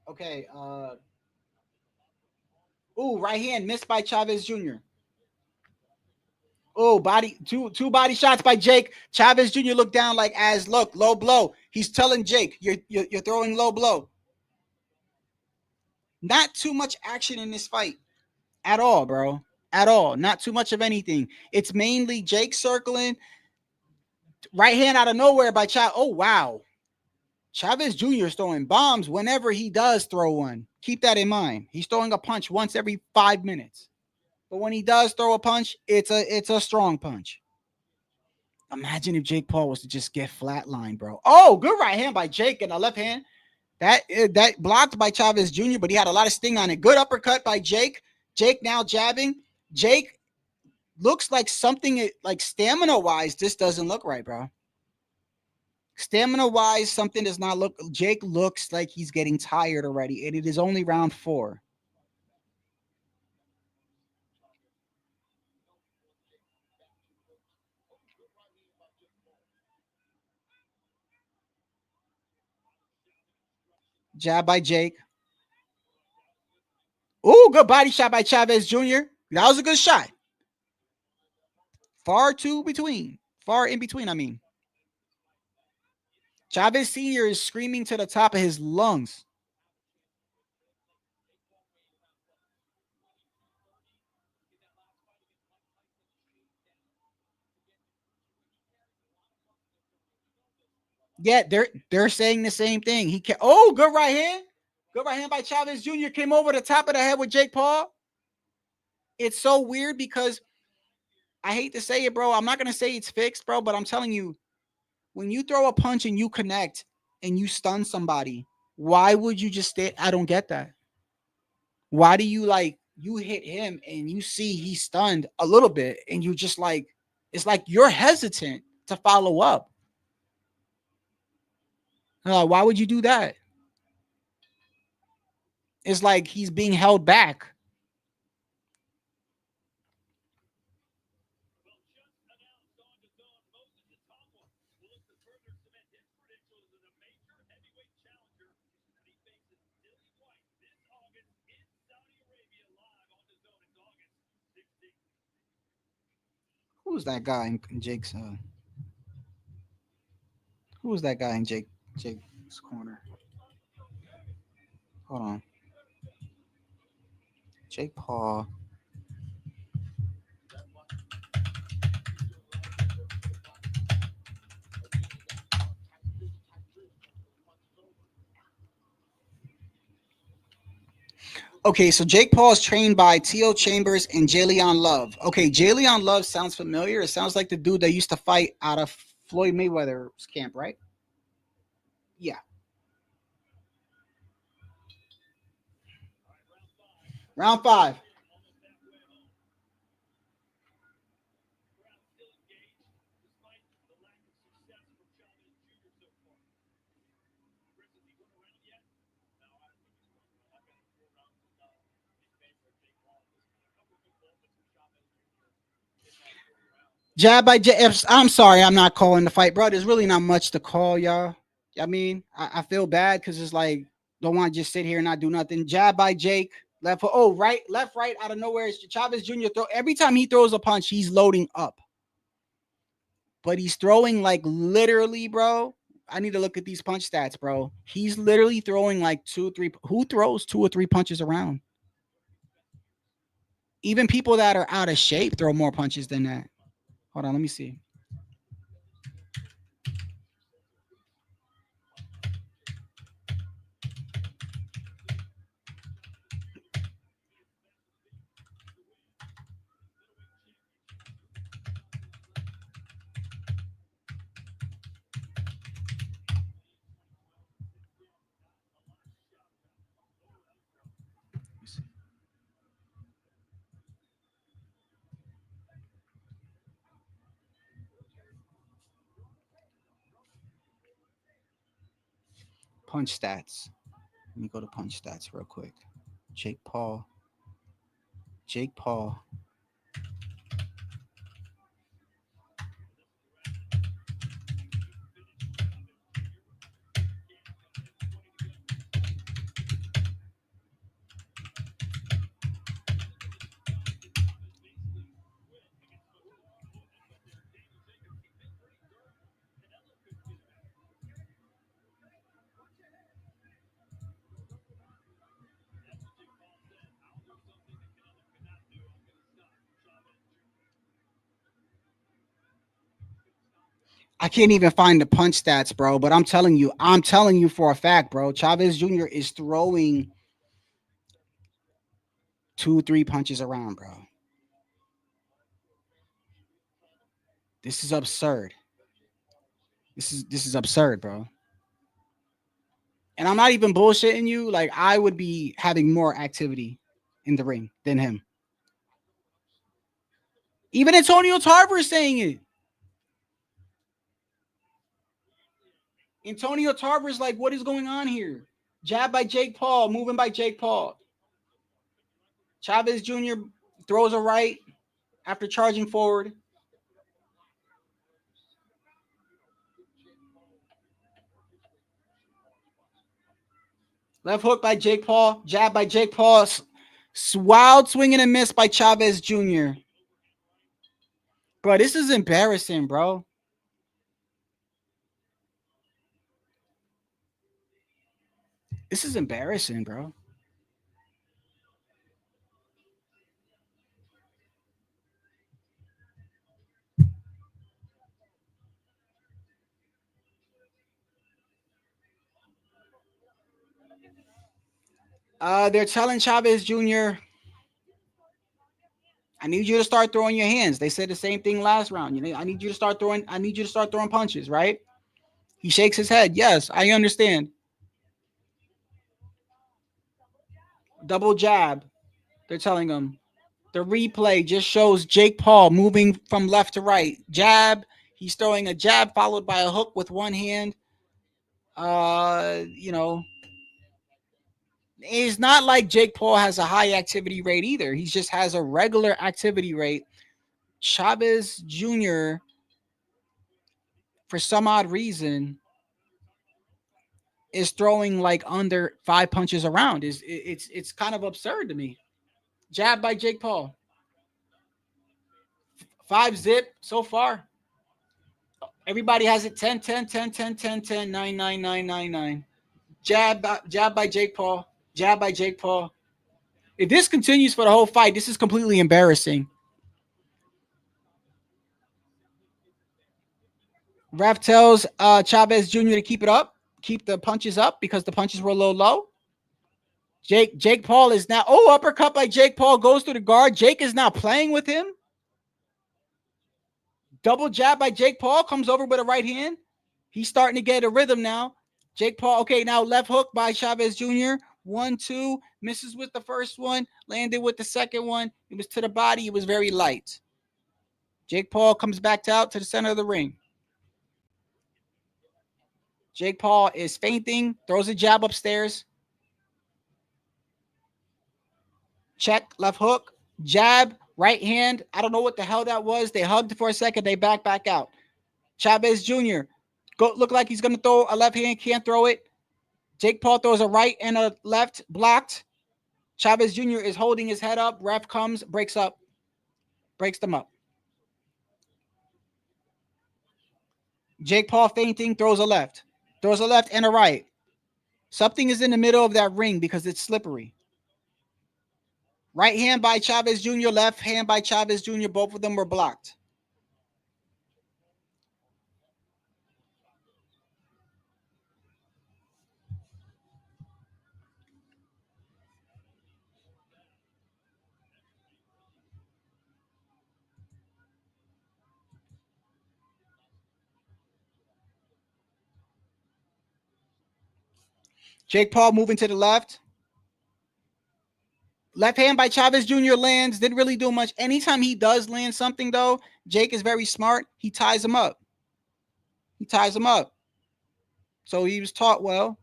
Okay. Ooh, right hand missed by Chavez Jr. Oh, body two body shots by Jake. Chavez Jr. looked down like look, low blow. He's telling Jake, you're throwing low blow. Not too much action in this fight at all, bro. At all. Not too much of anything. It's mainly Jake circling. Right hand out of nowhere by Chavez. Oh, wow. Chavez Jr. is throwing bombs whenever he does throw one. Keep that in mind. He's throwing a punch once every 5 minutes. But when he does throw a punch, it's a strong punch. Imagine if Jake Paul was to just get flatlined, bro. Oh, good right hand by Jake in the left hand. That blocked by Chavez Jr., but he had a lot of sting on it. Good uppercut by Jake. Jake now jabbing. Jake looks like something like stamina-wise, this doesn't look right, bro. Stamina-wise, something does not look. Jake looks like he's getting tired already, and it is only round 4. Jab by Jake. Ooh, good body shot by Chavez Jr. That was a good shot. Far in between, I mean. Chavez Sr. is screaming to the top of his lungs. Yeah, they're saying the same thing. He can. Oh, good right hand. Good right hand by Chavez Jr. Came over the top of the head with Jake Paul. It's so weird because I hate to say it, bro. I'm not going to say it's fixed, bro, but I'm telling you, when you throw a punch and you connect and you stun somebody, why would you just stay? I don't get that. Why do you hit him and you see he's stunned a little bit and you just it's like you're hesitant to follow up. Why would you do that? It's like he's being held back. Who's that guy in Jake's? Who's that guy in Jake's corner? Hold on. Jake Paul. Okay, so Jake Paul is trained by T.O. Chambers and Jalen Love. Okay, Jalen Love sounds familiar. It sounds like the dude that used to fight out of Floyd Mayweather's camp, right? Yeah. Round 5. Jab by Jab. I'm sorry, I'm not calling the fight, bro. There's really not much to call, y'all. I mean, I feel bad because it's like, don't want to just sit here and not do nothing. Jab by Jake. Left foot. Oh, right, left, right, out of nowhere. Chavez Jr. Every time he throws a punch, he's loading up. But he's throwing like literally, bro. I need to look at these punch stats, bro. He's literally throwing like 2 or 3. Who throws 2 or 3 punches around? Even people that are out of shape throw more punches than that. Hold on, let me see. punch stats. Let me go to punch stats real quick. Jake Paul. I can't even find the punch stats, bro. But I'm telling you for a fact, bro. Chavez Jr. is throwing 2-3 punches around, bro. This is absurd. This is absurd, bro. And I'm not even bullshitting you. Like, I would be having more activity in the ring than him. Even Antonio Tarver is saying it. Antonio Tarver is like, what is going on here? Jab by Jake Paul, moving by Jake Paul. Chavez Jr. throws a right after charging forward. Left hook by Jake Paul. Jab by Jake Paul. Wild swing and a miss by Chavez Jr. Bro, this is embarrassing, bro. This is embarrassing, bro. They're telling Chavez Jr., I need you to start throwing your hands. They said the same thing last round. I need you to start throwing punches, right? He shakes his head. Yes, I understand. Double jab. They're telling him. The replay just shows Jake Paul moving from left to right. Jab. He's throwing a jab followed by a hook with one hand. It's not like Jake Paul has a high activity rate either. He just has a regular activity rate. Chavez Jr., for some odd reason, is throwing like under 5 punches around. It's kind of absurd to me. Jab by Jake Paul. 5-zip so far. Everybody has it 10, 10, 10, 10, 10, 10, 9, 9, 9, 9, 9. Jab by Jake Paul. Jab by Jake Paul. If this continues for the whole fight, this is completely embarrassing. Ref tells Chavez Jr. to keep it up. Keep the punches up because the punches were a little low. Jake Paul is now... Oh, uppercut by Jake Paul goes through the guard. Jake is now playing with him. Double jab by Jake Paul. Comes over with a right hand. He's starting to get a rhythm now. Jake Paul, okay, now left hook by Chavez Jr. 1, 2. Misses with the first one. Landed with the second one. It was to the body. It was very light. Jake Paul comes back out to the center of the ring. Jake Paul is feinting. Throws a jab upstairs. Check, left hook. Jab, right hand. I don't know what the hell that was. They hugged for a second. They back out. Chavez Jr. Look like he's going to throw a left hand. Can't throw it. Jake Paul throws a right and a left. Blocked. Chavez Jr. is holding his head up. Ref comes, breaks them up. Jake Paul feinting, throws a left and a right. Something is in the middle of that ring because it's slippery. Right hand by Chavez Jr., left hand by Chavez Jr. Both of them were blocked. Jake Paul moving to the left. Left hand by Chavez Jr. lands. Didn't really do much. Anytime he does land something, though, Jake is very smart. He ties him up. So he was taught well.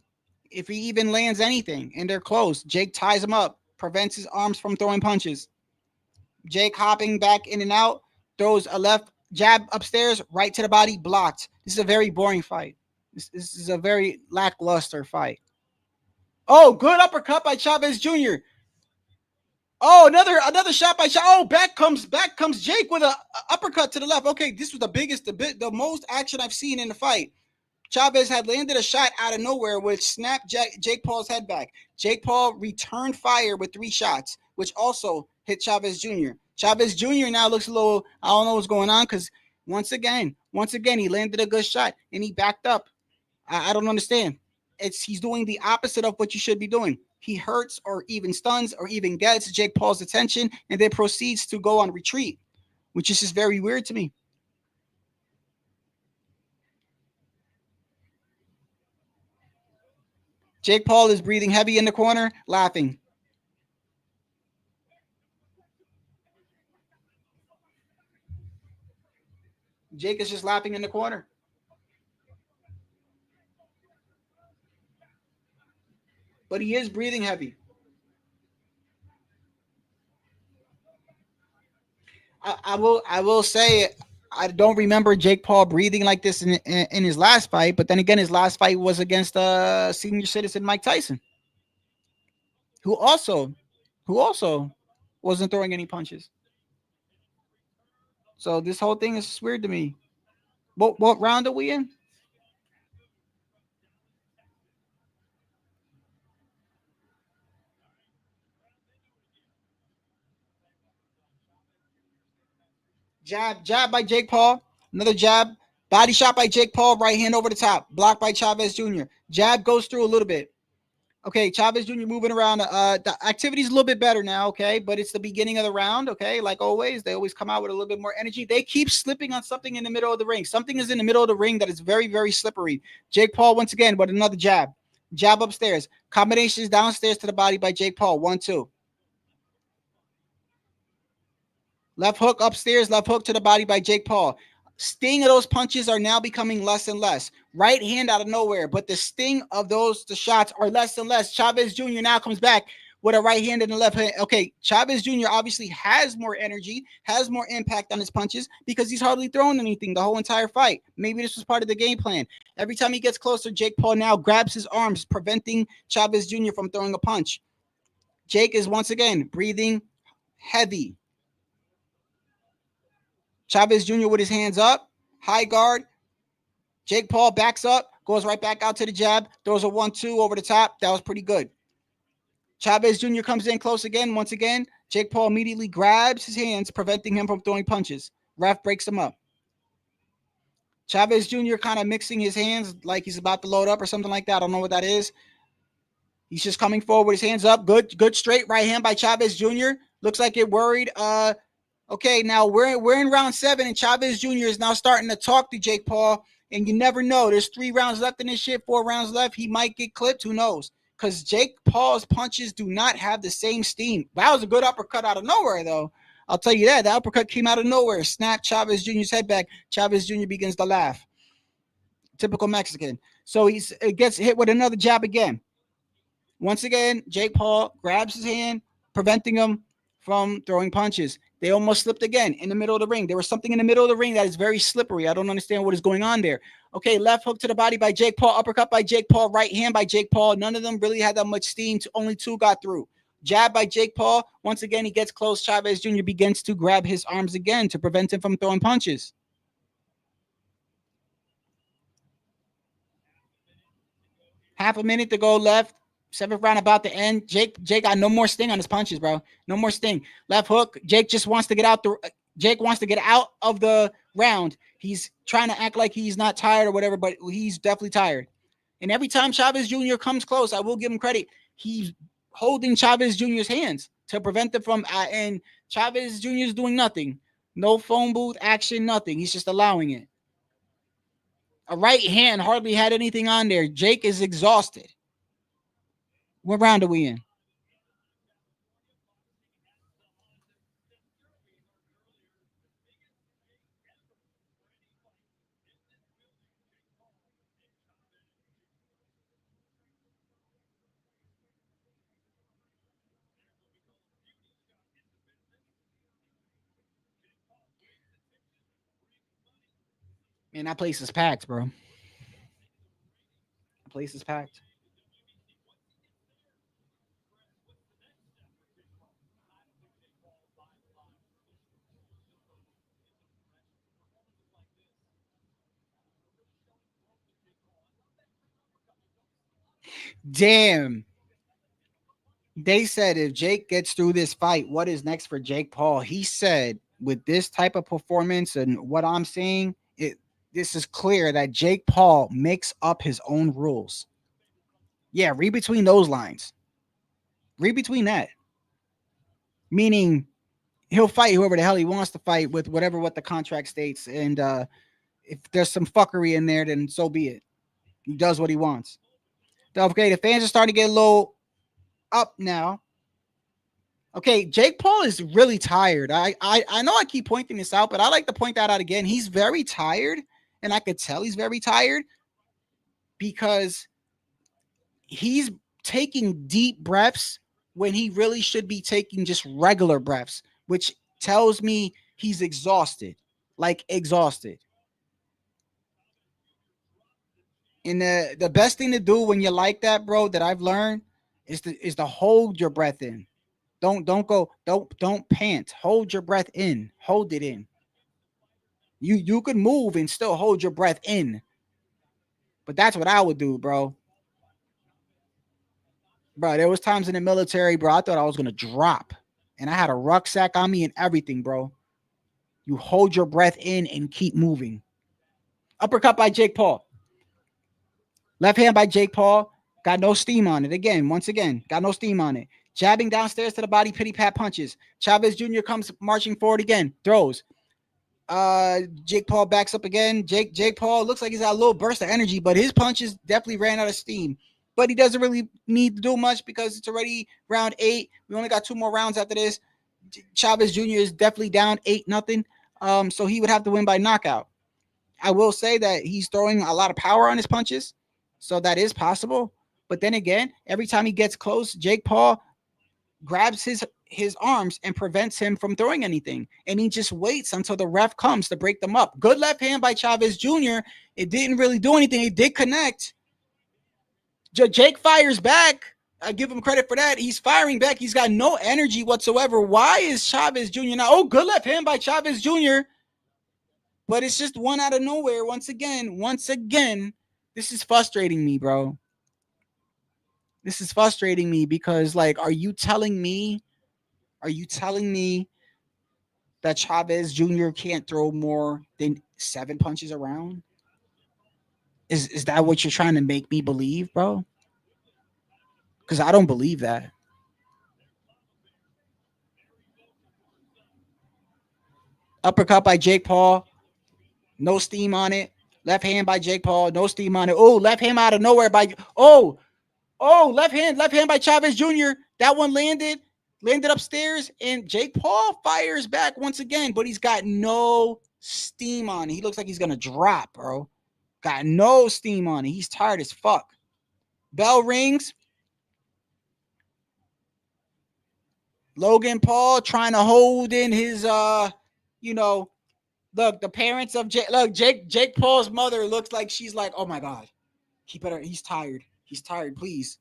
if he even lands anything and they're close, Jake ties him up, prevents his arms from throwing punches. Jake hopping back in and out, throws a left jab upstairs, right to the body, blocked. This is a very boring fight. This is a very lackluster fight. Oh, good uppercut by Chavez Jr. Oh, another shot by Chavez. Oh, back comes Jake with a uppercut to the left. Okay, this was the most action I've seen in the fight. Chavez had landed a shot out of nowhere, which snapped Jake Paul's head back. Jake Paul returned fire with 3 shots, which also hit Chavez Jr. Chavez Jr. now looks a little, I don't know what's going on, because once again, he landed a good shot and he backed up. I don't understand. He's doing the opposite of what you should be doing. He hurts or even stuns or even gets Jake Paul's attention and then proceeds to go on retreat, which is just very weird to me. Jake Paul is breathing heavy in the corner, laughing. Jake is just laughing in the corner. But he is breathing heavy. I will say I don't remember Jake Paul breathing like this in his last fight, but then again, his last fight was against senior citizen Mike Tyson, who also wasn't throwing any punches. So this whole thing is weird to me. What round are we in? Jab by Jake Paul. Another jab. Body shot by Jake Paul. Right hand over the top. Blocked by Chavez Jr. Jab goes through a little bit. Okay, Chavez Jr. moving around. The activity's a little bit better now, okay? But it's the beginning of the round, okay? Like always, they always come out with a little bit more energy. They keep slipping on something in the middle of the ring. Something is in the middle of the ring that is very, very slippery. Jake Paul, once again, with another jab. Jab upstairs. Combinations downstairs to the body by Jake Paul. 1-2. Left hook upstairs, left hook to the body by Jake Paul. Sting of those punches are now becoming less and less. Right hand out of nowhere, but the sting of the shots are less and less. Chavez Jr. now comes back with a right hand and a left hand. Okay, Chavez Jr. obviously has more energy, has more impact on his punches because he's hardly thrown anything the whole entire fight. Maybe this was part of the game plan. Every time he gets closer, Jake Paul now grabs his arms, preventing Chavez Jr. from throwing a punch. Jake is once again breathing heavy. Chavez Jr. with his hands up, high guard. Jake Paul backs up, goes right back out to the jab, throws a 1-2 over the top. That was pretty good. Chavez Jr. comes in close again. Once again, Jake Paul immediately grabs his hands, preventing him from throwing punches. Ref breaks him up. Chavez Jr. kind of mixing his hands like he's about to load up or something like that. I don't know what that is. He's just coming forward with his hands up. Good straight right hand by Chavez Jr. Looks like it worried Okay, now we're in round 7, and Chavez Jr. is now starting to talk to Jake Paul, and you never know. There's 3 rounds left in this shit, 4 rounds left. He might get clipped. Who knows? Because Jake Paul's punches do not have the same steam. That was a good uppercut out of nowhere, though. I'll tell you that. The uppercut came out of nowhere. Snapped Chavez Jr.'s head back. Chavez Jr. begins to laugh. Typical Mexican. So he gets hit with another jab again. Once again, Jake Paul grabs his hand, preventing him from throwing punches. They almost slipped again in the middle of the ring. There was something in the middle of the ring that is very slippery. I don't understand what is going on there. Okay, left hook to the body by Jake Paul. Uppercut by Jake Paul. Right hand by Jake Paul. None of them really had that much steam. Only 2 got through. Jab by Jake Paul. Once again, he gets close. Chavez Jr. begins to grab his arms again to prevent him from throwing punches. Half a minute to go left. 7th round about to end. Jake got no more sting on his punches, bro. No more sting. Left hook. Jake just wants to get out Jake wants to get out of the round. He's trying to act like he's not tired or whatever, but he's definitely tired. And every time Chavez Jr. comes close, I will give him credit. He's holding Chavez Jr.'s hands to prevent it from and Chavez Jr. is doing nothing. No phone booth action, nothing. He's just allowing it. A right hand hardly had anything on there. Jake is exhausted. What round are we in? Man, that place is packed, bro. The place is packed. Damn. They said if Jake gets through this fight, what is next for Jake Paul? He said with this type of performance and what I'm seeing, this is clear that Jake Paul makes up his own rules. Yeah, read between those lines. Read between that. Meaning he'll fight whoever the hell he wants to fight with what the contract states. And if there's some fuckery in there, then so be it. He does what he wants. Okay, the fans are starting to get a little up now. Okay, Jake Paul is really tired. I know I keep pointing this out, but I like to point that out again. He's very tired, and I could tell he's very tired because he's taking deep breaths when he really should be taking just regular breaths, which tells me he's exhausted, like exhausted. And the best thing to do when you're like that, bro, that I've learned is to hold your breath in. Don't pant. Hold your breath in. Hold it in. You could move and still hold your breath in. But that's what I would do, bro. Bro, there was times in the military, bro, I thought I was going to drop. And I had a rucksack on me and everything, bro. You hold your breath in and keep moving. Uppercut by Jake Paul. Left hand by Jake Paul. Got no steam on it. Once again, got no steam on it. Jabbing downstairs to the body, pity pat punches. Chavez Jr. comes marching forward again. Throws. Jake Paul backs up again. Jake Paul looks like he's got a little burst of energy, but his punches definitely ran out of steam. But he doesn't really need to do much because it's already round 8. We only got 2 more rounds after this. Chavez Jr. is definitely down 8-0. So he would have to win by knockout. I will say that he's throwing a lot of power on his punches, so that is possible. But then again, every time he gets close, Jake Paul grabs his arms and prevents him from throwing anything. And he just waits until the ref comes to break them up. Good left hand by Chavez Jr. It didn't really do anything. It did connect. Jake fires back. I give him credit for that. He's firing back. He's got no energy whatsoever. Why is Chavez Jr. now? Oh, good left hand by Chavez Jr. But it's just one out of nowhere. Once again, this is frustrating me, bro. This is frustrating me because, like, are you telling me that Chavez Jr. can't throw more than 7 punches around? Is that what you're trying to make me believe, bro? Because I don't believe that. Uppercut by Jake Paul. No steam on it. Left hand by Jake Paul. No steam on it. Oh, left hand out of nowhere by... Oh, left hand by Chavez Jr. That one landed upstairs, and Jake Paul fires back once again, but he's got no steam on it. He looks like he's going to drop, bro. Got no steam on it. He's tired as fuck. Bell rings. Logan Paul trying to hold in his, look, the parents of Jake Paul's mother looks like she's like, oh my God, he's tired. He's tired, please.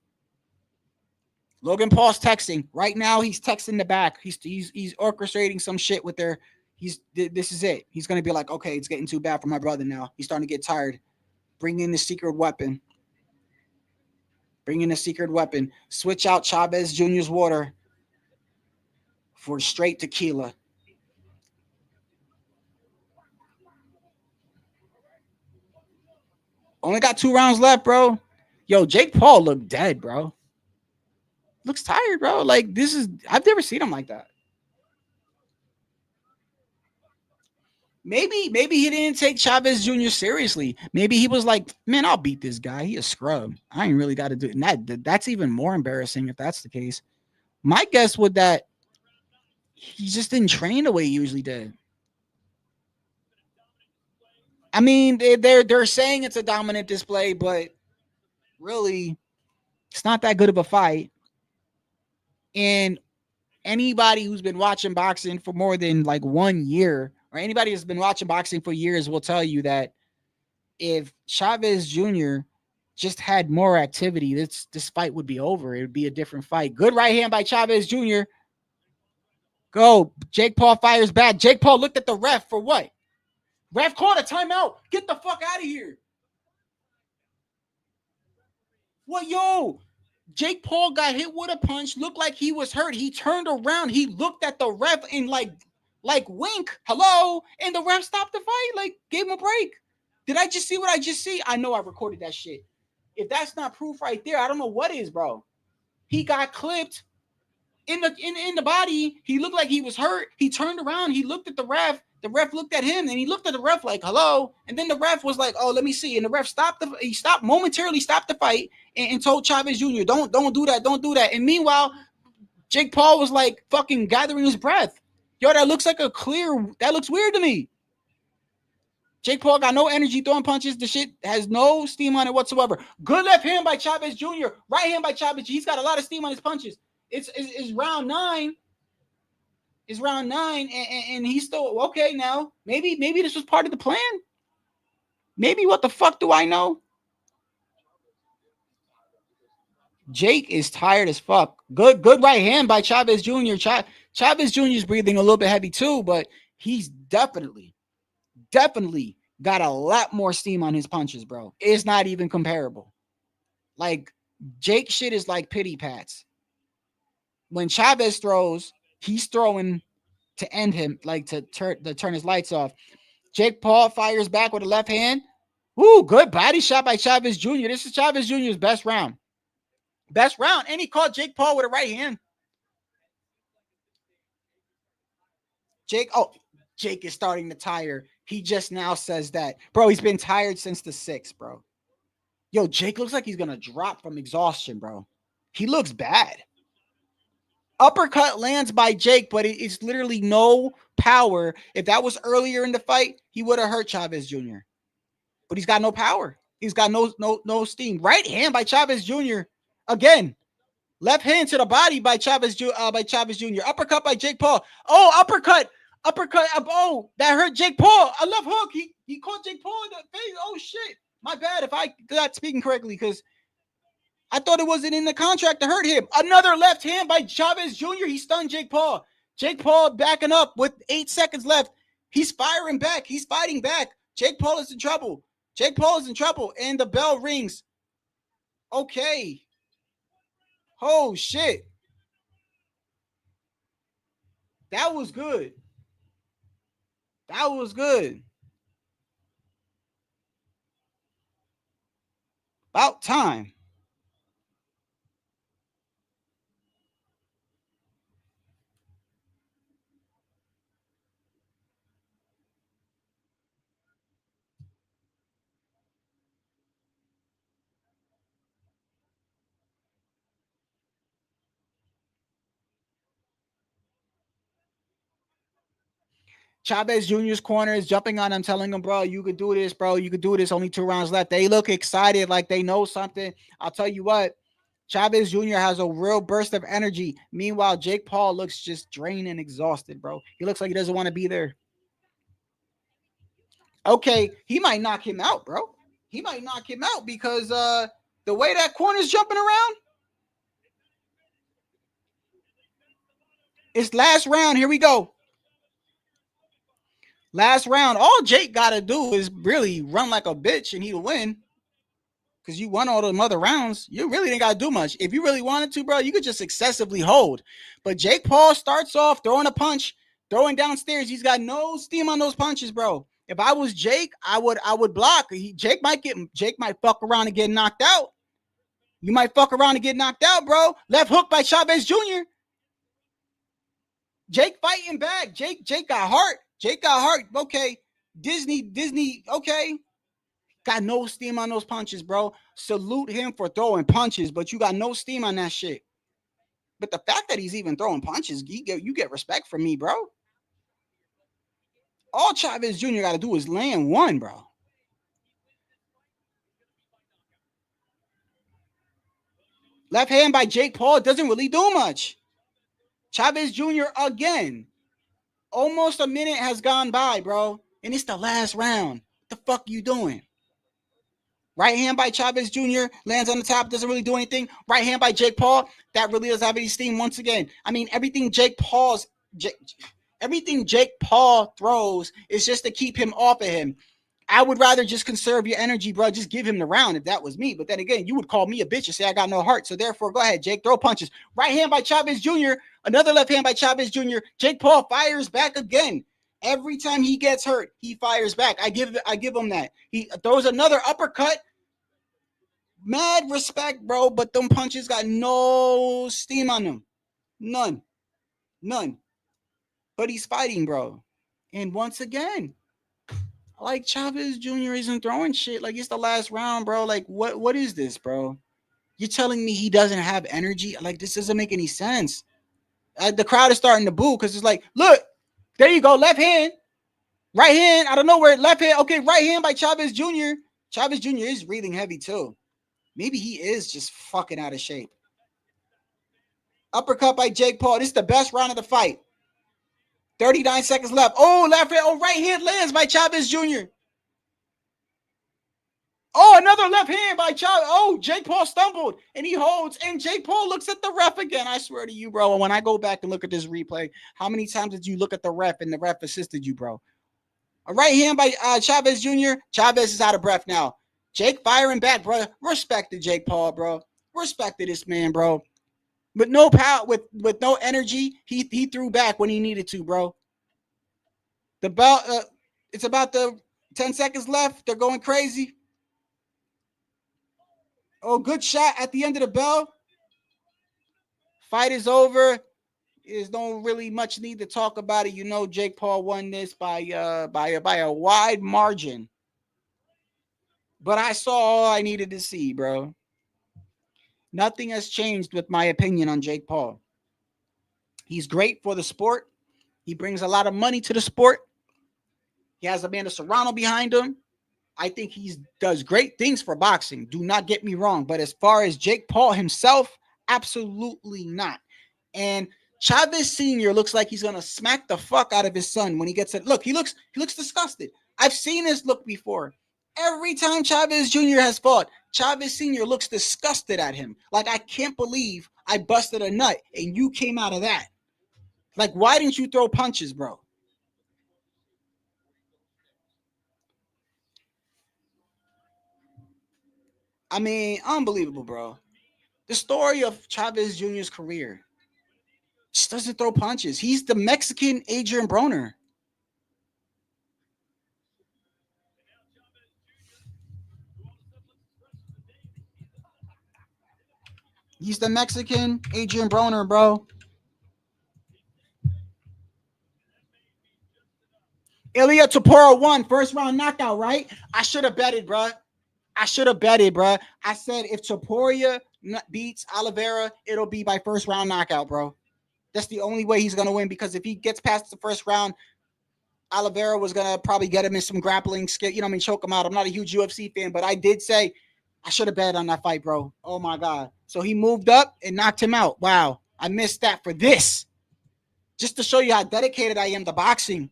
Logan Paul's texting. Right now, he's texting the back. He's orchestrating some shit with this is it. He's going to be like, okay, it's getting too bad for my brother now. He's starting to get tired. Bring in the secret weapon. Switch out Chavez Jr.'s water for straight tequila. Only got 2 rounds left, bro. Yo, Jake Paul looked dead, bro. Looks tired, bro. Like, I've never seen him like that. Maybe he didn't take Chavez Jr. seriously. Maybe he was like, man, I'll beat this guy. He a scrub. I ain't really got to do it. And that's even more embarrassing if that's the case. My guess would that he just didn't train the way he usually did. I mean, they're saying it's a dominant display, but really, it's not that good of a fight. And anybody who's been watching boxing for more than like 1 year, or anybody who's been watching boxing for years, will tell you that if Chavez Jr. just had more activity, this fight would be over. It would be a different fight. Good right hand by Chavez Jr. Go. Jake Paul fires back. Jake Paul looked at the ref for what? Ref called a timeout. Get the fuck out of here. What, yo? Jake Paul got hit with a punch, looked like he was hurt. He turned around. He looked at the ref and like wink, hello, and the ref stopped the fight, like gave him a break. Did I just see what I just see? I know I recorded that shit. If that's not proof right there, I don't know what is, bro. He got clipped in the body. He looked like he was hurt. He turned around. He looked at the ref. The ref looked at him, and he looked at the ref like, hello. And then the ref was like, oh, let me see. And the ref momentarily stopped the fight and told Chavez Jr., don't do that. Don't do that. And meanwhile, Jake Paul was like fucking gathering his breath. Yo, that looks weird to me. Jake Paul got no energy throwing punches. The shit has no steam on it whatsoever. Good left hand by Chavez Jr. Right hand by Chavez. He's got a lot of steam on his punches. It's round 9. It's round 9, and he's still okay now. Maybe this was part of the plan. Maybe, what the fuck do I know? Jake is tired as fuck. Good right hand by Chavez Jr. Chavez Jr. is breathing a little bit heavy too, but he's definitely got a lot more steam on his punches, bro. It's not even comparable. Like, Jake shit is like pity pats. When Chavez throws, he's throwing to end him, like to turn his lights off. Jake Paul fires back with a left hand. Ooh, good body shot by Chavez Jr. This is Chavez Jr.'s best round. And he caught Jake Paul with a right hand. Jake is starting to tire. He just now says that. Bro, he's been tired since the 6th, bro. Yo, Jake looks like he's going to drop from exhaustion, bro. He looks bad. Uppercut lands by Jake, but it's literally no power. If that was earlier in the fight, he would have hurt Chavez Jr. But he's got no power. He's got no steam. Right hand by Chavez Jr. Again. Left hand to the body by Chavez Jr. Uppercut by Jake Paul. Oh, uppercut. Oh, that hurt Jake Paul. A left hook. He caught Jake Paul in the face. Oh, shit. My bad if I not speaking correctly, because I thought it wasn't in the contract to hurt him. Another left hand by Chavez Jr. He stunned Jake Paul. Jake Paul backing up with 8 seconds left. He's firing back. He's fighting back. Jake Paul is in trouble. And the bell rings. Okay. Oh, shit. That was good. About time. Chavez Jr.'s corner is jumping on him, telling him, bro, you could do this, bro. You could do this. Only 2 rounds left. They look excited, like they know something. I'll tell you what, Chavez Jr. has a real burst of energy. Meanwhile, Jake Paul looks just drained and exhausted, bro. He looks like he doesn't want to be there. Okay, he might knock him out, bro. He might knock him out because the way that corner's jumping around. It's last round. Here we go. Last round. All Jake got to do is really run like a bitch and he'll win. Because you won all the other rounds. You really didn't got to do much. If you really wanted to, bro, you could just excessively hold. But Jake Paul starts off throwing a punch, throwing downstairs. He's got no steam on those punches, bro. If I was Jake, I would block. Jake might fuck around and get knocked out. You might fuck around and get knocked out, bro. Left hook by Chavez Jr. Jake fighting back. Jake got heart. Okay. Disney. Okay. Got no steam on those punches, bro. Salute him for throwing punches, but you got no steam on that shit. But the fact that he's even throwing punches, you get respect from me, bro. All Chavez Jr. got to do is land one, bro. Left hand by Jake Paul doesn't really do much. Chavez Jr. again. Almost a minute has gone by, bro. And it's the last round. What the fuck are you doing? Right hand by Chavez Jr. lands on the top, doesn't really do anything. Right hand by Jake Paul, that really doesn't have any steam once again. I mean, everything Jake Paul throws is just to keep him off of him. I would rather just conserve your energy, bro. Just give him the round if that was me. But then again, you would call me a bitch and say I got no heart. So therefore, go ahead, Jake. Throw punches. Right hand by Chavez Jr. Another left hand by Chavez Jr. Jake Paul fires back again. Every time he gets hurt, he fires back. I give him that. He throws another uppercut. Mad respect, bro. But them punches got no steam on them. None. But he's fighting, bro. And once again, like Chavez Jr. isn't throwing shit. Like it's the last round, bro. Like what is this, bro? You're telling me he doesn't have energy? Like this doesn't make any sense. The crowd is starting to boo because it's like, look, there you go, left hand, right hand. I don't know where left hand. Okay, right hand by Chavez Jr. Chavez Jr. is breathing heavy too. Maybe he is just fucking out of shape. Uppercut by Jake Paul. This is the best round of the fight. 39 seconds left. Oh, left hand. Oh, right hand lands by Chavez Jr. Oh, another left hand by Chavez. Oh, Jake Paul stumbled and he holds. And Jake Paul looks at the ref again. I swear to you, bro. When I go back and look at this replay, how many times did you look at the ref and the ref assisted you, bro? A right hand by Chavez Jr. Chavez is out of breath now. Jake firing back, bro. Respect to Jake Paul, bro. Respect to this man, bro. With no power, with no energy, he threw back when he needed to, bro. The bell, it's about 10 seconds left. They're going crazy. Oh, good shot at the end of the bell. Fight is over. There's no really much need to talk about it. You know, Jake Paul won this by a wide margin. But I saw all I needed to see, bro. Nothing has changed with my opinion on Jake Paul. He's great for the sport. He brings a lot of money to the sport. He has Amanda Serrano behind him. I think he does great things for boxing. Do not get me wrong. But as far as Jake Paul himself, absolutely not. And Chavez Sr. looks like he's going to smack the fuck out of his son when he gets it. Look, he looks disgusted. I've seen this look before. Every time Chavez Jr. has fought, Chavez Sr. looks disgusted at him. Like, I can't believe I busted a nut and you came out of that. Like, why didn't you throw punches, bro? I mean, unbelievable, bro. The story of Chavez Jr.'s career just doesn't throw punches. He's the Mexican Adrian Broner. He's the Mexican Adrian Broner, bro. Ilya Topuria won. First round knockout, right? I should have betted, bro. I said if Topuria beats Oliveira, it'll be by first round knockout, bro. That's the only way he's going to win, because if he gets past the first round, Oliveira was going to probably get him in some grappling skill, choke him out. I'm not a huge UFC fan, but I did say I should have bet on that fight, bro. Oh, my God. So he moved up and knocked him out. Wow. I missed that for this. Just to show you how dedicated I am to boxing.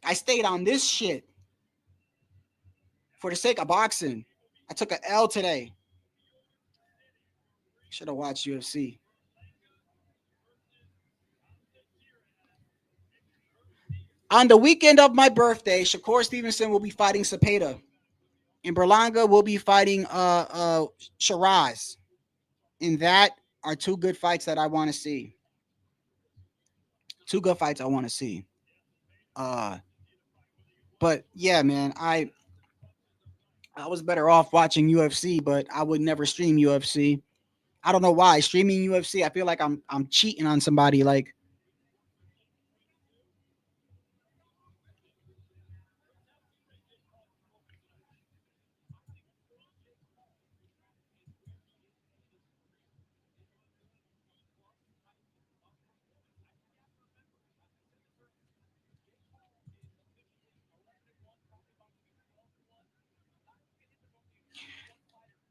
I stayed on this shit for the sake of boxing. I took an L today. Should have watched UFC. On the weekend of my birthday, Shakur Stevenson will be fighting Cepeda. And Berlanga will be fighting Shiraz. And that are two good fights that I want to see. Two good fights I want to see. But yeah, man, I was better off watching UFC, but I would never stream UFC. I don't know why. Streaming UFC, I feel like I'm cheating on somebody. Like,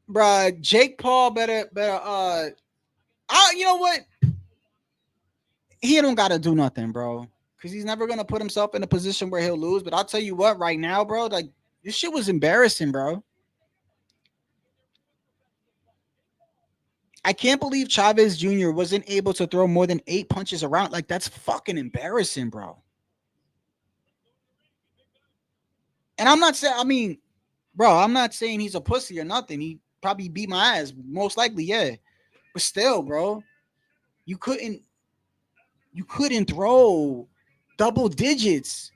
bruh, Jake Paul better you know what? He don't gotta do nothing, bro. because he's never gonna put himself in a position where he'll lose. But I'll tell you what, right now, bro, like this shit was embarrassing, bro. I can't believe Chavez Jr. wasn't able to throw more than 8 punches around. Like, that's fucking embarrassing, bro. And I'm not saying, I mean, bro, I'm not saying he's a pussy or nothing. He probably beat my ass, most likely, yeah. But still, bro, you couldn't throw double digits.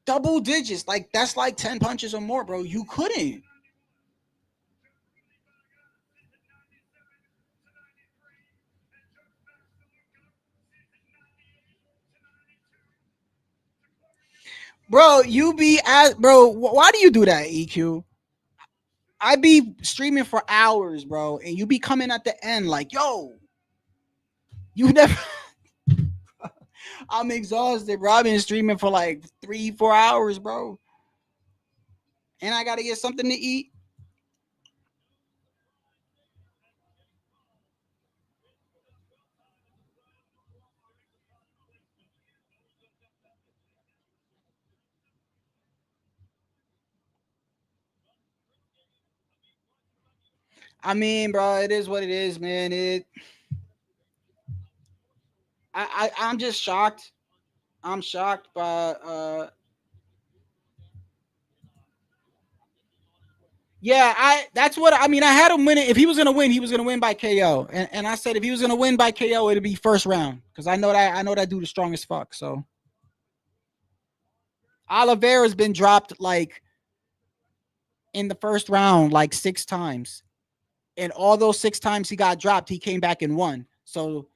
Double digits. Like, that's like 10 punches or more, bro. You couldn't. Bro, why do you do that, EQ? I be streaming for hours, bro, and you be coming at the end like, yo, you never. I'm exhausted, bro. I've been streaming for like 3-4 hours, bro, and I gotta get something to eat. I mean, bro, it is what it is, man. I'm just shocked. I'm shocked by yeah, that's what I mean. I had him winning. If he was gonna win, he was gonna win by KO. And I said if he was gonna win by KO, it'd be first round. Because I know that dude is strong as fuck. So Oliveira's been dropped like in the first round like 6 times. And all those 6 times he got dropped, he came back and won. So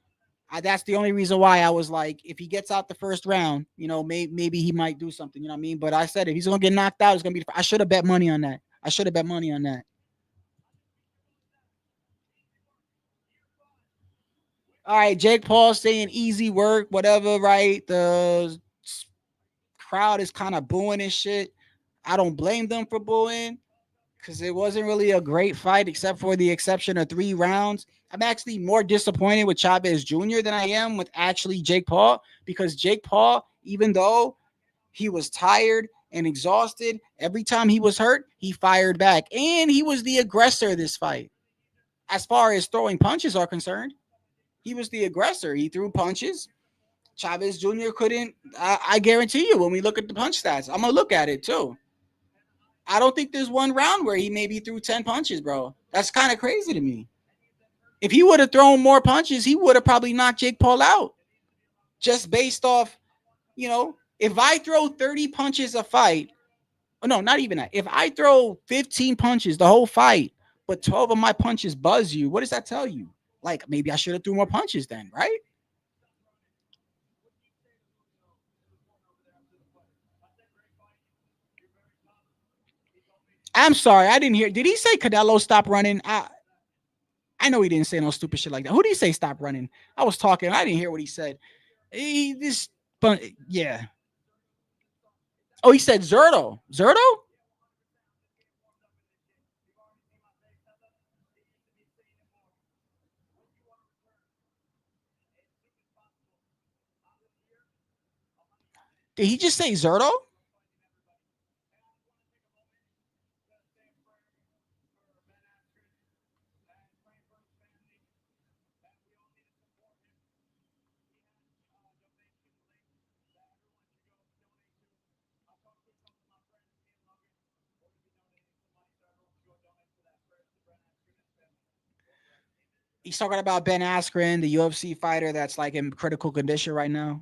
that's the only reason why I was like, if he gets out the first round, you know, maybe he might do something. You know what I mean? But I said if he's gonna get knocked out, it's gonna be. I should have bet money on that. All right, Jake Paul saying easy work, whatever, right? The crowd is kind of booing and shit. I don't blame them for booing because it wasn't really a great fight except for the exception of 3 rounds. I'm actually more disappointed with Chavez Jr. than I am with actually Jake Paul because Jake Paul, even though he was tired and exhausted, every time he was hurt, he fired back. And he was the aggressor this fight. As far as throwing punches are concerned, he was the aggressor. He threw punches. Chavez Jr. couldn't. I guarantee you, when we look at the punch stats, I'm going to look at it too. I don't think there's one round where he maybe threw 10 punches, bro. That's kind of crazy to me. If he would have thrown more punches, he would have probably knocked Jake Paul out. Just based off, you know, if I throw 30 punches a fight, no, not even that. If I throw 15 punches the whole fight, but 12 of my punches buzz you, what does that tell you? Like, maybe I should have threw more punches then, right? I'm sorry, I didn't hear. Did he say Canelo stop running? I know he didn't say no stupid shit like that. Who did he say stop running? I was talking. I didn't hear what he said. Yeah. Oh, he said Zurdo. Zurdo? Did he just say Zurdo? He's talking about Ben Askren, the UFC fighter that's like in critical condition right now.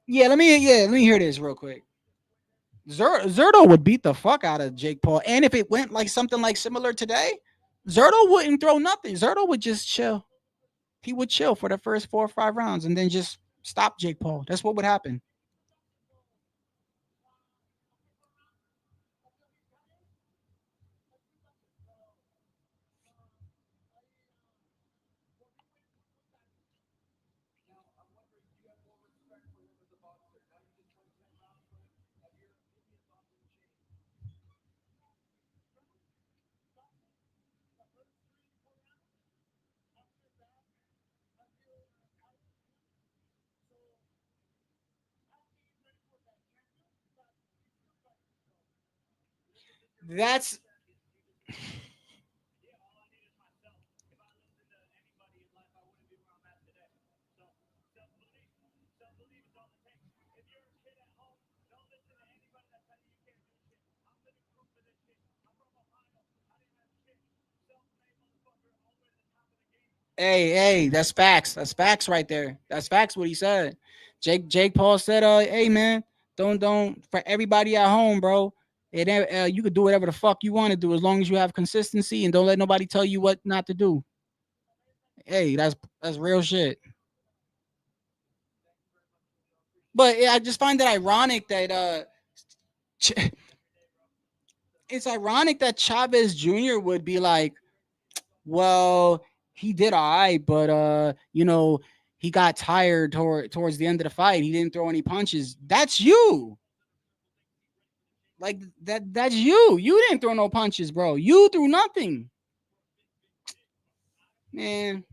Let me hear this real quick. Zurdo would beat the fuck out of Jake Paul. And if it went like something like similar today, Zurdo wouldn't throw nothing. Zurdo would just chill. He would chill for the first 4 or 5 rounds and then just stop Jake Paul. That's what would happen. That's Hey, that's facts. That's facts right there. That's facts what he said. Jake Paul said, hey man, don't for everybody at home, bro. You could do whatever the fuck you want to do as long as you have consistency and don't let nobody tell you what not to do. Hey, that's real shit. But I just find it ironic that it's ironic that Chavez Jr. would be like, well, he did all right, but he got tired towards the end of the fight. He didn't throw any punches. That's you. Like that's you. You didn't throw no punches, bro. You threw nothing. Man.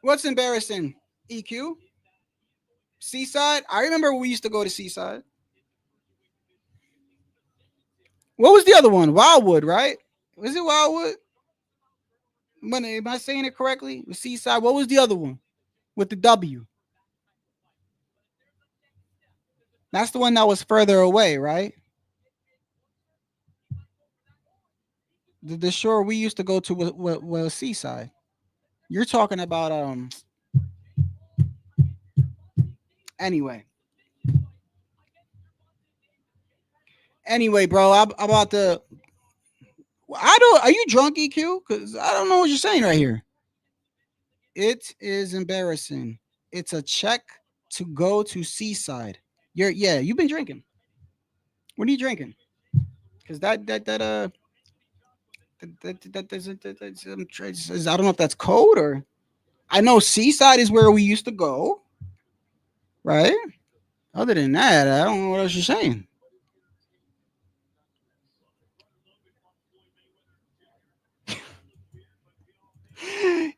What's embarrassing? EQ? Seaside? I remember we used to go to Seaside. What was the other one? Wildwood, right? Was it Wildwood? Am I saying it correctly? The Seaside. What was the other one with the W? That's the one that was further away, right? The shore we used to go to was Seaside. You're talking about Anyway, bro, I'm about to. Are you drunk, EQ? Because I don't know what you're saying right here. It is embarrassing. It's a check to go to Seaside. You've been drinking. What are you drinking? Because I don't know if that's code or. I know Seaside is where we used to go, right? Other than that, I don't know what else you're saying.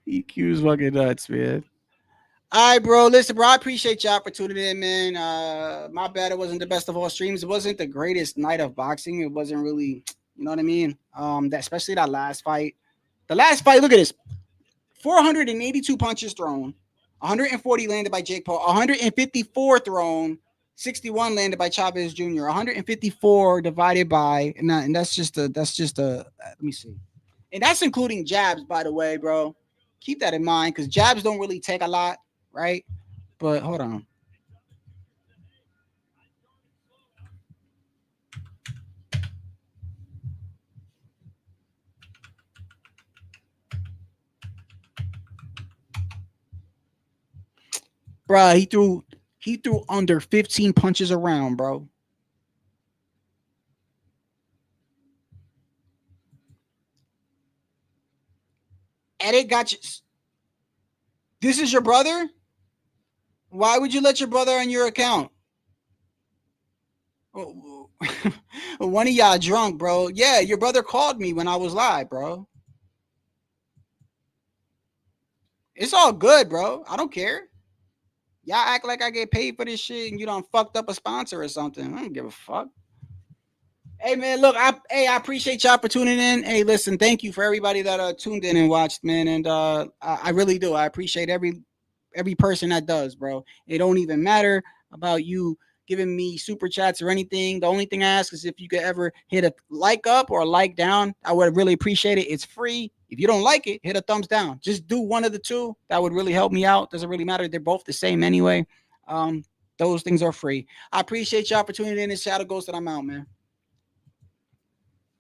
EQ's fucking nuts, man. All right, bro. Listen, bro, I appreciate y'all for tuning in, man. My bad, it wasn't the best of all streams. It wasn't the greatest night of boxing. It wasn't really, you know what I mean? Especially that last fight. The last fight, look at this. 482 punches thrown, 140 landed by Jake Paul, 154 thrown, 61 landed by Chavez Jr., 154 divided by, and that's just a, let me see. And that's including jabs, by the way, bro. Keep that in mind because jabs don't really take a lot, right? But hold on. Bro, he threw under 15 punches around, bro. Edit got you. This is your brother? Why would you let your brother on your account? One of y'all drunk, bro. Yeah, your brother called me when I was live, bro. It's all good, bro. I don't care. Y'all act like I get paid for this shit and you done fucked up a sponsor or something. I don't give a fuck. Hey, man, look, I appreciate y'all for tuning in. Hey, listen, thank you for everybody that tuned in and watched, man. And I really do. I appreciate every person that does, bro. It don't even matter about you giving me super chats or anything. The only thing I ask is if you could ever hit a like up or a like down. I would really appreciate it. It's free. If you don't like it, hit a thumbs down. Just do one of the two. That would really help me out. Doesn't really matter. They're both the same anyway. Those things are free. I appreciate y'all for tuning in. It's Shadow Ghost and I'm out, man.